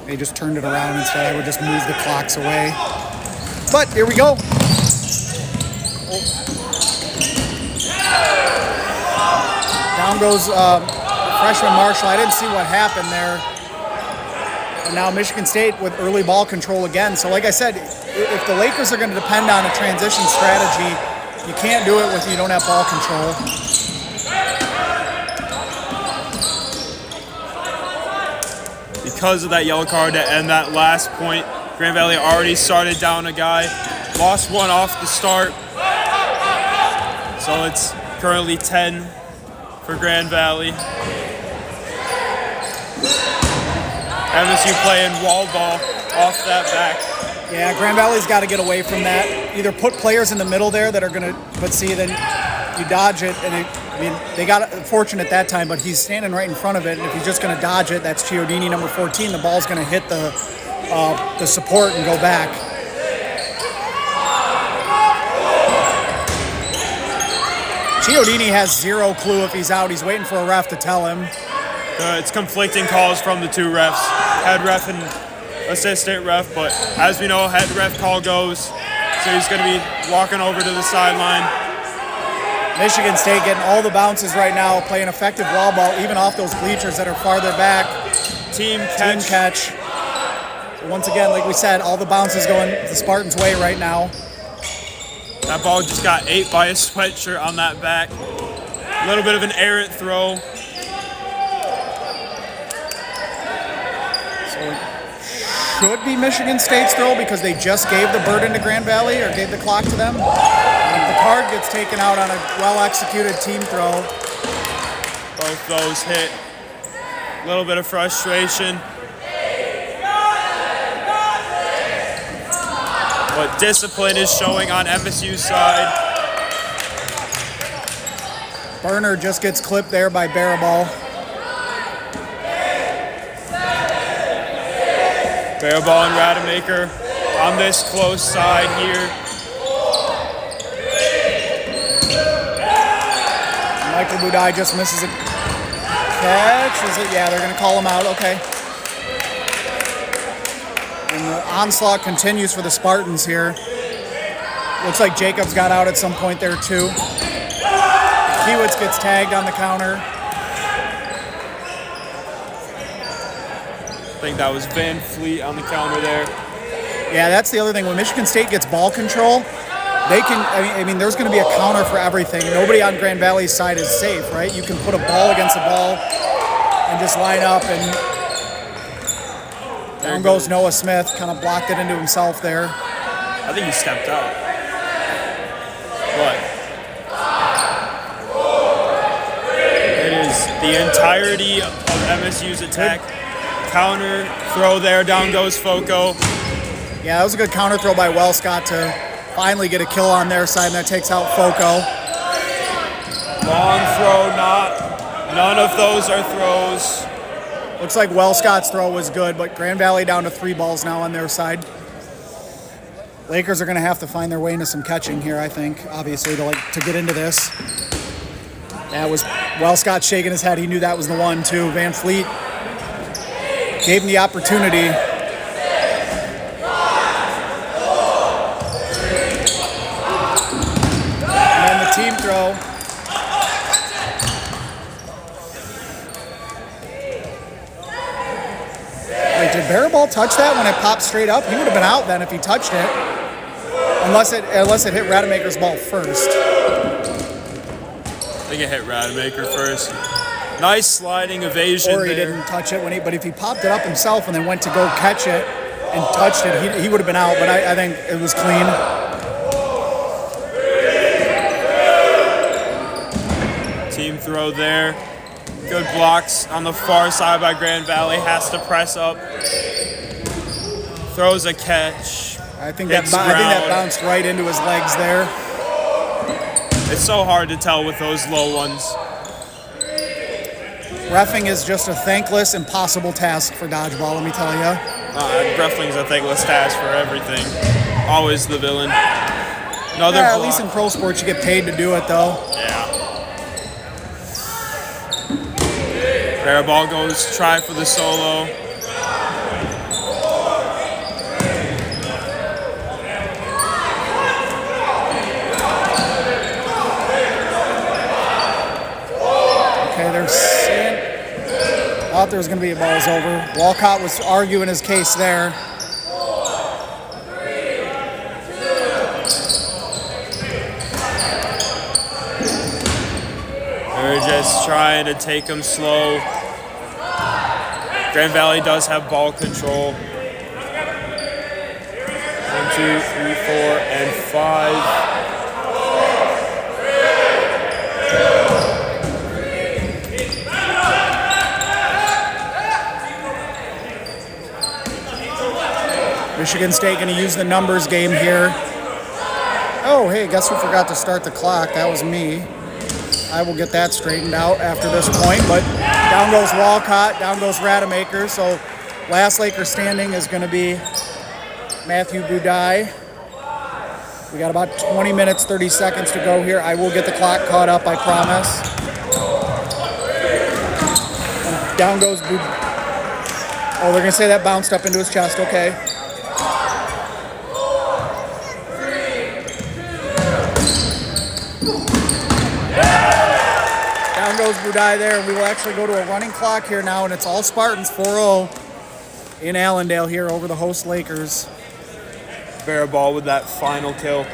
They just turned it around and said I would just move the clocks away. But here we go. Down goes freshman Marshall. I didn't see what happened there. And now Michigan State with early ball control again. So like I said, if the Lakers are going to depend on a transition strategy, you can't do it if you don't have ball control. Because of that yellow card to end that last point, Grand Valley already started down a guy, lost one off the start. So it's currently 10 for Grand Valley. MSU playing wall ball off that back. Yeah, Grand Valley's got to get away from that. Either put players in the middle there that are going to, but see, then you dodge it, and they got fortunate that time, but he's standing right in front of it, and if he's just going to dodge it, that's Chiodini, number 14. The ball's going to hit the support and go back. Chiodini has zero clue if he's out. He's waiting for a ref to tell him. It's conflicting calls from the two refs, head ref and assistant ref, but as we know, head ref call goes, so he's going to be walking over to the sideline. Michigan State getting all the bounces right now, playing effective wall ball, even off those bleachers that are farther back. Team catch. So once again, like we said, all the bounces going the Spartans' way right now. That ball just got ate by a sweatshirt on that back. A little bit of an errant throw. Should be Michigan State's throw because they just gave the burden to Grand Valley or gave the clock to them. And the card gets taken out on a well-executed team throw. Both those hit. A little bit of frustration. But discipline is showing on MSU's side. Burner just gets clipped there by Barabal. Barabal and Rademacher on this close side here. Michael Budai just misses a catch. Is it? Yeah, they're going to call him out. Okay. And the onslaught continues for the Spartans here. Looks like Jacobs got out at some point there too. Kiewitz gets tagged on the counter. I think that was Van Fleet on the counter there. Yeah, that's the other thing. When Michigan State gets ball control, they can. I mean, there's going to be a counter for everything. Nobody on Grand Valley's side is safe, right? You can put a ball against a ball and just line up, and down goes Noah Smith. Kind of blocked it into himself there. I think he stepped out. But it is the entirety of MSU's attack. Counter throw there, down goes Foco. Yeah, that was a good counter throw by Wellscott to finally get a kill on their side, and that takes out Foco. Long throw, none of those are throws. Looks like Wellscott's throw was good, but Grand Valley down to 3 balls now on their side. Lakers are going to have to find their way into some catching here, I think, obviously, to get into this. That was Wellscott shaking his head. He knew that was the one, too. Van Fleet gave him the opportunity. And then the team throw. Wait, did Barabal touch that when it popped straight up? He would have been out then if he touched it. Unless it hit Rademacher's ball first. I think it hit Rademacher first. Nice sliding evasion Or he there. didn't touch it but if he popped it up himself and then went to go catch it and touched it, he would have been out, but I think it was clean. Team throw there. Good blocks on the far side by Grand Valley. Has to press up. Throws a catch. I think that bounced right into his legs there. It's so hard to tell with those low ones. Reffing is just a thankless, impossible task for dodgeball, let me tell you. Reffing's a thankless task for everything. Always the villain. Another Yeah, at block. least in pro sports you get paid to do it, though. Yeah. Barabal goes try for the solo. Okay, they're saying. Thought there was going to be a balls over. Walcott was arguing his case there. They're just trying to take them slow. Grand Valley does have ball control. 1, 2, 3, 4, and 5. Michigan State going to use the numbers game here. Oh, hey, guess who forgot to start the clock? That was me. I will get that straightened out after this point, but down goes Walcott, down goes Rademacher, so last Laker standing is going to be Matthew Budai. We got about 20 minutes, 30 seconds to go here. I will get the clock caught up, I promise. And down goes Budai. Oh, they're going to say that bounced up into his chest, okay. Down goes Budai there. We will actually go to a running clock here now, and it's all Spartans, 4-0 in Allendale here over the host Lakers. Barabal with that final kill.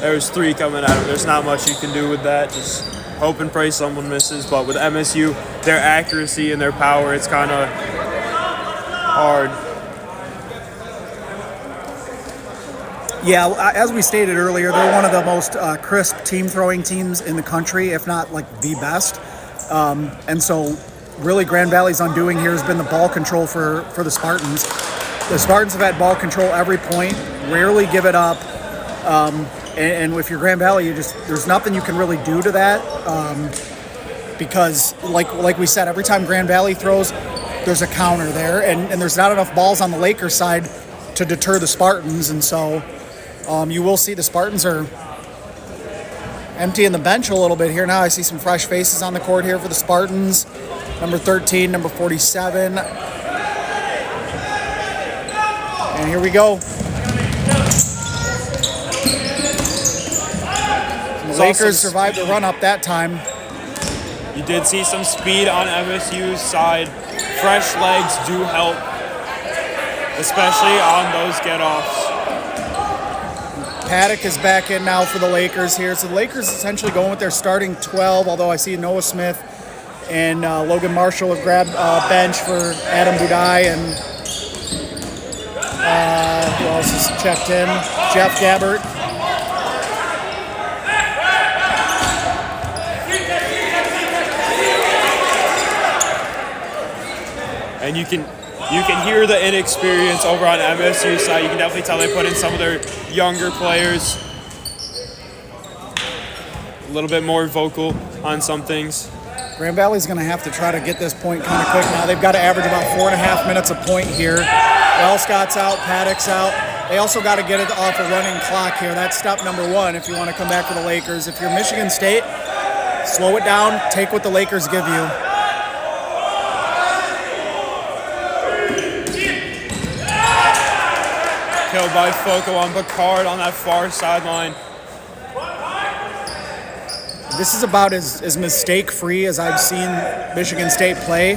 There's 3 coming at him. There's not much you can do with that. Just hope and pray someone misses. But with MSU, their accuracy and their power, it's kind of hard. Yeah, as we stated earlier, they're one of the most crisp team throwing teams in the country, if not like the best. And so really Grand Valley's undoing here has been the ball control for the Spartans. The Spartans have had ball control every point, rarely give it up. And if you're Grand Valley, there's nothing you can really do to that. Because like we said, every time Grand Valley throws, there's a counter there, and there's not enough balls on the Lakers side to deter the Spartans. And so you will see the Spartans are emptying the bench a little bit here now. I see some fresh faces on the court here for the Spartans. Number 13, number 47. And here we go. The Lakers survived the run up that time. You did see some speed on MSU's side. Fresh legs do help, especially on those get-offs. Paddock is back in now for the Lakers here. So the Lakers essentially going with their starting 12, although I see Noah Smith and Logan Marshall have grabbed bench for Adam Budai, and who else is checked in? Jeff Gabbert. And you can hear the inexperience over on MSU's side. You can definitely tell they put in some of their younger players. A little bit more vocal on some things. Grand Valley's going to have to try to get this point kind of quick now. They've got to average about 4.5 minutes a point here. Wellscott's out, Paddock's out. They also got to get it off a running clock here. That's step number 1 if you want to come back to the Lakers. If you're Michigan State, slow it down, take what the Lakers give you. Killed by Foco on Picard on that far sideline. This is about as mistake-free as I've seen Michigan State play.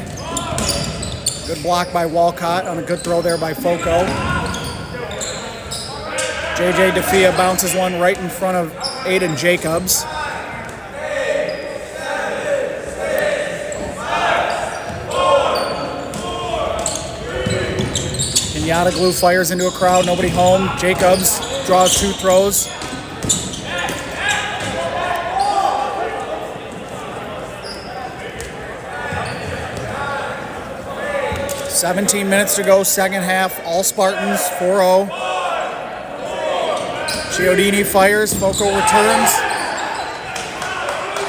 Good block by Walcott on a good throw there by Foco. J.J. DeFia bounces one right in front of Aiden Jacobs. Kenyatta Glue fires into a crowd, nobody home. Jacobs draws 2 throws. $17 minutes to go, second half. All Spartans, 4-0. Chiodini fires, Foco returns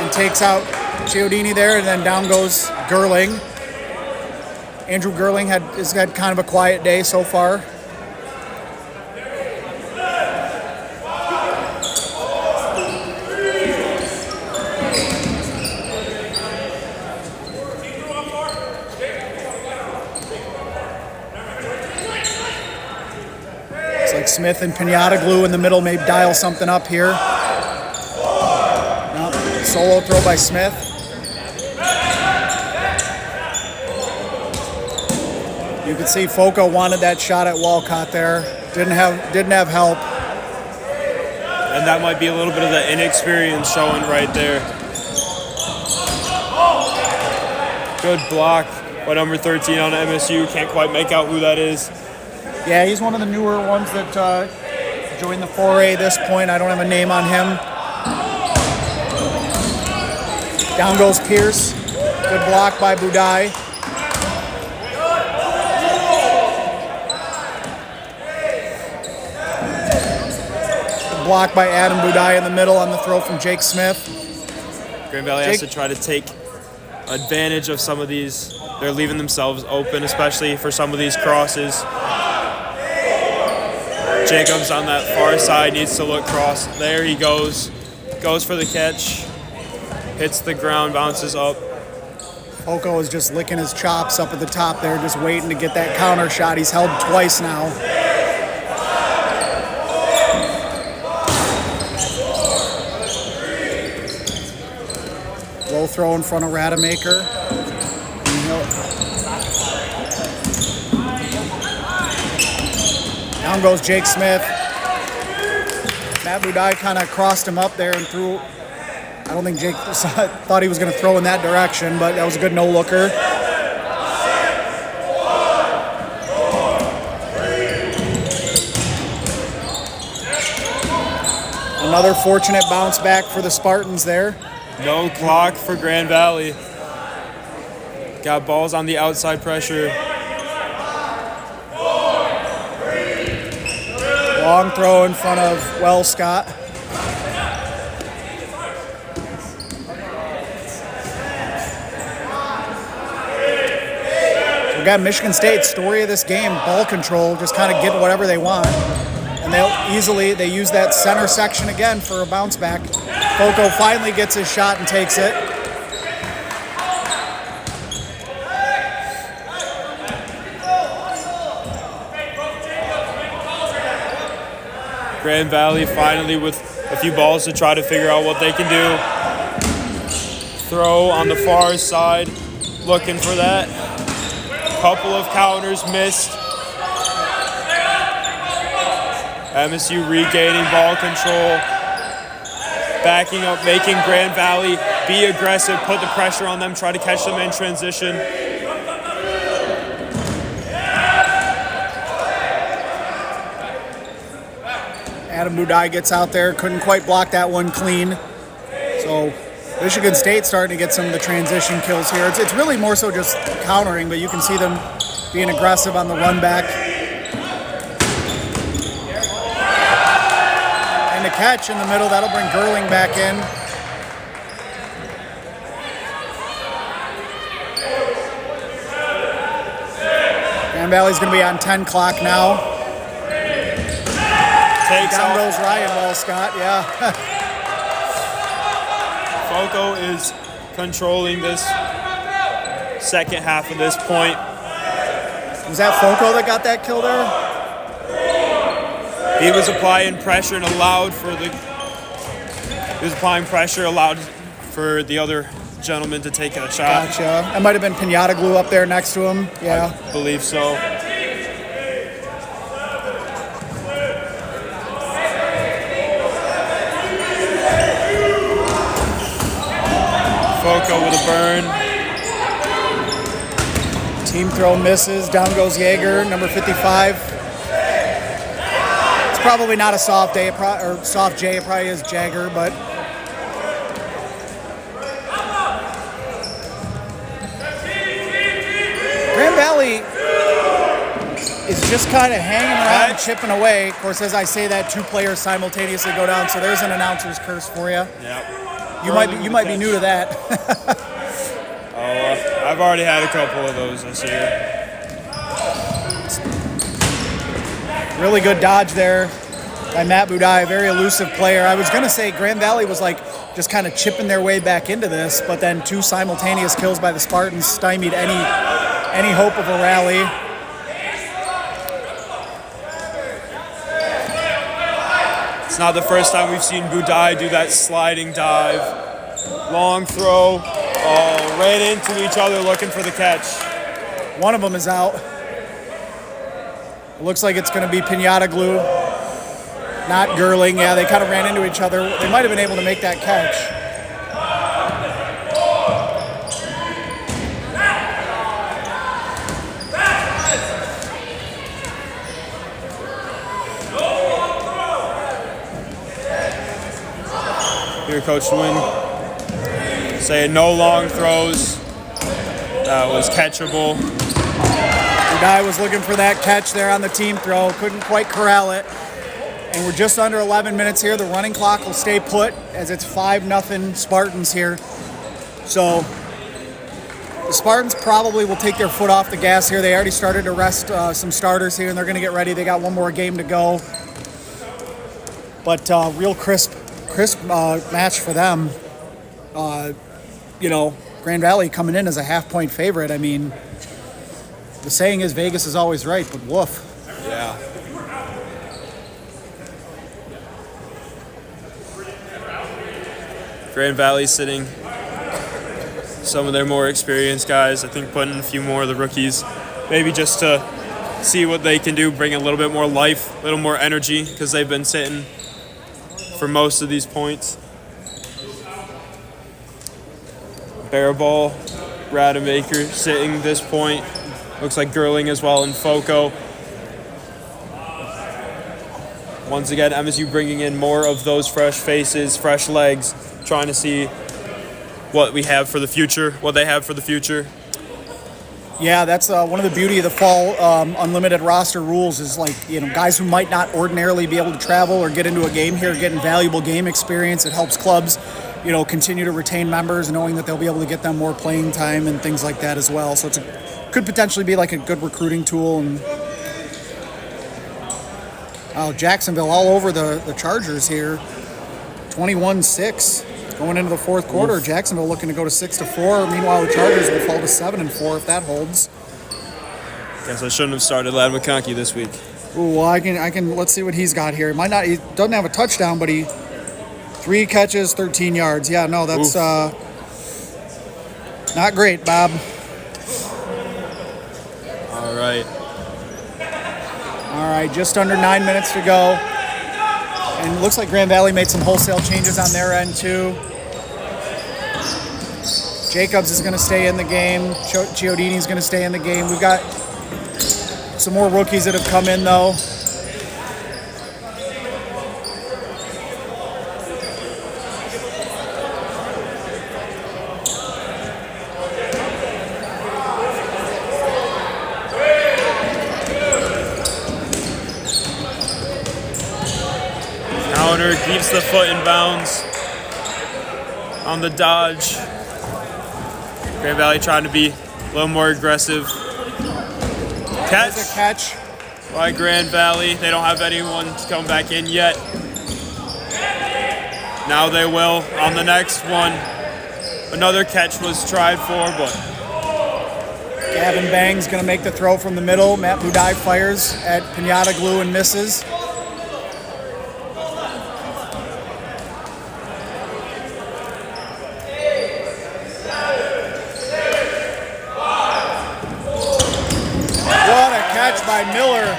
and takes out Chiodini there, and then down goes Gerling. Andrew Gerling has had kind of a quiet day so far. Looks like Smith and Pinata Glue in the middle may dial something up here. No, solo throw by Smith. You could see Foco wanted that shot at Walcott there. Didn't have help. And that might be a little bit of the inexperience showing right there. Good block by number 13 on MSU. Can't quite make out who that is. Yeah, he's one of the newer ones that joined the 4A this point. I don't have a name on him. Down goes Pierce. Good block by Budai. Block by Adam Budai in the middle on the throw from Jake Smith. Grand Valley has to try to take advantage of some of these. They're leaving themselves open, especially for some of these crosses. Jacobs on that far side needs to look cross. There he goes. Goes for the catch. Hits the ground, bounces up. Foco is just licking his chops up at the top there, just waiting to get that counter shot. He's held twice now. Low throw in front of Rademacher. Down goes Jake Smith. Matt Budai kind of crossed him up there and threw. I don't think Jake thought he was going to throw in that direction, but that was a good no-looker. Another fortunate bounce back for the Spartans there. No clock for Grand Valley. Got balls on the outside pressure. Long throw in front of Wells Scott. So we got Michigan State's story of this game, ball control, just kind of get whatever they want. And they use that center section again for a bounce back. Foco finally gets his shot and takes it. Grand Valley finally with a few balls to try to figure out what they can do. Throw on the far side, looking for that. Couple of counters missed. MSU regaining ball control. Backing up, making Grand Valley be aggressive, put the pressure on them, try to catch them in transition. Adam Budai gets out there, couldn't quite block that one clean. So Michigan State starting to get some of the transition kills here. It's really more so just countering, but you can see them being aggressive on the run back. And the catch in the middle, that'll bring Gerling back in. Grand Valley's going to be on 10 clock now. Takes Down off. goes Ryan Wells Scott, yeah. Foco is controlling this second half of this point. Was that Foco that got that kill there? He was applying pressure and allowed for the other gentleman to take a shot. Gotcha. That might have been Pinata Glue up there next to him. Yeah. I believe so. Foco with a burn. Team throw misses. Down goes Jaeger, number 55. It's probably not a soft day, or soft J. It probably is Jagger, but Grand Valley is just kind of hanging around, chipping away. Of course, as I say that, two players simultaneously go down, so there's an announcer's curse for you. Yep. You might be new to that. I've already had a couple of those this year. Really good dodge there by Matt Budai, a very elusive player. I was going to say Grand Valley was like just kind of chipping their way back into this, but then two simultaneous kills by the Spartans stymied any hope of a rally. It's not the first time we've seen Budai do that sliding dive. Long throw, ran into each other looking for the catch. One of them is out. It looks like it's going to be Pinata Glue, not Gerling. Yeah, they kind of ran into each other. They might have been able to make that catch. Here, Coach Nguyen saying no long throws. That was catchable. Budai was looking for that catch there on the team throw. Couldn't quite corral it. And we're just under 11 minutes here. The running clock will stay put as it's 5-0 Spartans here. So the Spartans probably will take their foot off the gas here. They already started to rest some starters here, and they're going to get ready. They got one more game to go. But real crisp match for them. Grand Valley coming in as a half-point favorite. I mean, the saying is Vegas is always right, but woof. Yeah. Grand Valley sitting some of their more experienced guys. I think putting a few more of the rookies, maybe just to see what they can do, bring a little bit more life, a little more energy, because they've been sitting for most of these points. Bear ball, Rademacher sitting this point. Looks like Gerling as well in Foco. Once again, MSU bringing in more of those fresh faces, fresh legs, trying to see what we have for the future, what they have for the future. Yeah, that's one of the beauty of the fall unlimited roster rules is like, guys who might not ordinarily be able to travel or get into a game here, getting valuable game experience. It helps clubs, continue to retain members, knowing that they'll be able to get them more playing time and things like that as well. So could potentially be like a good recruiting tool. And Jacksonville all over the Chargers here, 21-6. Going into the fourth quarter, Jacksonville looking to go to 6-4. Meanwhile, the Chargers will fall to 7-4 if that holds. Guess I shouldn't have started Lad McConkey this week. Ooh, well, I can. Let's see what he's got here. He doesn't have a touchdown, but 3 catches, 13 yards. Yeah, no, that's not great, Bob. All right. All right, just under 9 minutes to go. And it looks like Grand Valley made some wholesale changes on their end, too. Jacobs is going to stay in the game. Chiodini is going to stay in the game. We've got some more rookies that have come in, though. Counter keeps the foot in bounds on the dodge. Grand Valley trying to be a little more aggressive. There's a catch by Grand Valley. They don't have anyone to come back in yet. Now they will on the next one. Another catch was tried for, but Gavin Bang's going to make the throw from the middle. Matt Budai fires at Pinata Glue and misses. By Miller,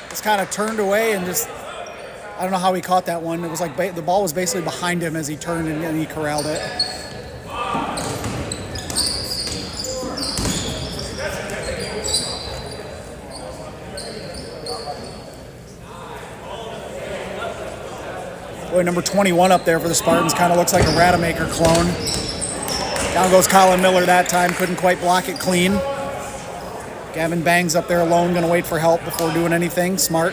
just kind of turned away and I don't know how he caught that one. It was like the ball was basically behind him as he turned and he corralled it. Boy, number 21 up there for the Spartans kind of looks like a Rademacher clone. Down goes Colin Miller that time, couldn't quite block it clean. Gavin Bang's up there alone, going to wait for help before doing anything. Smart.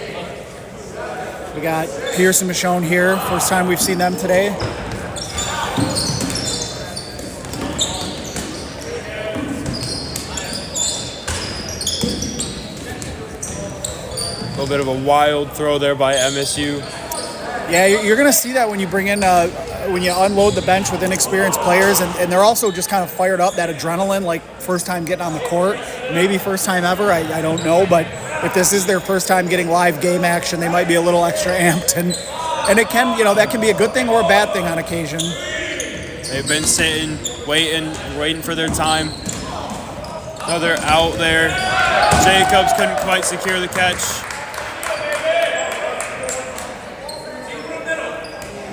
We got Pierce and Michonne here. First time we've seen them today. a little bit of a wild throw there by MSU. Yeah, you're going to see that when you bring in, when you unload the bench with inexperienced players, and they're also just kind of fired up, that adrenaline, like first time getting on the court, maybe first time ever, I don't know, but if this is their first time getting live game action, they might be a little extra amped, and it can, that can be a good thing or a bad thing on occasion. They've been sitting, waiting for their time. Now they're out there. Jacobs couldn't quite secure the catch.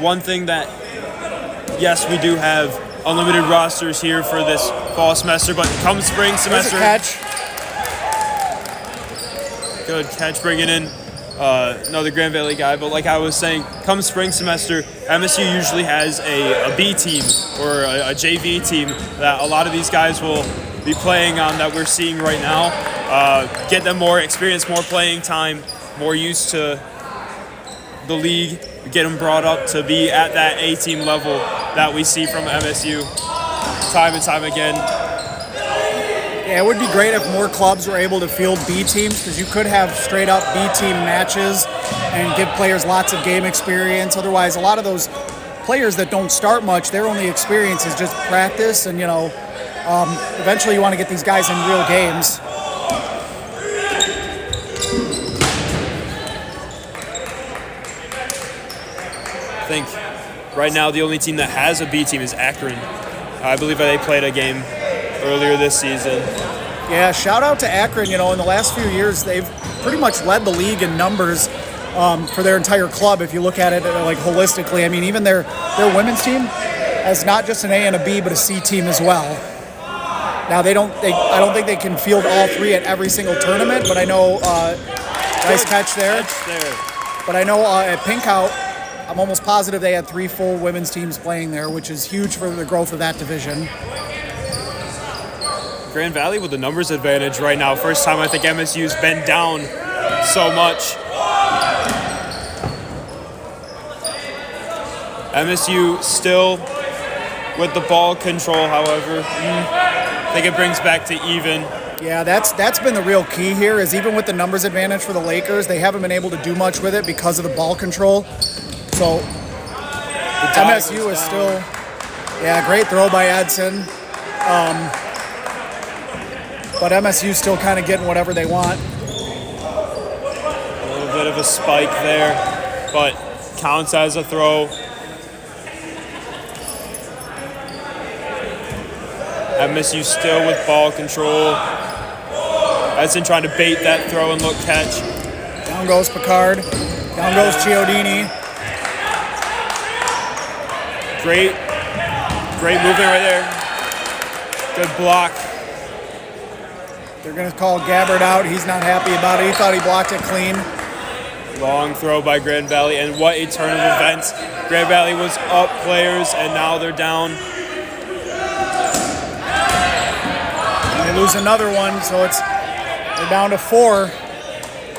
One thing that, yes, we do have unlimited rosters here for this fall semester, but come spring semester. There's a catch. Good catch bringing in another Grand Valley guy, but like I was saying, come spring semester, MSU usually has a B team or a JV team that a lot of these guys will be playing on that we're seeing right now. Get them more experience, more playing time, more used to the league, get them brought up to be at that A-team level that we see from MSU time and time again. Yeah, it would be great if more clubs were able to field B teams, because you could have straight up B team matches and give players lots of game experience. Otherwise, a lot of those players that don't start much, their only experience is just practice, and eventually you want to get these guys in real games. I think right now the only team that has a B team is Akron. I believe they played a game earlier this season. Yeah, shout out to Akron. In the last few years, they've pretty much led the league in numbers for their entire club. If you look at it like holistically, I mean, even their women's team has not just an A and a B, but a C team as well. Now I don't think they can field all three at every single tournament, but I know nice catch there. But I know at Pinkout, I'm almost positive they had 3 full women's teams playing there, which is huge for the growth of that division. Grand Valley with the numbers advantage right now. First time I think MSU's been down so much. MSU still with the ball control, however. I think it brings back to even. Yeah, that's been the real key here, is even with the numbers advantage for the Lakers, they haven't been able to do much with it because of the ball control. So MSU is still, yeah, great throw by Edson. But MSU's still kind of getting whatever they want. A little bit of a spike there, but counts as a throw. MSU still with ball control. Edson trying to bait that throw and look catch. Down goes Picard. Down goes Chiodini. Great movement right there. Good block. They're going to call Gabbard out. He's not happy about it. He thought he blocked it clean. Long throw by Grand Valley, and what a turn of events. Grand Valley was up players, and now they're down. And they lose another one, so they're down to 4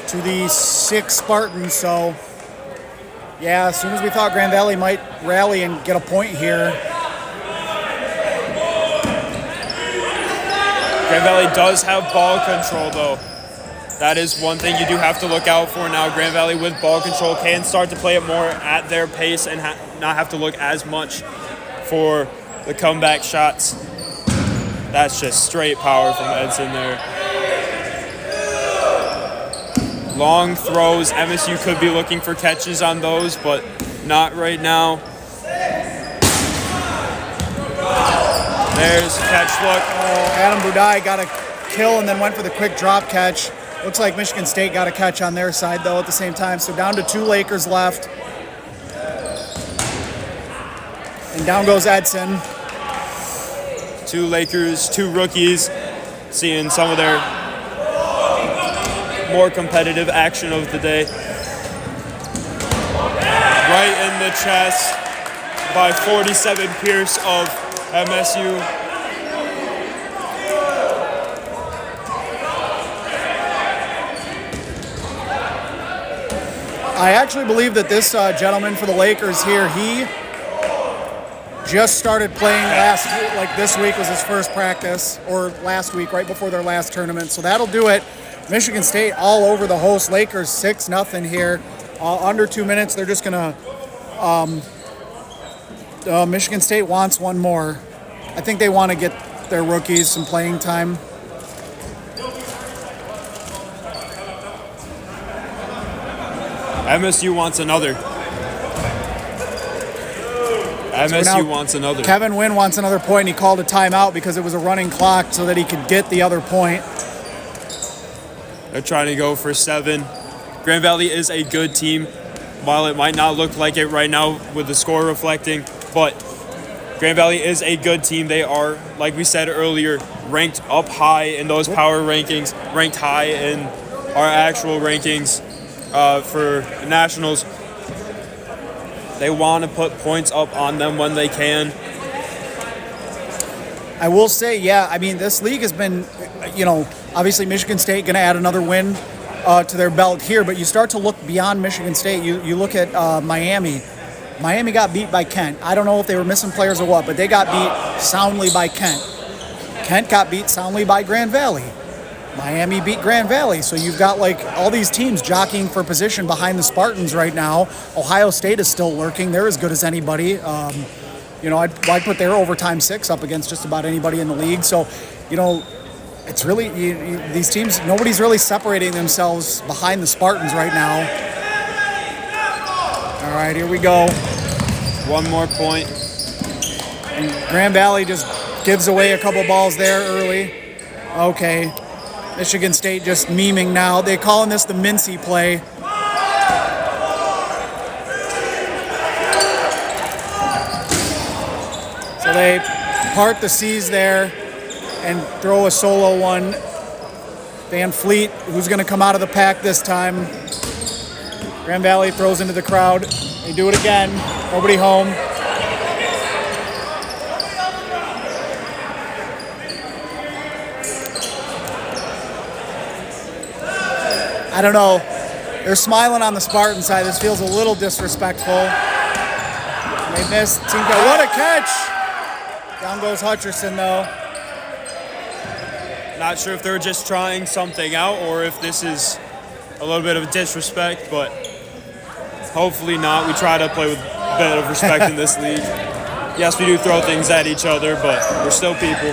to the 6 Spartans. So, yeah, as soon as we thought Grand Valley might rally and get a point here. Grand Valley does have ball control, though. That is one thing you do have to look out for now. Grand Valley with ball control can start to play it more at their pace and not have to look as much for the comeback shots. That's just straight power from Edson there. Long throws. MSU could be looking for catches on those, but not right now. There's a catch look. Adam Budai got a kill and then went for the quick drop catch. Looks like Michigan State got a catch on their side, though, at the same time. So down to 2 Lakers left. And down goes Edson. 2 Lakers, 2 rookies, seeing some of their more competitive action of the day. Right in the chest by 47 Pierce of MSU. I actually believe that this gentleman for the Lakers here, he just started playing last week, like this week was his first practice, or last week, right before their last tournament. So that'll do it. Michigan State all over the host. Lakers 6-0 here. Under 2 minutes, they're just going to... Michigan State wants one more. I think they want to get their rookies some playing time. MSU wants another. MSU wants another. Kevin Wynn wants another point, and he called a timeout because it was a running clock so that he could get the other point. They're trying to go for 7. Grand Valley is a good team, while it might not look like it right now with the score reflecting, but Grand Valley is a good team. They are, like we said earlier, ranked up high in those power rankings, ranked high in our actual rankings for nationals. They want to put points up on them when they can. I will say, yeah, I mean, this league has been, obviously Michigan State going to add another win to their belt here, but you start to look beyond Michigan State. You look at Miami. Miami got beat by Kent. I don't know if they were missing players or what, but they got beat soundly by Kent. Kent got beat soundly by Grand Valley. Miami beat Grand Valley. So you've got like all these teams jockeying for position behind the Spartans right now. Ohio State is still lurking. They're as good as anybody. I'd put their overtime 6 up against just about anybody in the league. So, it's really, these teams, nobody's really separating themselves behind the Spartans right now. All right, here we go. One more point. And Grand Valley just gives away a couple balls there early. Okay. Michigan State just memeing now. They're calling this the Mincy play. they part the seas there and throw a solo one. Van Fleet, who's going to come out of the pack this time. Grand Valley throws into the crowd. They do it again. Nobody home. I don't know. They're smiling on the Spartan side. This feels a little disrespectful. They missed. What a catch! Down goes Hutcherson, though. Not sure if they're just trying something out or if this is a little bit of disrespect, but hopefully not. We try to play with a bit of respect in this league. Yes, we do throw things at each other, but we're still people.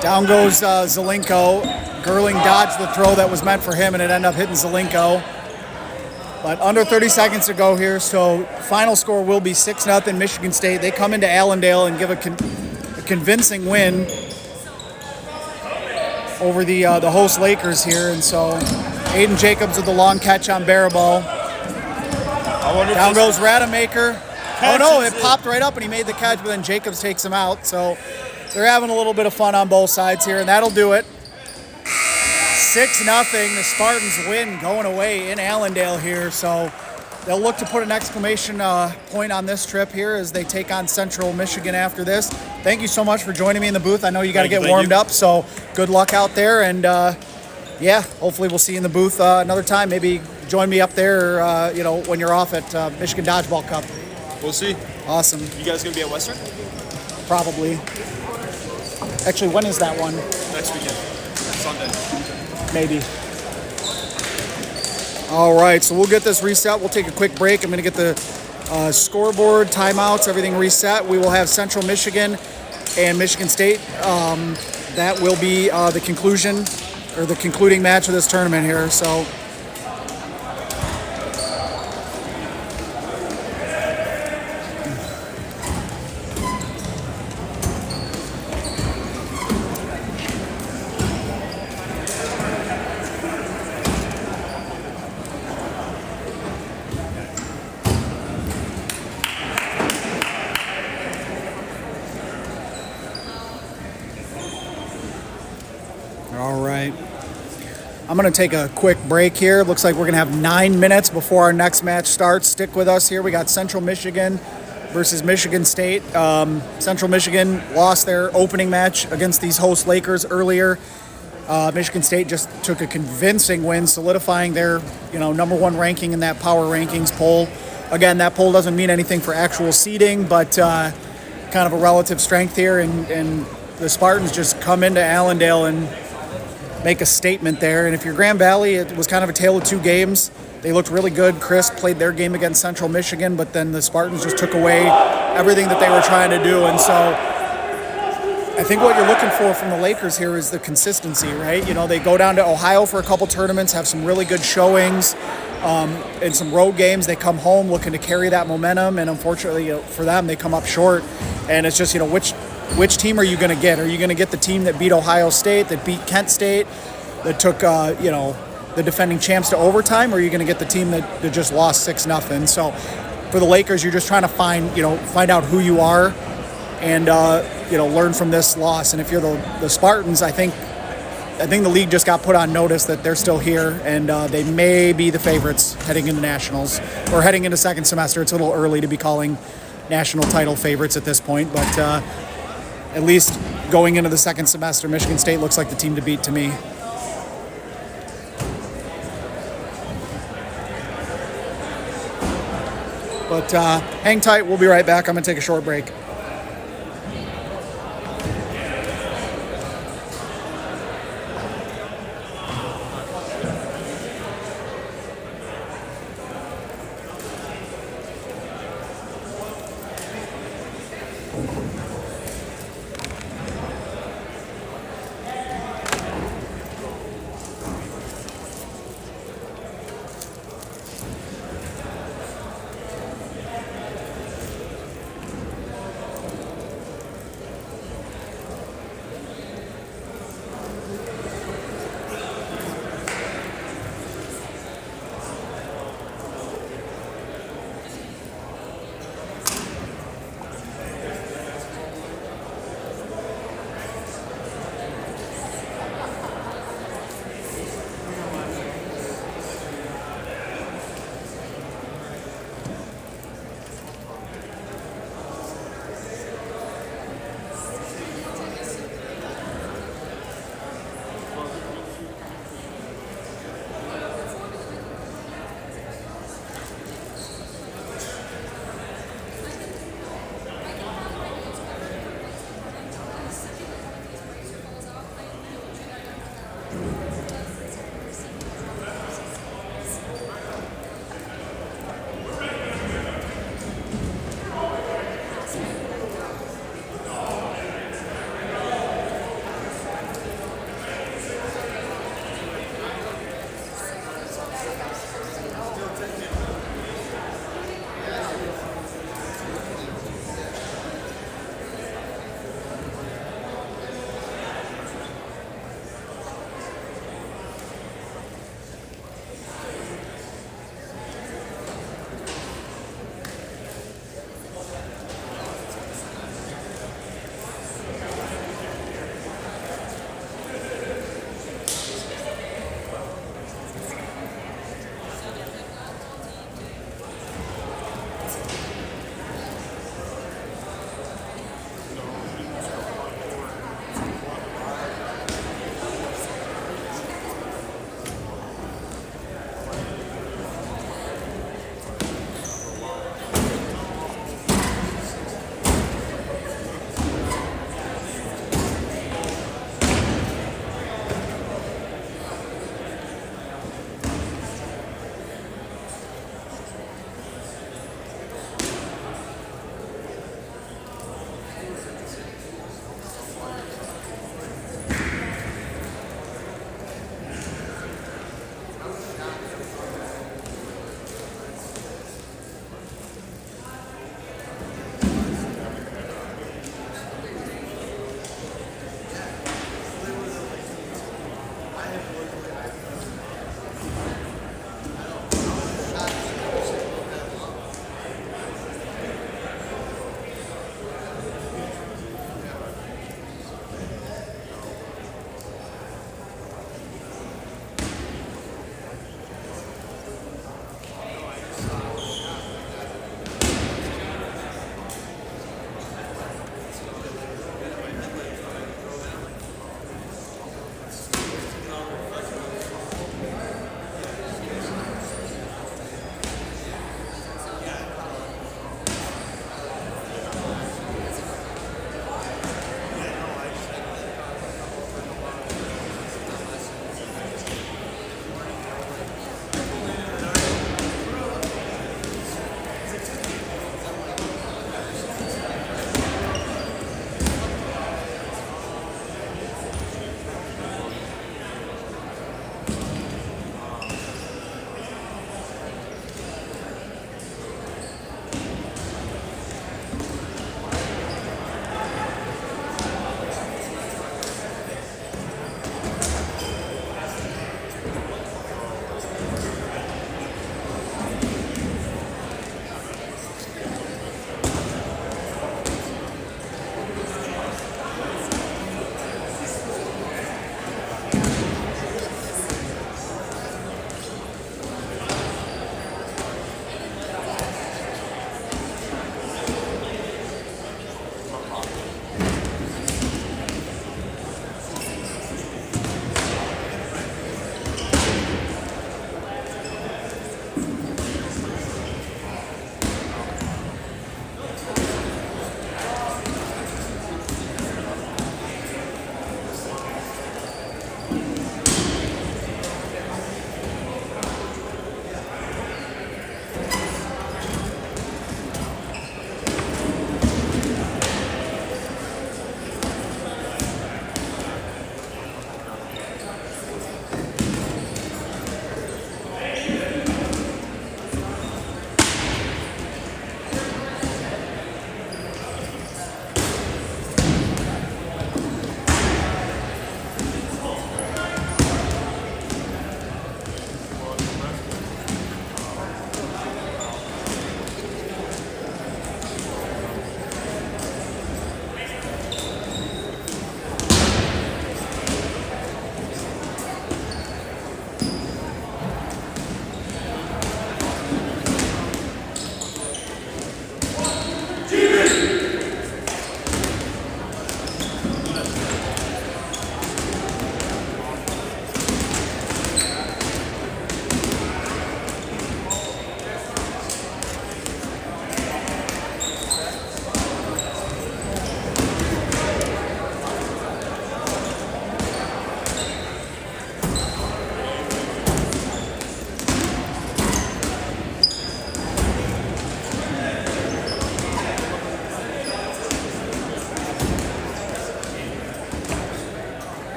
Down goes Zelenko. Gerling dodged the throw that was meant for him, and it ended up hitting Zelenko. But under 30 seconds to go here, so final score will be 6-0 Michigan State. They come into Allendale and give a convincing win over the host Lakers here. And so Aiden Jacobs with the long catch on Barabal. Down goes Rademacher. Oh no, it popped right up and he made the catch, but then Jacobs takes him out. So they're having a little bit of fun on both sides here, and that'll do it. 6-0, the Spartans win going away in Allendale here. So they'll look to put an exclamation point on this trip here as they take on Central Michigan after this. Thank you so much for joining me in the booth. I know you got to get warmed up, so good luck out there. And yeah, hopefully we'll see you in the booth another time. Maybe join me up there, when you're off at Michigan Dodgeball Cup. We'll see. Awesome. You guys gonna be at Western? Probably. Actually, when is that one? Next weekend. Sunday. Maybe. All right, so we'll get this reset. We'll take a quick break. I'm going to get the scoreboard, timeouts, everything reset. We will have Central Michigan and Michigan State. That will be the conclusion or the concluding match of this tournament here. So. All right. I'm going to take a quick break here. Looks like we're going to have 9 minutes before our next match starts. Stick with us here. We got Central Michigan versus Michigan State. Central Michigan lost their opening match against these host Lakers earlier. Michigan State just took a convincing win, solidifying their number one ranking in that power rankings poll. Again, that poll doesn't mean anything for actual seeding, but kind of a relative strength here. And the Spartans just come into Allendale and make a statement there. And if you're Grand Valley, it was kind of a tale of two games. They looked really good. Chris played their game against Central Michigan, but then the Spartans just took away everything that they were trying to do. And so I think what you're looking for from the Lakers here is the consistency, right? They go down to Ohio for a couple tournaments, have some really good showings in some road games. They come home looking to carry that momentum, and unfortunately for them, they come up short. And it's just, which team are you going to get? Are you going to get the team that beat Ohio State, that beat Kent State, that took, the defending champs to overtime, or are you going to get the team that just lost 6-0? So for the Lakers, you're just trying to find out who you are and, learn from this loss. And if you're the Spartans, I think the league just got put on notice that they're still here, and they may be the favorites heading into nationals or heading into second semester. It's a little early to be calling national title favorites at this point, but at least going into the second semester, Michigan State looks like the team to beat to me. But hang tight. We'll be right back. I'm going to take a short break.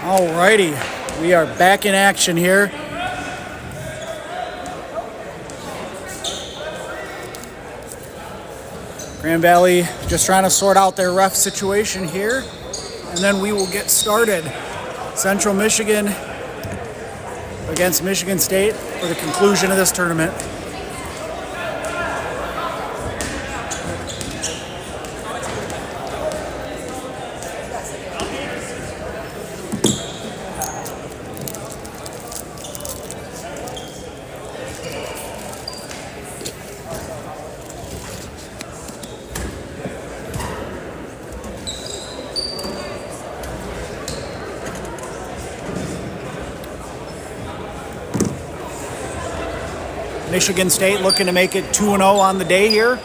Alrighty, we are back in action here. Grand Valley just trying to sort out their ref situation here, and then we will get started. Central Michigan against Michigan State for the conclusion of this tournament. Michigan State looking to make it 2-0 on the day here.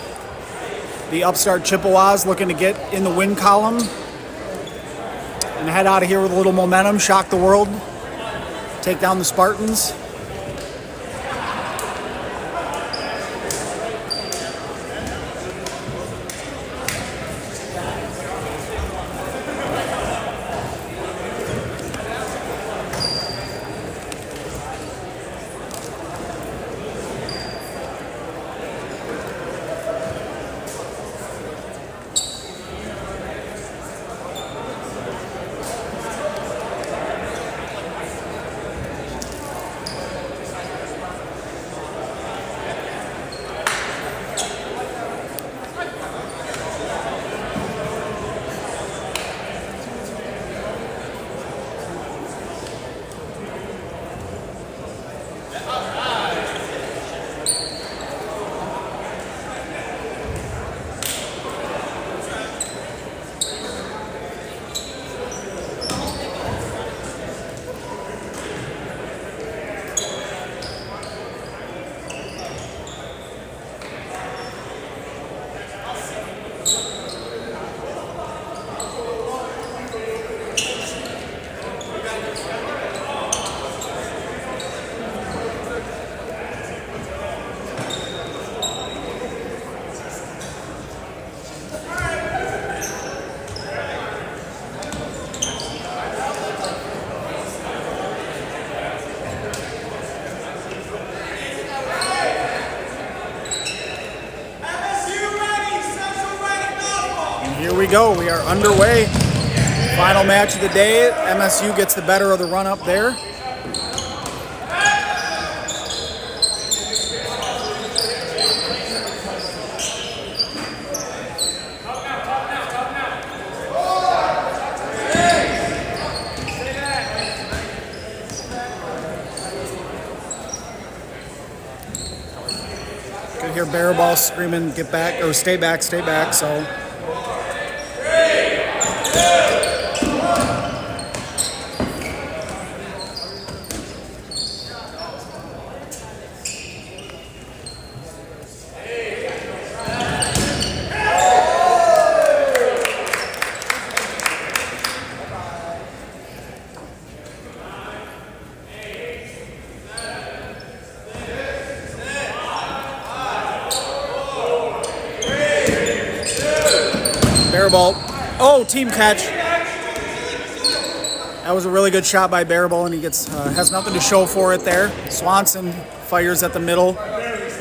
The upstart Chippewas looking to get in the win column and head out of here with a little momentum, shock the world, take down the Spartans. Here we go, we are underway. Final match of the day. MSU gets the better of the run up there. Could hear Baraball screaming, get back, or stay back, so. Baraball. Oh, team catch. That was a really good shot by Baraball, and he gets has nothing to show for it there. Swanson fires at the middle.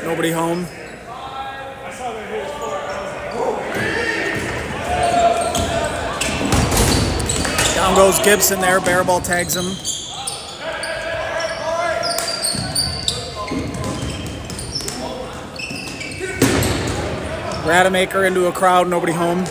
Nobody home. Down goes Gibson there. Baraball tags him. Rademacher into a crowd. Nobody home.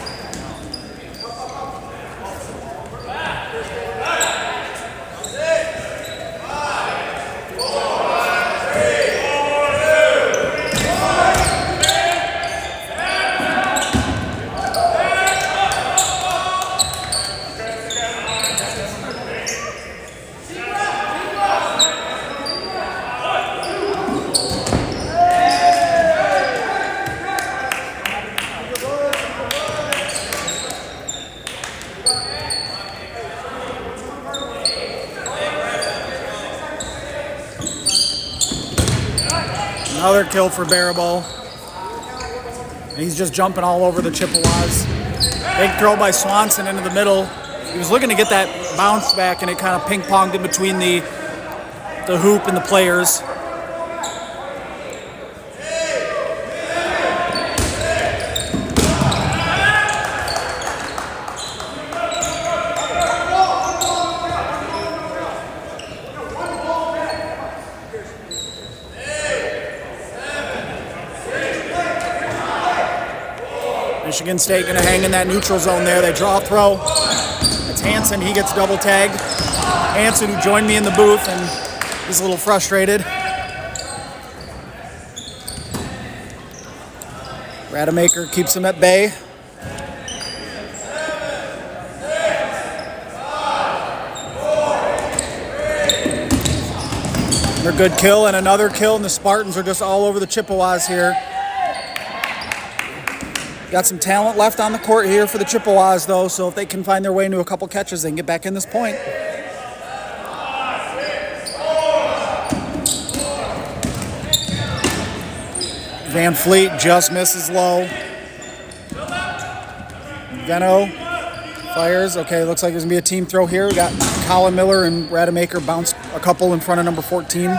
Another kill for Baraball. He's just jumping all over the Chippewas. Big throw by Swanson into the middle. He was looking to get that bounce back, and it kind of ping-ponged in between the hoop and the players. Michigan State going to hang in that neutral zone there. They draw a throw. It's Hansen. He gets double tagged. Hansen, who joined me in the booth, and he's a little frustrated. Rademacher keeps him at bay. Another good kill and another kill, and the Spartans are just all over the Chippewas here. Got some talent left on the court here for the Chippewas, though, so if they can find their way into a couple catches, they can get back in this point. Van Fleet just misses low. Veno fires. Okay, looks like there's going to be a team throw here. We got Colin Miller and Rademacher bounce a couple in front of number 14.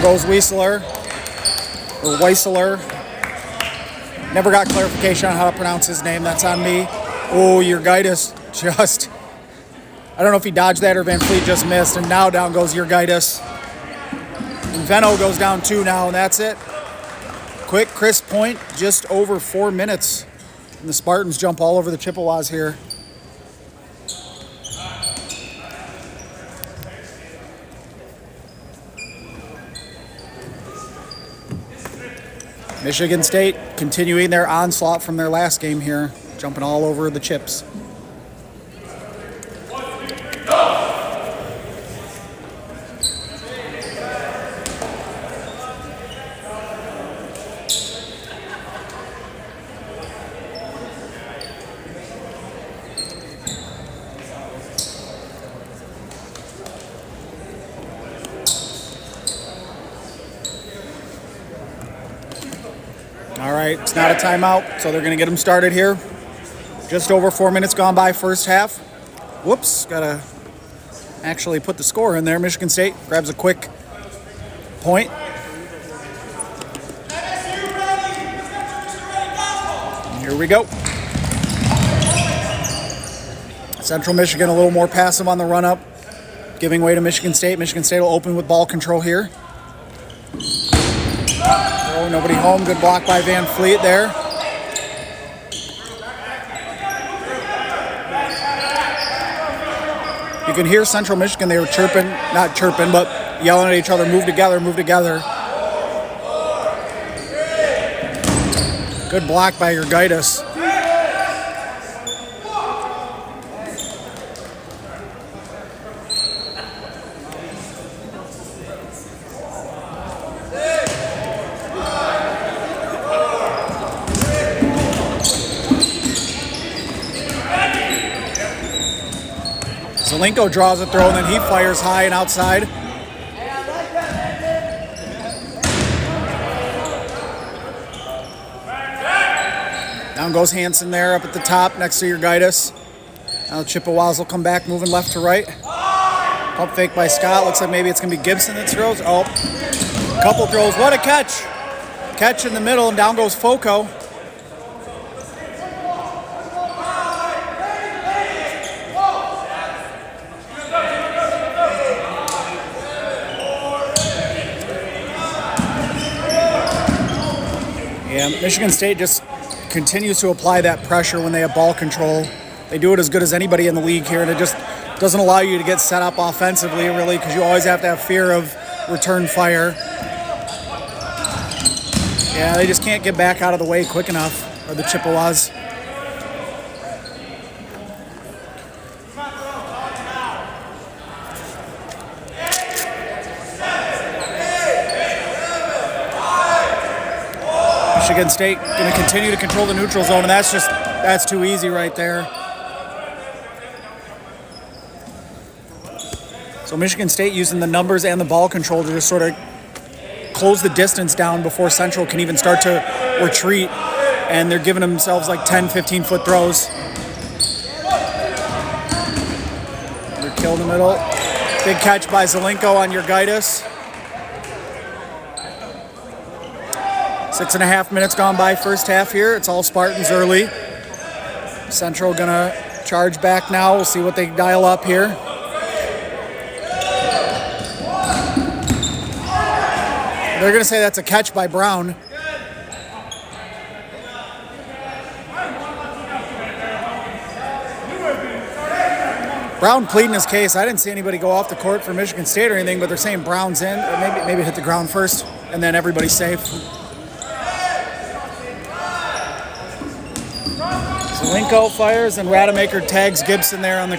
Goes Weisler. Never got clarification on how to pronounce his name. That's on me. Oh, Urgitis just... I don't know if he dodged that or Van Fleet just missed. And now down goes Urgitis. And Veno goes down 2 now, and that's it. Quick, crisp point. Just over 4 minutes. And the Spartans jump all over the Chippewas here. Michigan State continuing their onslaught from their last game here, jumping all over the Chips. All right, it's not a timeout, so they're going to get them started here. Just over 4 minutes gone by first half. Whoops, got to actually put the score in there. Michigan State grabs a quick point. Here we go. Central Michigan a little more passive on the run-up, giving way to Michigan State. Michigan State will open with ball control here. Nobody home. Good block by Van Fleet there. You can hear Central Michigan. They were chirping, not chirping, but yelling at each other, move together, move together. Good block by Urgitis. Zelenko draws a throw, and then he fires high and outside. Down goes Hansen there up at the top next to Urgitis. Now the Chippewas will come back, moving left to right. Pump fake by Scott. Looks like maybe it's going to be Gibson that throws. Oh, couple throws. What a catch. Catch in the middle, and down goes Foco. Yeah, Michigan State just continues to apply that pressure when they have ball control. They do it as good as anybody in the league here, and it just doesn't allow you to get set up offensively, really, because you always have to have fear of return fire. Yeah, they just can't get back out of the way quick enough, or the Chippewas. Michigan State going to continue to control the neutral zone, and that's too easy right there. So Michigan State using the numbers and the ball control to just sort of close the distance down before Central can even start to retreat. And they're giving themselves like 10, 15-foot throws. They're killed in the middle. Big catch by Zelenko on Jurgaitis. 6.5 minutes gone by first half here. It's all Spartans early. Central gonna charge back now. We'll see what they dial up here. They're gonna say that's a catch by Brown. Brown pleading his case. I didn't see anybody go off the court for Michigan State or anything, but they're saying Brown's in. Or maybe hit the ground first, and then everybody's safe. Zelenko fires, and Rademacher tags Gibson there on the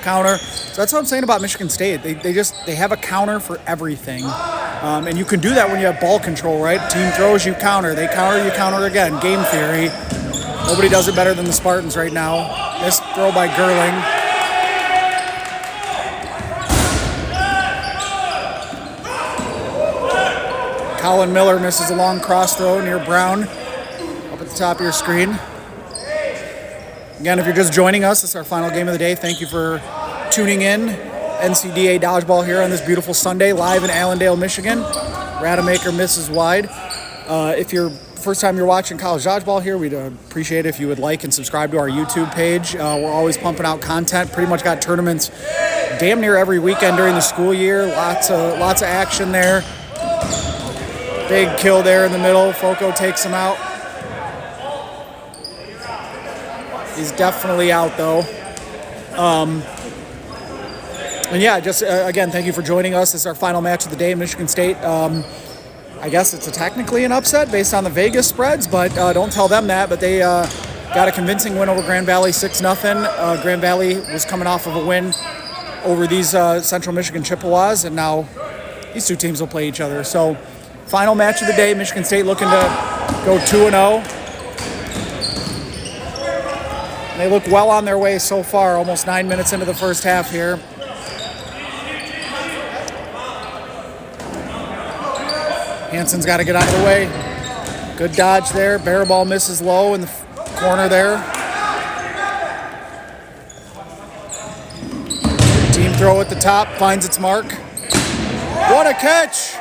counter. So that's what I'm saying about Michigan State. They have a counter for everything. And you can do that when you have ball control, right? Team throws, you counter. They counter, you counter again. Game theory. Nobody does it better than the Spartans right now. This throw by Gerling. Colin Miller misses a long cross throw near Brown up at the top of your screen. Again, if you're just joining us, this is our final game of the day. Thank you for tuning in. NCDA Dodgeball here on this beautiful Sunday, live in Allendale, Michigan. Rademacher misses wide. If you're first time you're watching college dodgeball here, we'd appreciate it if you would like and subscribe to our YouTube page. We're always pumping out content. Pretty much got tournaments damn near every weekend during the school year. Lots of action there. Big kill there in the middle. Foco takes him out. He's definitely out though. And yeah, just again, thank you for joining us. This is our final match of the day, Michigan State. I guess it's technically an upset based on the Vegas spreads, but don't tell them that. But they got a convincing win over Grand Valley, 6-0. Grand Valley was coming off of a win over these Central Michigan Chippewas, and now these two teams will play each other. So final match of the day, Michigan State looking to go 2-0. They look well on their way so far, almost 9 minutes into the first half here. Hansen's got to get out of the way. Good dodge there. Bear ball misses low in the corner there. Team throw at the top, finds its mark. What a catch!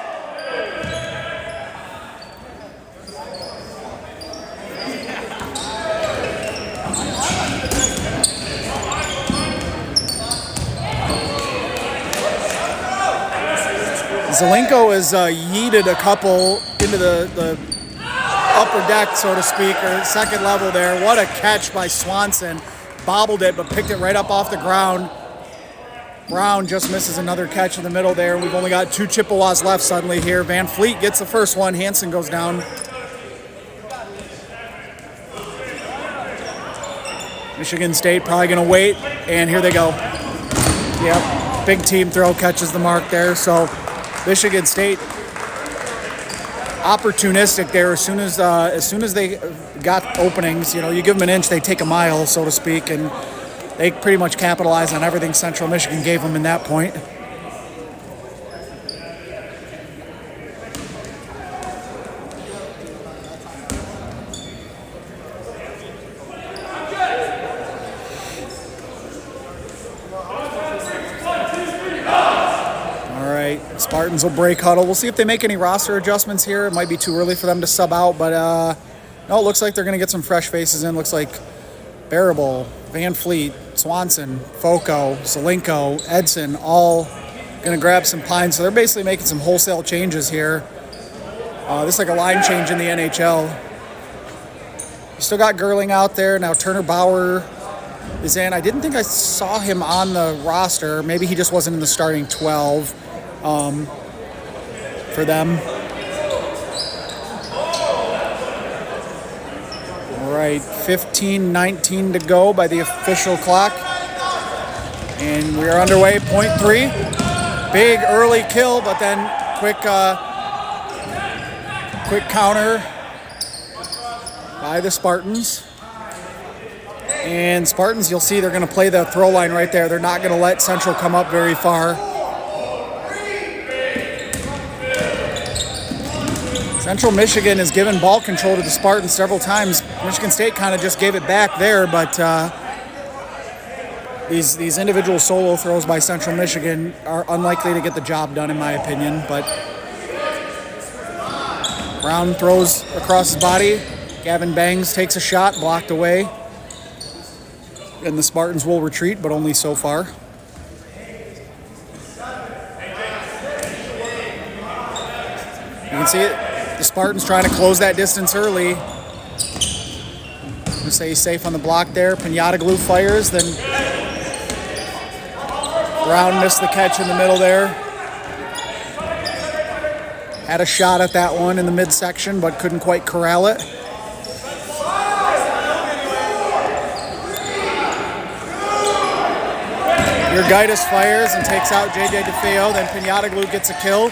Zelenko has yeeted a couple into the upper deck, so to speak, or second level there. What a catch by Swanson. Bobbled it, but picked it right up off the ground. Brown just misses another catch in the middle there. We've only got two Chippewas left suddenly here. Van Fleet gets the first one. Hansen goes down. Michigan State probably going to wait, and here they go. Yep, big team throw catches the mark there, so Michigan State opportunistic there. As soon as they got openings, you give them an inch, they take a mile, so to speak, and they pretty much capitalized on everything Central Michigan gave them in that point. Spartans will break huddle. We'll see if they make any roster adjustments here. It might be too early for them to sub out, but no, it looks like they're going to get some fresh faces in. Looks like Barable, Van Fleet, Swanson, Foco, Zelenko, Edson, all going to grab some pines. So they're basically making some wholesale changes here. This is like a line change in the NHL. You still got Gerling out there. Now Turner Bauer is in. I didn't think I saw him on the roster. Maybe he just wasn't in the starting 12. For them. All right, 15-19 to go by the official clock. And we are underway, point 3. Big early kill, but then quick counter by the Spartans. And Spartans, you'll see they're going to play the throw line right there. They're not going to let Central come up very far. Central Michigan has given ball control to the Spartans several times. Michigan State kind of just gave it back there, but these individual solo throws by Central Michigan are unlikely to get the job done, in my opinion. But Brown throws across his body. Gavin Bangs takes a shot, blocked away. And the Spartans will retreat, but only so far. You can see it. The Spartans trying to close that distance early. I'm say he's safe on the block there. Pinata Glue fires, then Brown missed the catch in the middle there. Had a shot at that one in the midsection, but couldn't quite corral it. Urgaitis fires and takes out J.J. DeFeo. Then Pinata Glue gets a kill.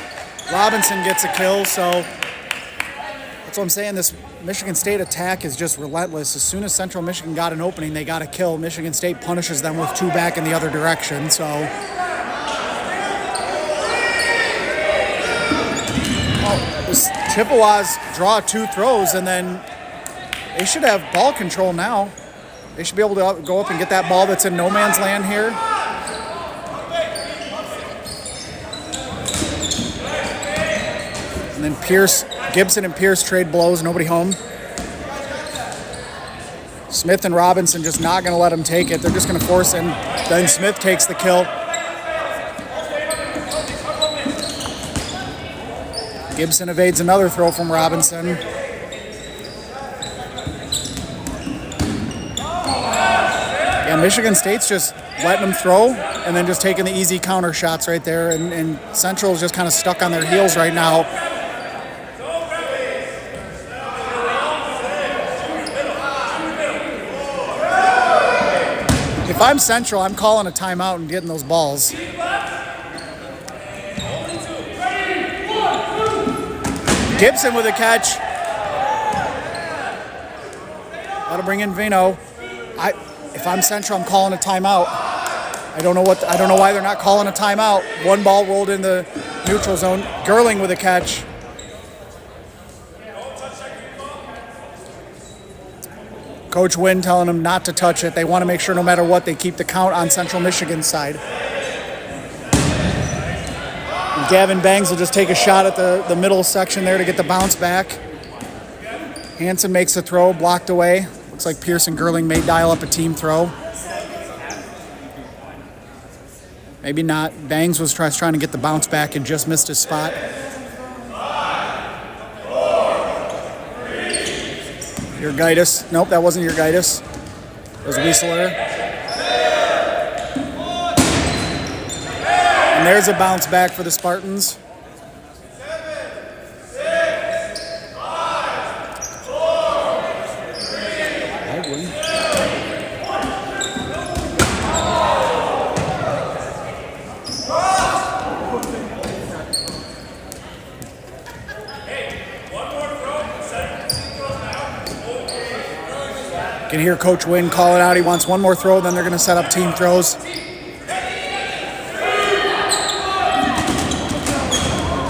Robinson gets a kill, so that's what I'm saying. This Michigan State attack is just relentless. As soon as Central Michigan got an opening, they got a kill. Michigan State punishes them with two back in the other direction, so. Chippewas draw two throws, and then they should have ball control now. They should be able to go up and get that ball that's in no man's land here. And then Gibson and Pierce trade blows, nobody home. Smith and Robinson just not going to let him take it. They're just going to force him. Then Smith takes the kill. Gibson evades another throw from Robinson. Yeah, Michigan State's just letting them throw and then just taking the easy counter shots right there. And Central's just kind of stuck on their heels right now. If I'm Central, I'm calling a timeout and getting those balls. Gibson with a catch. That'll bring in Vino. If I'm Central, I'm calling a timeout. I don't know why they're not calling a timeout. One ball rolled in the neutral zone. Gerling with a catch. Coach Wynn telling them not to touch it. They want to make sure no matter what, they keep the count on Central Michigan's side. And Gavin Bangs will just take a shot at the middle section there to get the bounce back. Hansen makes the throw, blocked away. Looks like Pierce and Gerling may dial up a team throw. Maybe not. Bangs was trying to get the bounce back and just missed his spot. Urgaitis. Nope, that wasn't Urgaitis. It was Wieseler. And there's a bounce back for the Spartans. You can hear Coach Wynn call it out. He wants one more throw, then they're going to set up team throws.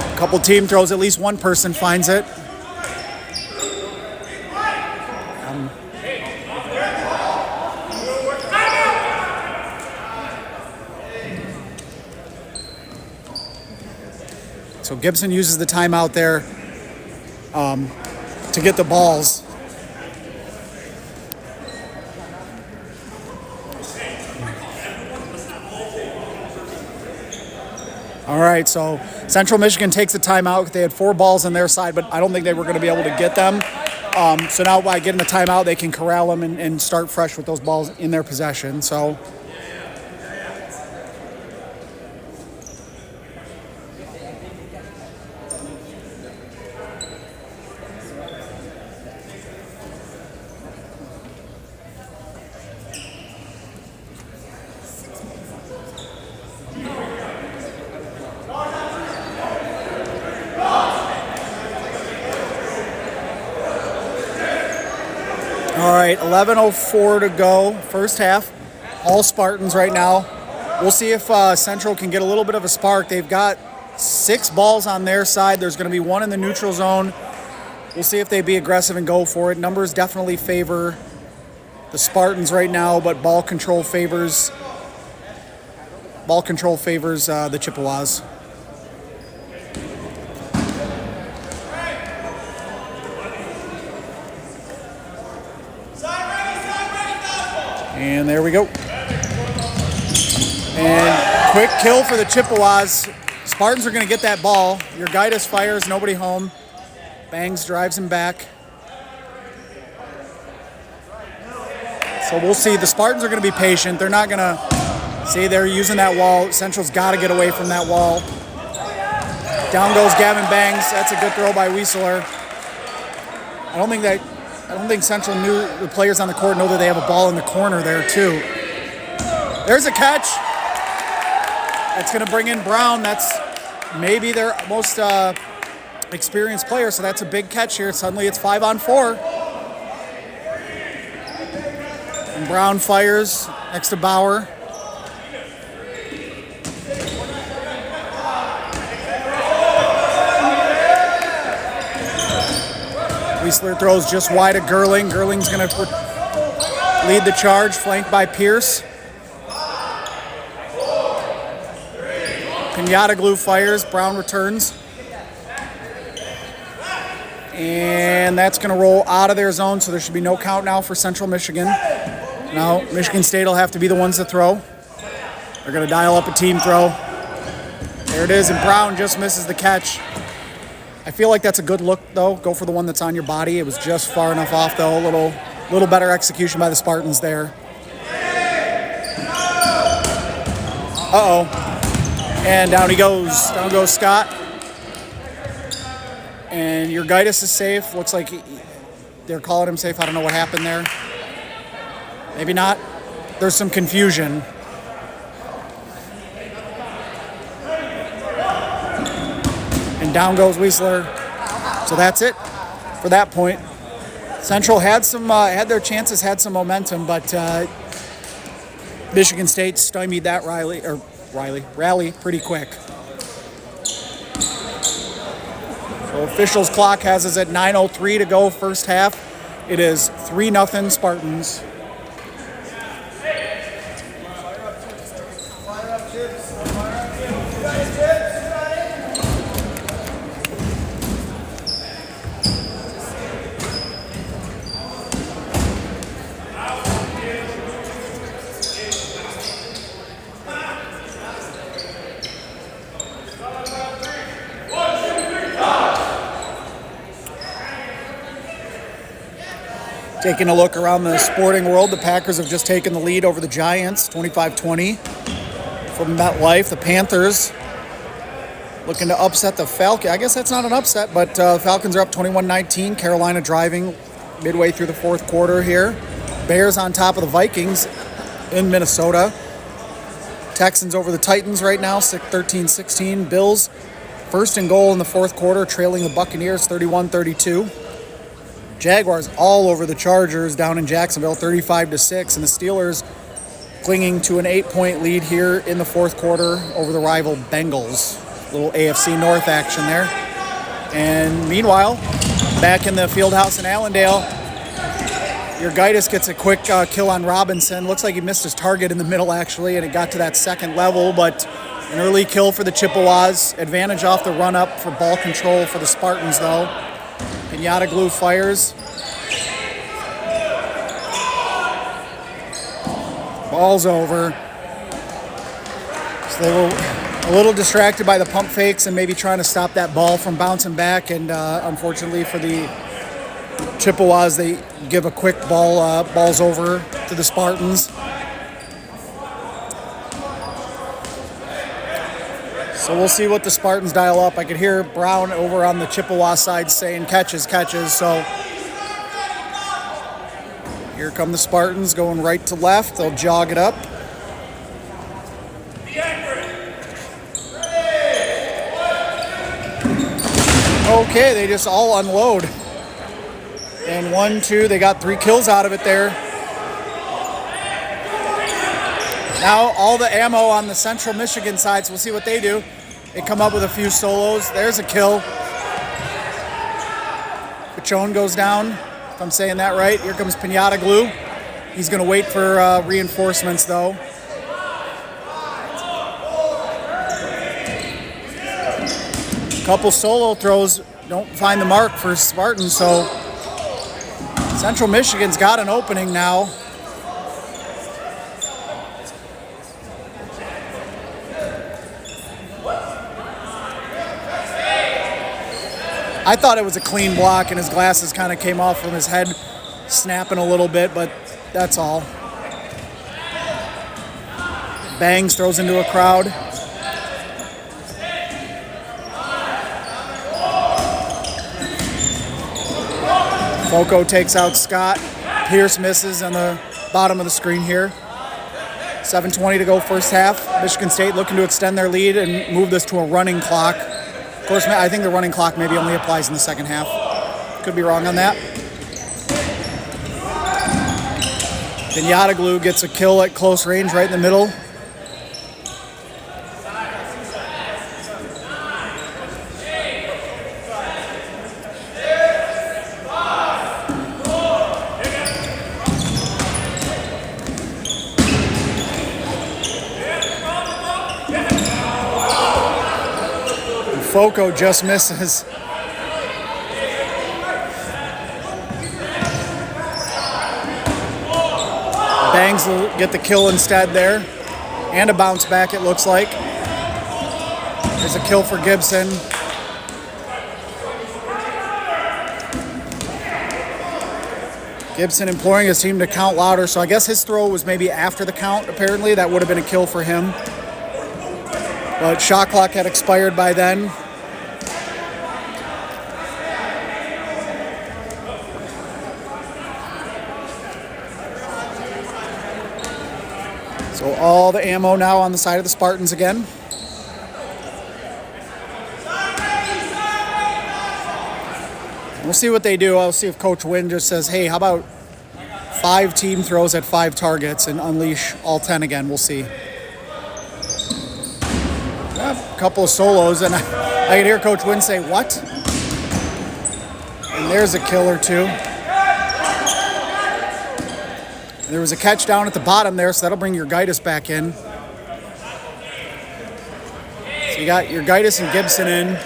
A couple team throws, at least one person finds it. So Gibson uses the timeout there to get the balls. All right, so Central Michigan takes a timeout. They had 4 balls on their side, but I don't think they were going to be able to get them. So now by getting the timeout, they can corral them and start fresh with those balls in their possession. So. All right, 11:04 to go, first half. All Spartans right now. We'll see if Central can get a little bit of a spark. They've got 6 balls on their side. There's going to be 1 in the neutral zone. We'll see if they be aggressive and go for it. Numbers definitely favor the Spartans right now, but ball control favors the Chippewas. And there we go. And quick kill for the Chippewas. Spartans are going to get that ball. Urgaitis fires, nobody home. Bangs, drives him back. So we'll see. The Spartans are going to be patient. They're not going to see they're using that wall. Central's got to get away from that wall. Down goes Gavin Bangs. That's a good throw by Wieseler. I don't think Central knew the players on the court know that they have a ball in the corner there too. There's a catch. That's going to bring in Brown. That's maybe their most experienced player, so that's a big catch here. Suddenly it's 5-on-4. And Brown fires next to Bauer. Wieseler throws just wide of Gerling. Gerling's going to lead the charge, flanked by Pierce. Pinata Glue fires. Brown returns. And that's going to roll out of their zone, so there should be no count now for Central Michigan. Now, Michigan State will have to be the ones to throw. They're going to dial up a team throw. There it is, and Brown just misses the catch. I feel like that's a good look, though. Go for the one that's on your body. It was just far enough off, though. A little better execution by the Spartans there. Uh-oh. And down he goes. Down goes Scott. And Urgaitis is safe. Looks like they're calling him safe. I don't know what happened there. Maybe not. There's some confusion. And down goes Wieseler. So that's it for that point. Central had their chances, had some momentum, but Michigan State stymied that rally pretty quick. So officials' clock has us at 9:03 to go, first half. It is 3-0 Spartans. Taking a look around the sporting world, the Packers have just taken the lead over the Giants, 25-20 from MetLife. The Panthers looking to upset the Falcons. I guess that's not an upset, but Falcons are up 21-19. Carolina driving midway through the fourth quarter here. Bears on top of the Vikings in Minnesota. Texans over the Titans right now, 13-16. Bills first and goal in the fourth quarter, trailing the Buccaneers 31-32. Jaguars all over the Chargers down in Jacksonville, 35-6, and the Steelers clinging to an 8-point lead here in the fourth quarter over the rival Bengals. Little AFC North action there. And meanwhile, back in the field house in Allendale, Urgaitis gets a quick kill on Robinson. Looks like he missed his target in the middle, actually, and it got to that second level, but an early kill for the Chippewas. Advantage off the run-up for ball control for the Spartans, though. Pinata Glue fires. Ball's over. So they were a little distracted by the pump fakes and maybe trying to stop that ball from bouncing back. And unfortunately for the Chippewas, they give a quick balls over to the Spartans. So we'll see what the Spartans dial up. I could hear Brown over on the Chippewa side saying catches. So here come the Spartans going right to left. They'll jog it up. Okay, they just all unload. And 1, 2, they got 3 kills out of it there. Now all the ammo on the Central Michigan side, so we'll see what they do. They come up with a few solos. There's a kill. Chone goes down, if I'm saying that right. Here comes Pinata Glue. He's going to wait for reinforcements, though. Couple solo throws don't find the mark for Spartan, so Central Michigan's got an opening now. I thought it was a clean block, and his glasses kind of came off from his head, snapping a little bit, but that's all. Bangs throws into a crowd. Foco takes out Scott. Pierce misses on the bottom of the screen here. 7:20 to go first half. Michigan State looking to extend their lead and move this to a running clock. Of course, I think the running clock maybe only applies in the second half. Could be wrong on that. Pinata Glue gets a kill at close range right in the middle. Foco just misses. Bangs will get the kill instead there. And a bounce back, it looks like. There's a kill for Gibson. Gibson imploring his team to count louder, so I guess his throw was maybe after the count, apparently. That would have been a kill for him. But shot clock had expired by then. So all the ammo now on the side of the Spartans again. We'll see what they do. I'll see if Coach Wynn just says, hey, how about 5 team throws at 5 targets and unleash all 10 again. We'll see. A couple of solos, and I can hear Coach Wynn say, what? And there's a kill or two. And there was a catch down at the bottom there, so that'll bring your Gaitis back in. So you got your Gaitis and Gibson in.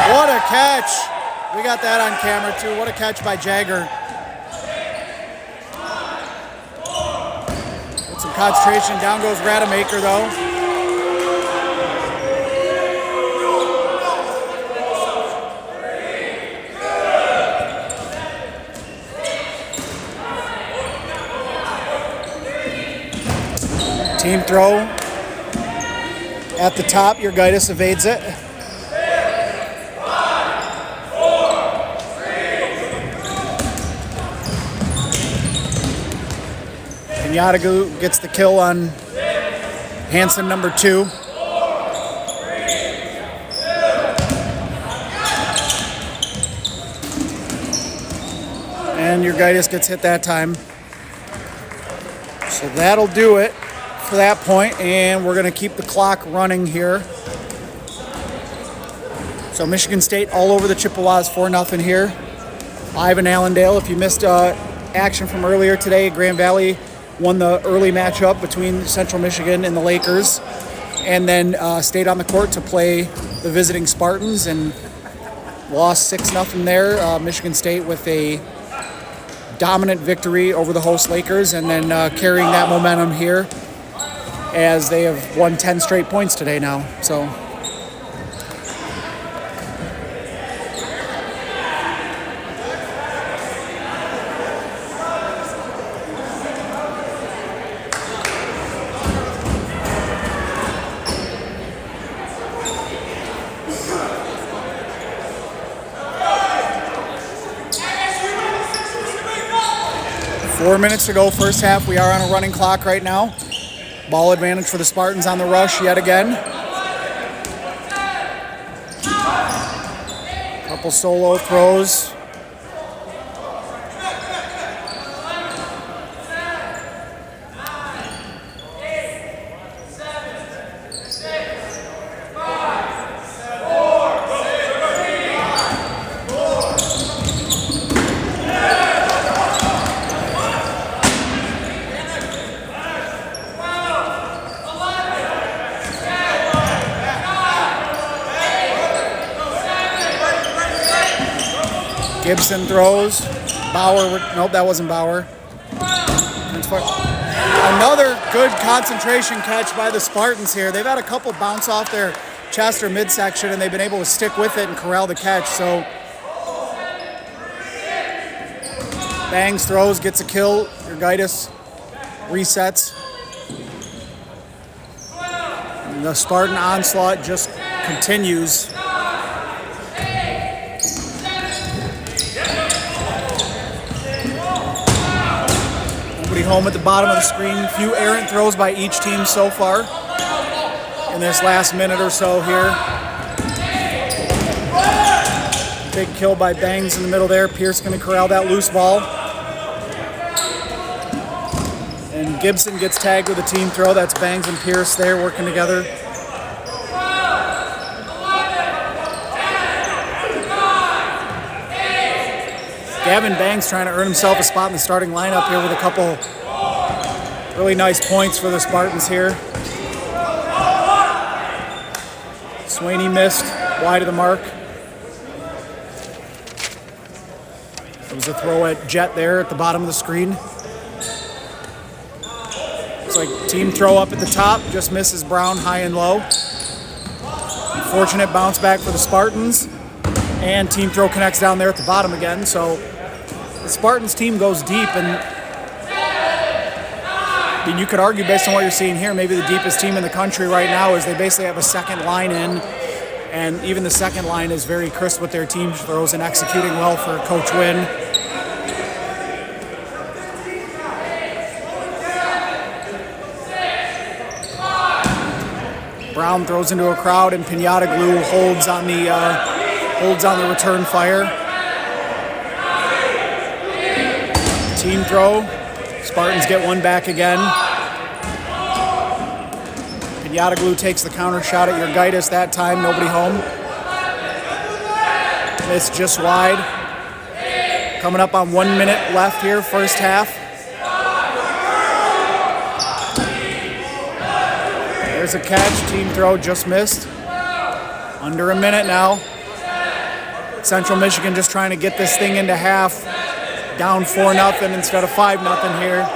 What a catch! We got that on camera too. What a catch by Jagger. With some concentration, down goes Rademacher though. Team throw at the top. Your Gaitis evades it. Yadagu gets the kill on Hansen number 2. And your Gaitis gets hit that time. So that'll do it for that point, and we're going to keep the clock running here. So Michigan State all over the Chippewas 4-0 here. Live in Allendale. If you missed action from earlier today, Grand Valley won the early matchup between Central Michigan and the Lakers, and then stayed on the court to play the visiting Spartans and lost 6-0 there. Michigan State with a dominant victory over the host Lakers, and then carrying that momentum here as they have won 10 straight points today now. So. Four minutes to go, first half. We are on a running clock right now. Ball advantage for the Spartans on the rush yet again. Couple solo throws. Gibson throws. Bauer, nope, that wasn't Bauer. Another good concentration catch by the Spartans here. They've had a couple bounce off their chest or midsection, and they've been able to stick with it and corral the catch. So Bangs throws, gets a kill. Urgitis resets. And the Spartan onslaught just continues. Nobody home at the bottom of the screen. Few errant throws by each team so far in this last minute or so here. Big kill by Bangs in the middle there. Pierce going to corral that loose ball. And Gibson gets tagged with a team throw. That's Bangs and Pierce there working together. Gavin Bangs trying to earn himself a spot in the starting lineup here with a couple really nice points for the Spartans here. Swaney missed wide of the mark. It was a throw at Jet there at the bottom of the screen. Looks like team throw up at the top, just misses Brown high and low. Unfortunate bounce back for the Spartans. And team throw connects down there at the bottom again. So the Spartans team goes deep, and I mean, you could argue based on what you're seeing here, maybe the deepest team in the country right now is they basically have a second line in, and even the second line is very crisp with their team throws and executing well for Coach Wynn. Brown throws into a crowd, and Pinata Glue holds on the return fire. Team throw. Spartans get one back again. Pinata Glue takes the counter shot at Urgitis that time. Nobody home. Missed just wide. Coming up on 1 minute left here, first half. There's a catch. Team throw just missed. Under a minute now. Central Michigan just trying to get this thing into half. Down 4-0 instead of 5-0 here.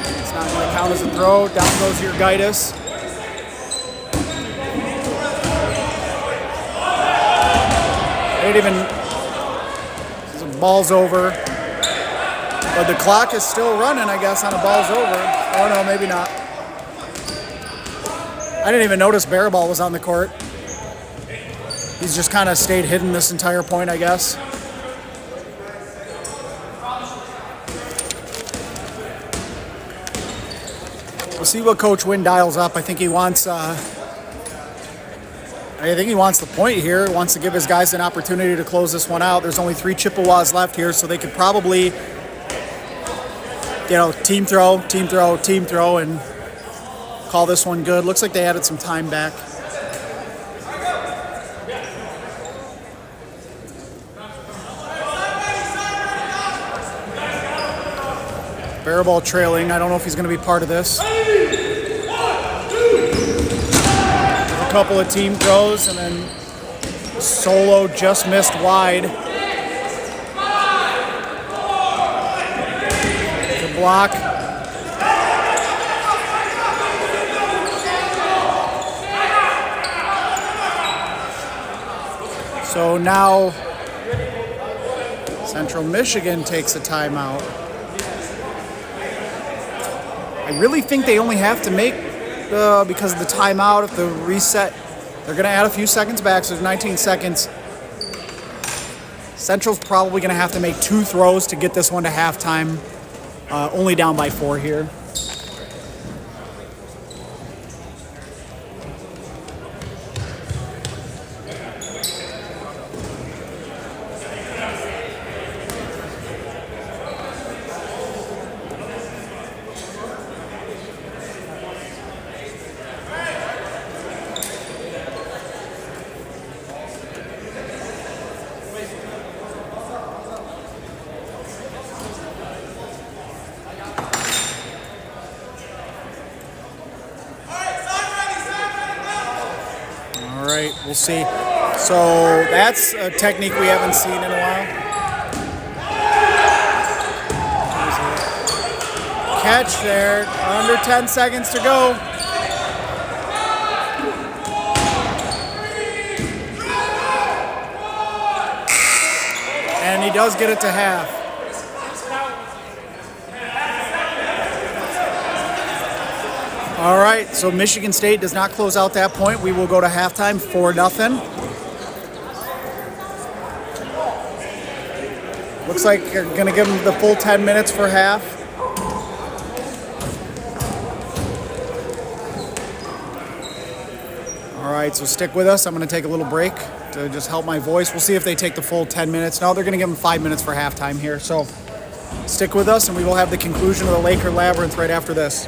It's not going to count as a throw. Down goes Urgitis. The ball's over. But the clock is still running, I guess, on a ball's over. Oh no, maybe not. I didn't even notice Baraball was on the court. He's just kind of stayed hidden this entire point, I guess. We'll see what Coach Wynn dials up. I think he wants the point here. He wants to give his guys an opportunity to close this one out. There's only 3 Chippewas left here, so they could probably, team throw, and call this one good. Looks like they added some time back. Baraball trailing. I don't know if he's going to be part of this. A couple of team throws, and then Solo just missed wide. The block. So now Central Michigan takes a timeout. I really think they only have to make, because of the timeout, if the reset, they're going to add a few seconds back, so there's 19 seconds. Central's probably going to have to make 2 throws to get this one to halftime, only down by 4 here. We'll see. So that's a technique we haven't seen in a while. Catch there, under 10 seconds to go. And he does get it to half. All right, so Michigan State does not close out that point. We will go to halftime, 4-0. Looks like you're going to give them the full 10 minutes for half. All right, so stick with us. I'm going to take a little break to just help my voice. We'll see if they take the full 10 minutes. No, they're going to give them 5 minutes for halftime here. So stick with us, and we will have the conclusion of the Laker Labyrinth right after this.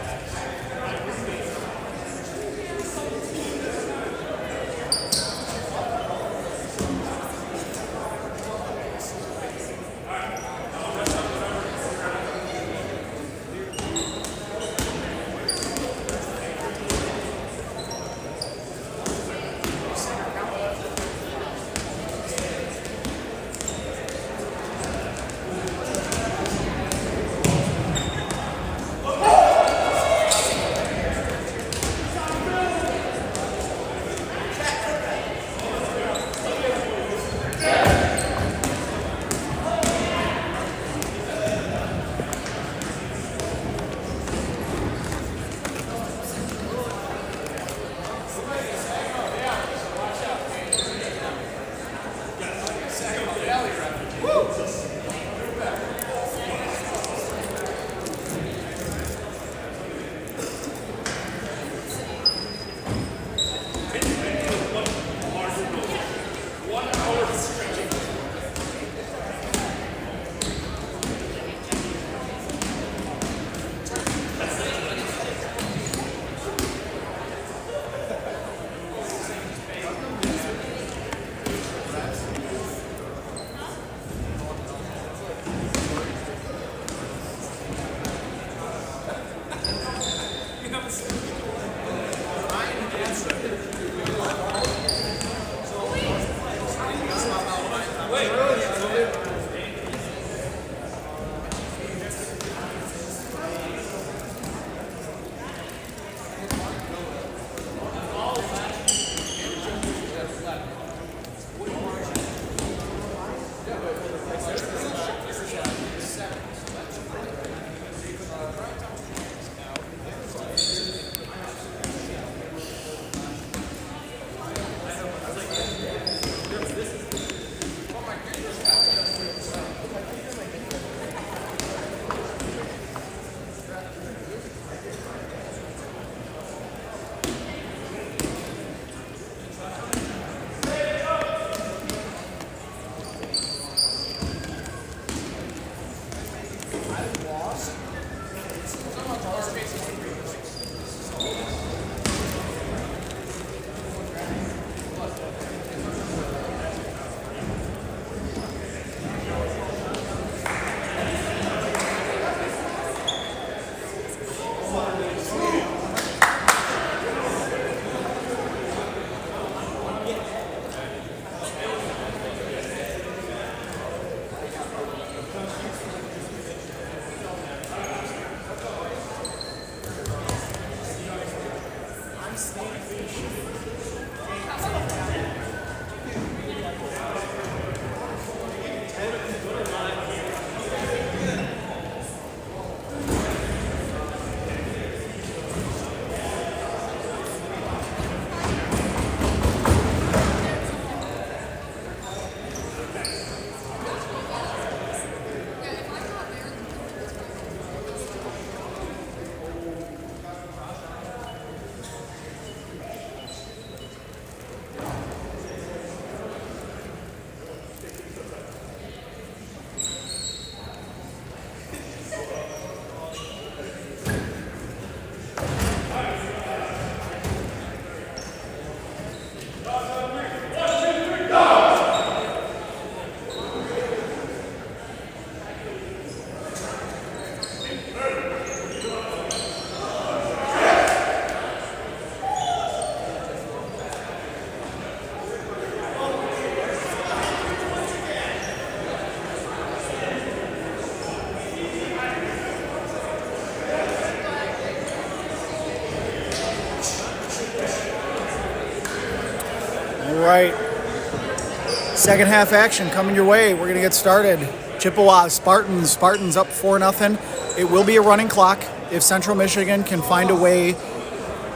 Second half action coming your way. We're going to get started. Chippewas, Spartans. Spartans up 4-0. It will be a running clock. If Central Michigan can find a way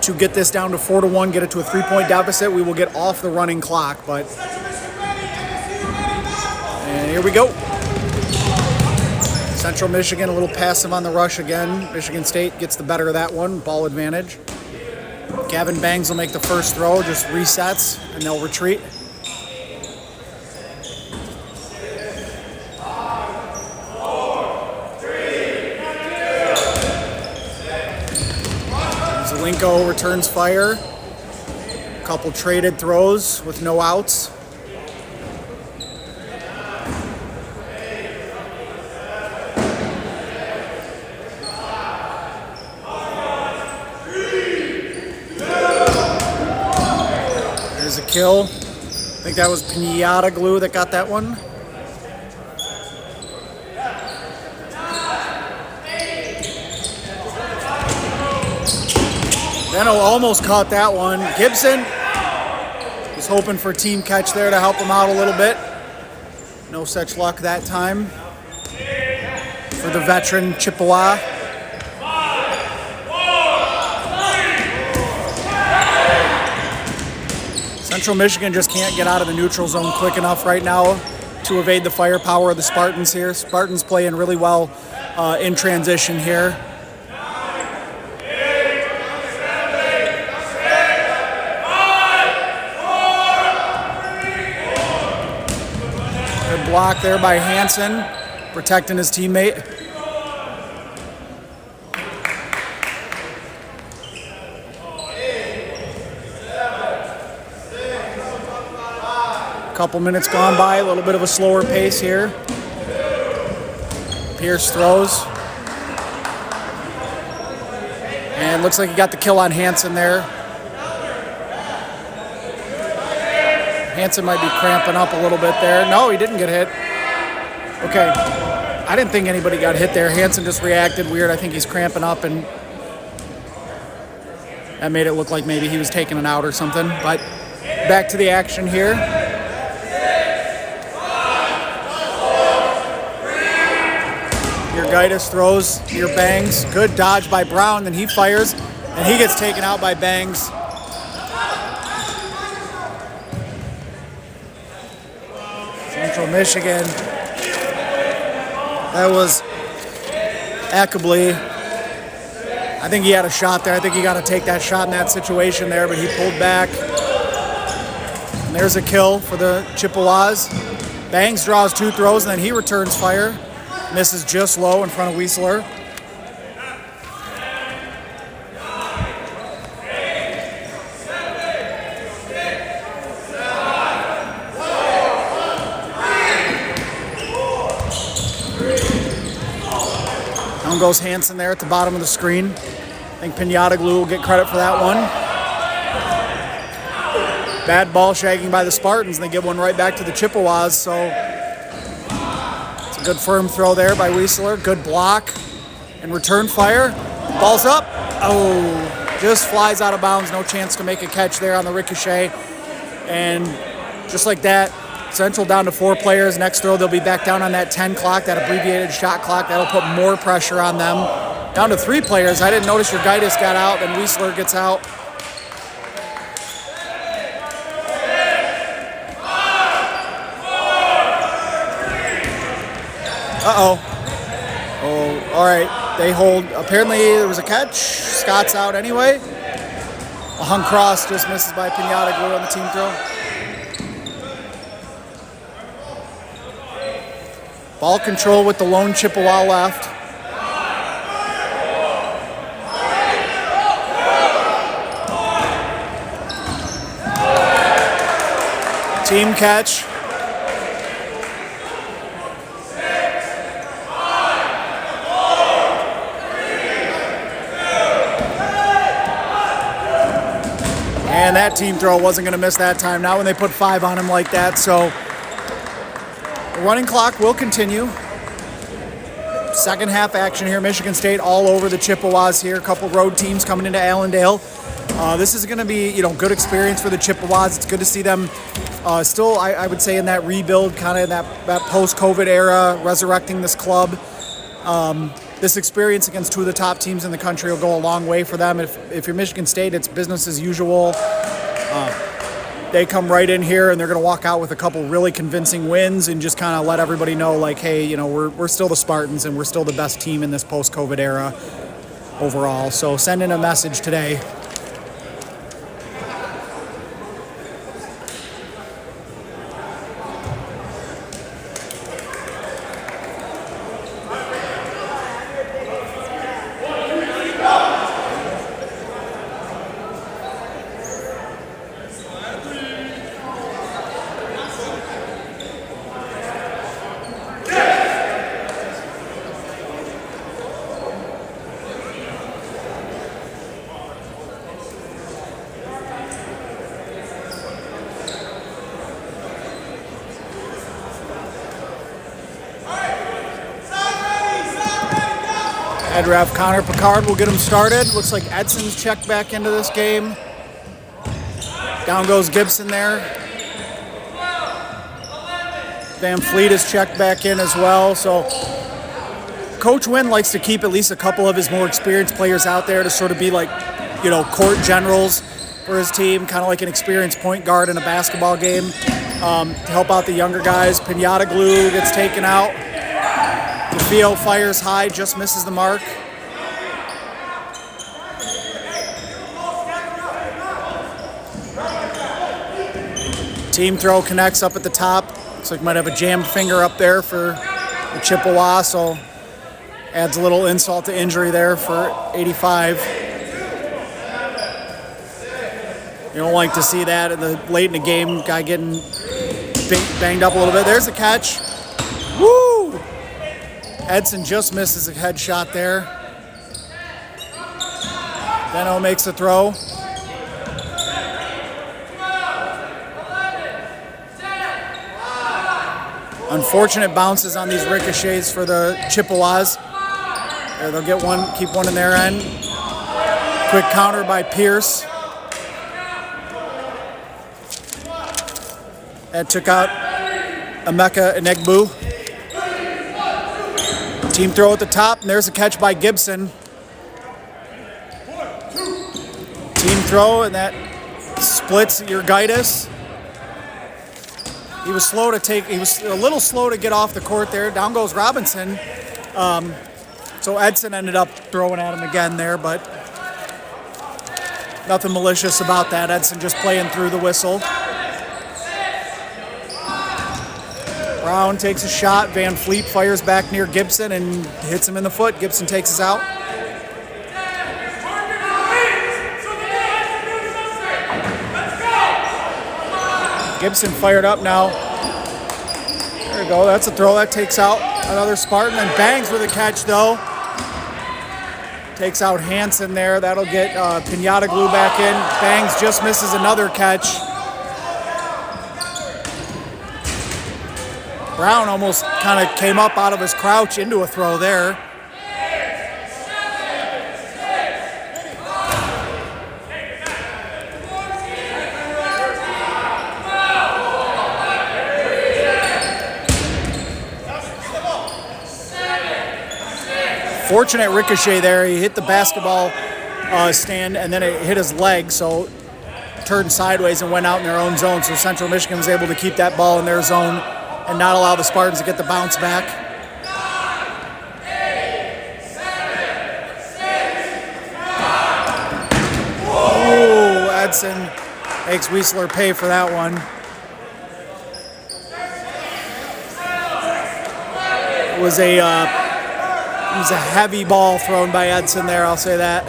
to get this down to 4-1, get it to a 3-point deficit, we will get off the running clock. And here we go. Central Michigan a little passive on the rush again. Michigan State gets the better of that one. Ball advantage. Gavin Bangs will make the first throw, just resets, and they'll retreat. Zelenko returns fire. A couple traded throws with no outs. There's a kill. I think that was Pinata Glue that got that one. Benno almost caught that one. Gibson was hoping for a team catch there to help him out a little bit. No such luck that time for the veteran Chippewa. Central Michigan just can't get out of the neutral zone quick enough right now to evade the firepower of the Spartans here. Spartans playing really well in transition here. Good block there by Hansen, protecting his teammate. Couple minutes gone by, a little bit of a slower pace here. Pierce throws. And looks like he got the kill on Hansen there. Hansen might be cramping up a little bit there. No, he didn't get hit. Okay. I didn't think anybody got hit there. Hansen just reacted weird. I think he's cramping up, and that made it look like maybe he was taking an out or something. But back to the action here. Your Gaitis throws, your Bangs. Good dodge by Brown, then he fires, and he gets taken out by Bangs. Central Michigan. That was Ackabley. I think he had a shot there. I think he got to take that shot in that situation there, but he pulled back. And there's a kill for the Chippewas. Bangs draws two throws, and then he returns fire. Misses just low in front of Wiesler. Down goes Hansen there at the bottom of the screen. I think Pinata Glue will get credit for that one. Bad ball shagging by the Spartans, and they give one right back to the Chippewas, so good firm throw there by Wiesler. Good block and return fire. Ball's up. Oh, just flies out of bounds. No chance to make a catch there on the ricochet. And just like that, Central down to 4 players. Next throw, they'll be back down on that 10 clock, that abbreviated shot clock. That'll put more pressure on them. Down to 3 players. I didn't notice your Gaitis got out, and Wiesler gets out. Uh-oh. Oh, all right. They hold. Apparently there was a catch. Scott's out anyway. A hung cross just misses by Pinata Glue on the team throw. Ball control with the lone Chippewa left. Team catch. And that team throw wasn't going to miss that time. Not when they put 5 on him like that. So the running clock will continue. Second half action here. Michigan State all over the Chippewas here. A couple road teams coming into Allendale. This is going to be, good experience for the Chippewas. It's good to see them Still, I would say in that rebuild, kind of in that post-COVID era, resurrecting this club. This experience against two of the top teams in the country will go a long way for them. If you're Michigan State, it's business as usual. They come right in here and they're going to walk out with a couple really convincing wins and just kind of let everybody know, like, hey, you know, we're still the Spartans and we're still the best team in this post-COVID era overall. So send in a message today. Head ref Connor Picard will get him started. Looks like Edson's checked back into this game. Down goes Gibson there. Van Fleet is checked back in as well. So Coach Wynn likes to keep at least a couple of his more experienced players out there to sort of be like, you know, court generals for his team, kind of like an experienced point guard in a basketball game, to help out the younger guys. Pinata Glue gets taken out. DeFeo fires high, just misses the mark. Team throw connects up at the top. Looks like might have a jammed finger up there for the Chippewa, so adds a little insult to injury there for 85. You don't like to see that late in the game, guy getting banged up a little bit. There's the catch. Woo! Edson just misses a headshot there. Benno makes the throw. Unfortunate bounces on these ricochets for the Chippewas. There, they'll get one, keep one in their end. Quick counter by Pierce. That took out Emeka Enegbu. Team throw at the top, and there's a catch by Gibson. Team throw, and that splits Urgaitis. He was a little slow to get off the court there. Down goes Robinson. So Edson ended up throwing at him again there, but nothing malicious about that. Edson just playing through the whistle. Brown takes a shot. Van Fleet fires back near Gibson and hits him in the foot. Gibson takes us out. Gibson fired up now. There we go. That's a throw. That takes out another Spartan and bangs with a catch, though. Takes out Hansen there. That'll get Pinata Glue back in. Bangs just misses another catch. Brown almost kind of came up out of his crouch into a throw there. Fortunate ricochet there. He hit the basketball stand and then it hit his leg, so turned sideways and went out in their own zone. So Central Michigan was able to keep that ball in their zone and not allow the Spartans to get the bounce back. Oh, Edson makes Wiesler pay for that one. It was a heavy ball thrown by Edson there, I'll say that.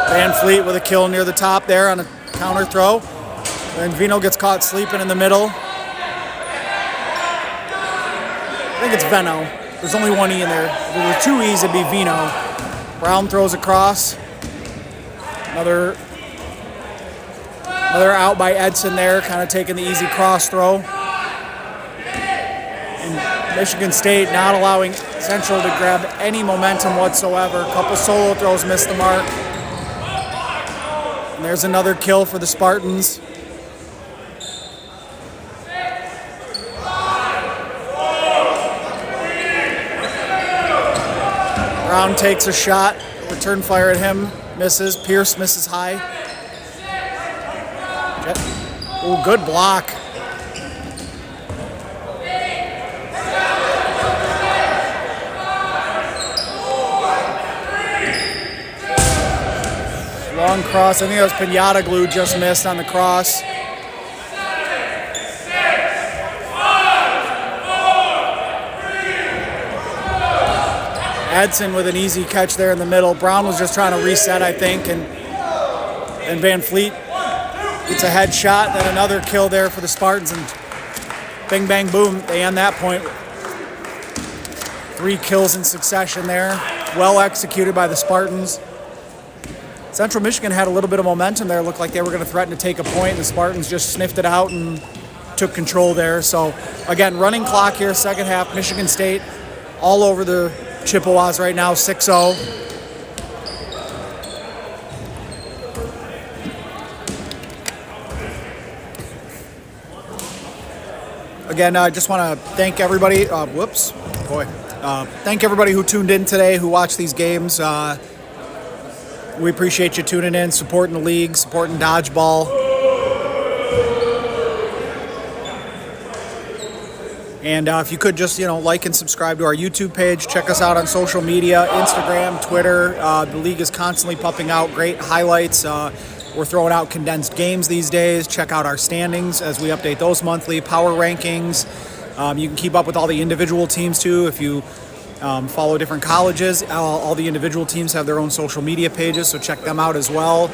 Van Fleet with a kill near the top there on a counter throw. And Vino gets caught sleeping in the middle. I think it's Veno. There's only one E in there. If there were two E's, it'd be Vino. Brown throws across. Another out by Edson there, kind of taking the easy cross throw. Michigan State not allowing Central to grab any momentum whatsoever. A couple solo throws missed the mark. And there's another kill for the Spartans. Brown takes a shot. Return fire at him. Misses. Pierce misses high. Oh, good block. Long cross. I think that was Pinata Glue just missed on the cross. Edson with an easy catch there in the middle. Brown was just trying to reset, I think, and Van Fleet gets a headshot, then another kill there for the Spartans, and bing, bang, boom, they end that point. 3 kills in succession there. Well executed by the Spartans. Central Michigan had a little bit of momentum there. Looked like they were going to threaten to take a point, and the Spartans just sniffed it out and took control there. So, again, running clock here, second half. Michigan State all over the Chippewas right now, 6-0. Again, I just want to thank everybody. Thank everybody who tuned in today, who watched these games. We appreciate you tuning in, supporting the league, supporting Dodgeball. And if you could just, like and subscribe to our YouTube page. Check us out on social media, Instagram, Twitter. The league is constantly pumping out great highlights. We're throwing out condensed games these days. Check out our standings as we update those monthly. Power rankings. You can keep up with all the individual teams, too, if you follow different colleges. All the individual teams have their own social media pages, so check them out as well.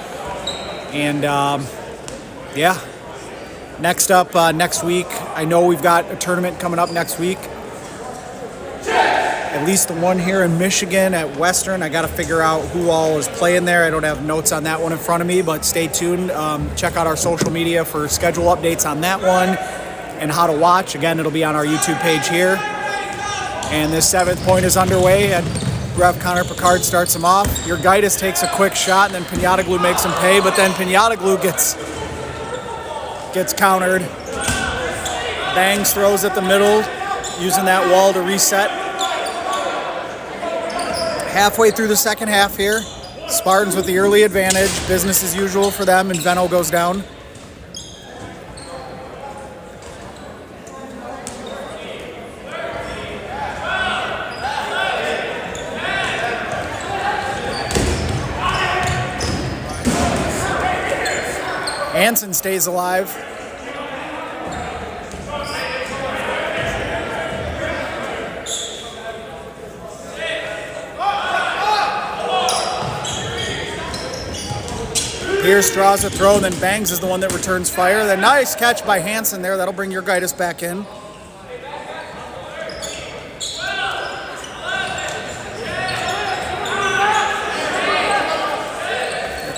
And, yeah. Next up, next week, I know we've got a tournament coming up next week. At least the one here in Michigan at Western. I got to figure out who all is playing there. I don't have notes on that one in front of me, but stay tuned. Check out our social media for schedule updates on that one and how to watch. Again, it'll be on our YouTube page here. And this 7th point is underway. And Rev Connor Picard starts him off. Urgaitis takes a quick shot, and then Pinata Glue makes him pay, but then Pinata Glue gets countered. Bangs throws at the middle, using that wall to reset. Halfway through the second half here. Spartans with the early advantage. Business as usual for them, and Venno goes down. Hansen stays alive. Pierce draws a throw, then Bangs is the one that returns fire. Then nice catch by Hansen there. That'll bring Urgaitis back in.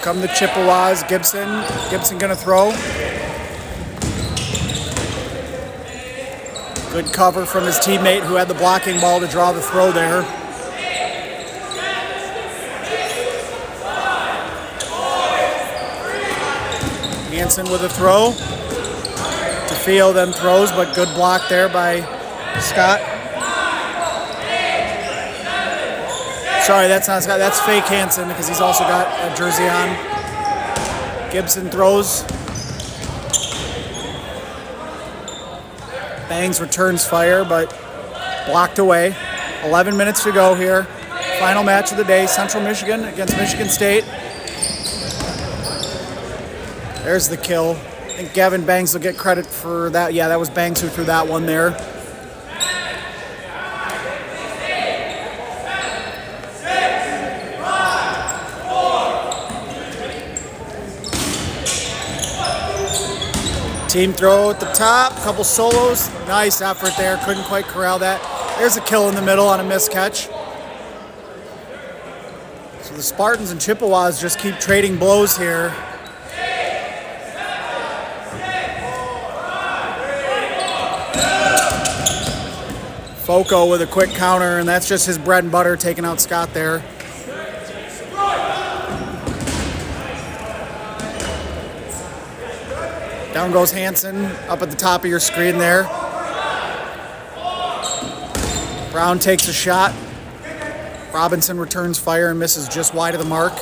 Come the Chippewas. Gibson gonna throw. Good cover from his teammate who had the blocking ball to draw the throw there. Hansen with a throw. DeFeo then throws, but good block there by Scott. Sorry, that's not Scott. That's fake Hansen because he's also got a jersey on. Gibson throws. Bangs returns fire, but blocked away. 11 minutes to go here. Final match of the day, Central Michigan against Michigan State. There's the kill. I think Gavin Bangs will get credit for that. Yeah, that was Bangs who threw that one there. Team throw at the top, couple solos. Nice effort there, couldn't quite corral that. There's a kill in the middle on a missed catch. So the Spartans and Chippewas just keep trading blows here. Foco with a quick counter, and that's just his bread and butter, taking out Scott there. Down goes Hansen, up at the top of your screen there. Brown takes a shot. Robinson returns fire and misses just wide of the mark.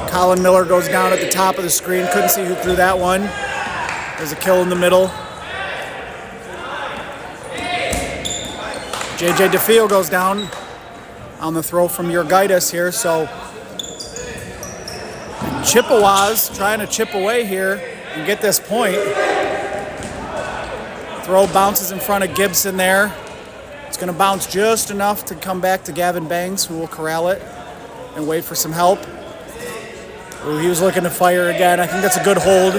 Colin Miller goes down at the top of the screen. Couldn't see who threw that one. There's a kill in the middle. JJ DeFeo goes down on the throw from Urgaitis here. So Chippewas trying to chip away here and get this point. Throw bounces in front of Gibson there. It's going to bounce just enough to come back to Gavin Banks, who will corral it and wait for some help. Ooh, he was looking to fire again. I think that's a good hold.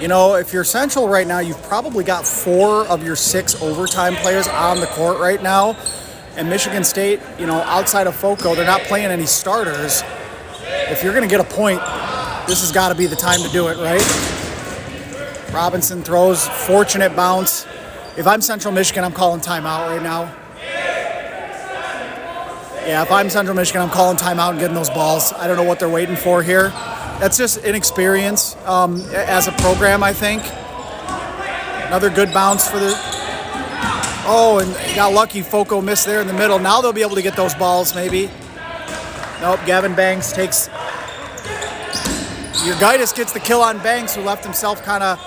You know, if you're Central right now, you've probably got 4 of your 6 overtime players on the court right now. And Michigan State, you know, outside of Foco, they're not playing any starters. If you're going to get a point, this has got to be the time to do it, right? Robinson throws, fortunate bounce. If I'm Central Michigan, I'm calling timeout right now. Yeah, if I'm Central Michigan, I'm calling timeout and getting those balls. I don't know what they're waiting for here. That's just inexperience as a program, I think. Another good bounce for the... Oh, and got lucky. Foco missed there in the middle. Now they'll be able to get those balls, maybe. Nope, Gavin Banks takes... Urgaitis gets the kill on Banks, who left himself kind of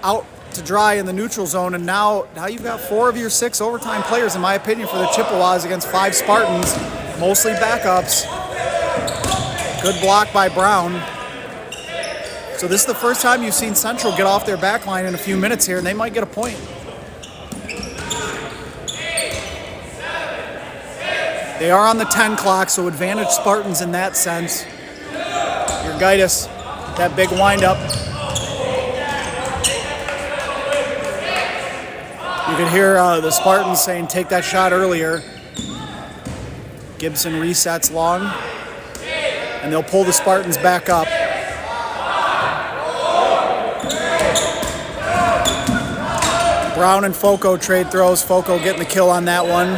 out to dry in the neutral zone, and now you've got 4 of your 6 overtime players, in my opinion, for the Chippewas against 5 Spartans, mostly backups. Good block by Brown. So this is the first time you've seen Central get off their back line in a few minutes here, and they might get a point. They are on the 10 clock, so advantage Spartans in that sense. Urgaitis, that big windup. You could hear the Spartans saying, take that shot earlier. Gibson resets long, and they'll pull the Spartans back up. Brown and Foco trade throws. Foco getting the kill on that one.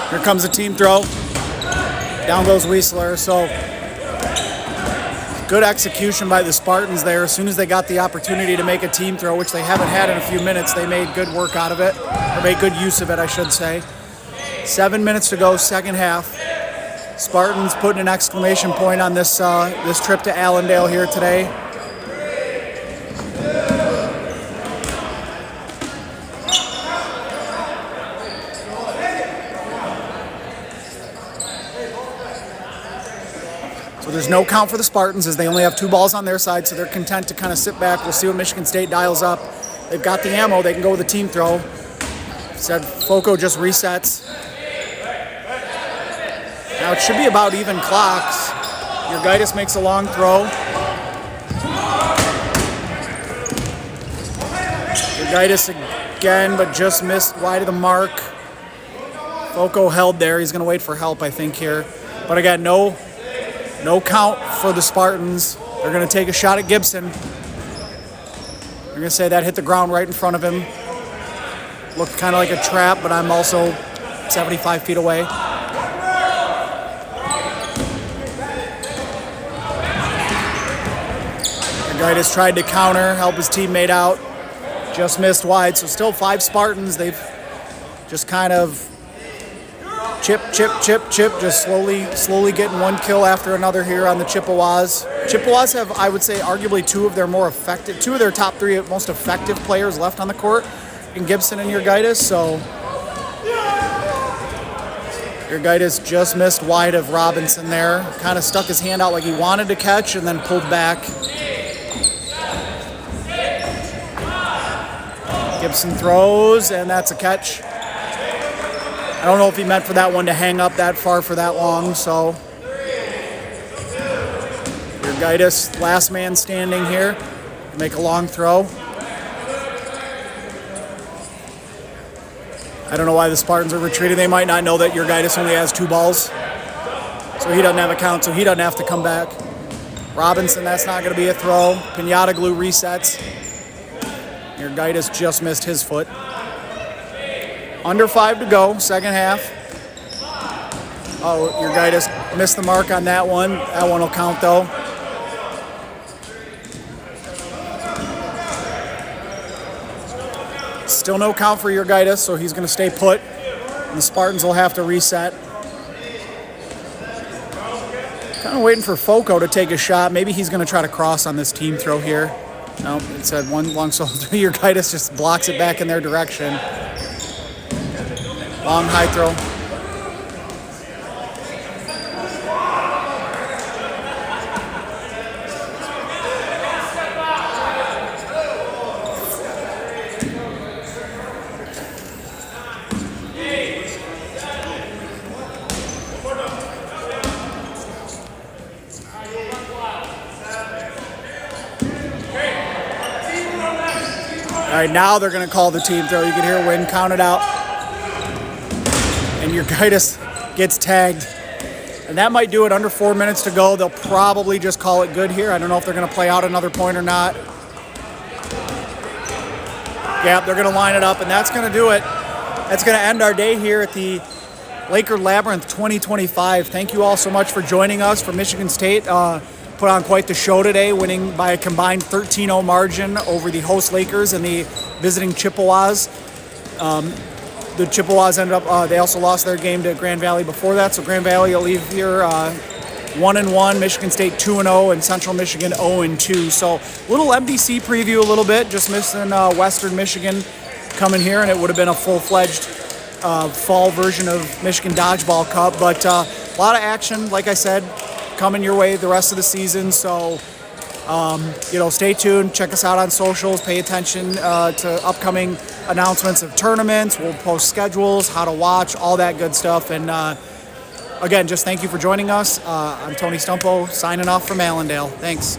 Here comes a team throw. Down goes Wiesler. So good execution by the Spartans there. As soon as they got the opportunity to make a team throw, which they haven't had in a few minutes, they made good work out of it, or made good use of it, I should say. 7 minutes to go, second half. Spartans putting an exclamation point on this this trip to Allendale here today. So there's no count for the Spartans, as they only have 2 balls on their side, so they're content to kind of sit back. We'll see what Michigan State dials up. They've got the ammo. They can go with a team throw. Said Foco just resets. Now it should be about even clocks. Urgaitis makes a long throw. Urgaitis again, but just missed wide of the mark. Foco held there. He's going to wait for help, I think, here. But again, no count for the Spartans. They're going to take a shot at Gibson. They're going to say that hit the ground right in front of him. Looked kind of like a trap, but I'm also 75 feet away. Urgaitis tried to counter, help his teammate out. Just missed wide, so still 5 Spartans. They've just kind of chip, just slowly getting one kill after another here on the Chippewas. Chippewas have, I would say, arguably two of their top 3 most effective players left on the court in Gibson and Urgaitis, so Urgaitis just missed wide of Robinson there. Kind of stuck his hand out like he wanted to catch and then pulled back. Gibson throws, and that's a catch. I don't know if he meant for that one to hang up that far for that long, so Gaitis, last man standing here. Make a long throw. I don't know why the Spartans are retreating. They might not know that your Gaitis only has 2 balls. So he doesn't have a count, so he doesn't have to come back. Robinson, that's not going to be a throw. Pinata glue resets. Your Gaitis just missed his foot. Under 5 to go, second half. Oh, your Gaitis missed the mark on that one. That one will count, though. Still no count for your Gaitis, so he's going to stay put. And the Spartans will have to reset. Kind of waiting for Foco to take a shot. Maybe he's going to try to cross on this team throw here. No, it said one long soul. Your Gaitis just blocks it back in their direction. Long high throw. All right, now they're going to call the team throw. You can hear Wynn count it out. And your Gaitis gets tagged. And that might do it. Under 4 minutes to go. They'll probably just call it good here. I don't know if they're going to play out another point or not. Yep, they're going to line it up, and that's going to do it. That's going to end our day here at the Laker Labyrinth 2025. Thank you all so much for joining us for Michigan State. Put on quite the show today, winning by a combined 13-0 margin over the host Lakers and the visiting Chippewas. The Chippewas ended up, they also lost their game to Grand Valley before that, so Grand Valley will leave here 1-1, Michigan State 2-0, and Central Michigan 0-2. So little MBC preview a little bit, just missing Western Michigan coming here, and it would have been a full-fledged fall version of Michigan Dodgeball Cup. But a lot of action, like I said, coming your way the rest of the season. So, stay tuned. Check us out on socials. Pay attention to upcoming announcements of tournaments. We'll post schedules, how to watch, all that good stuff. And again, just thank you for joining us. I'm Tony Stumpo, signing off from Allendale. Thanks.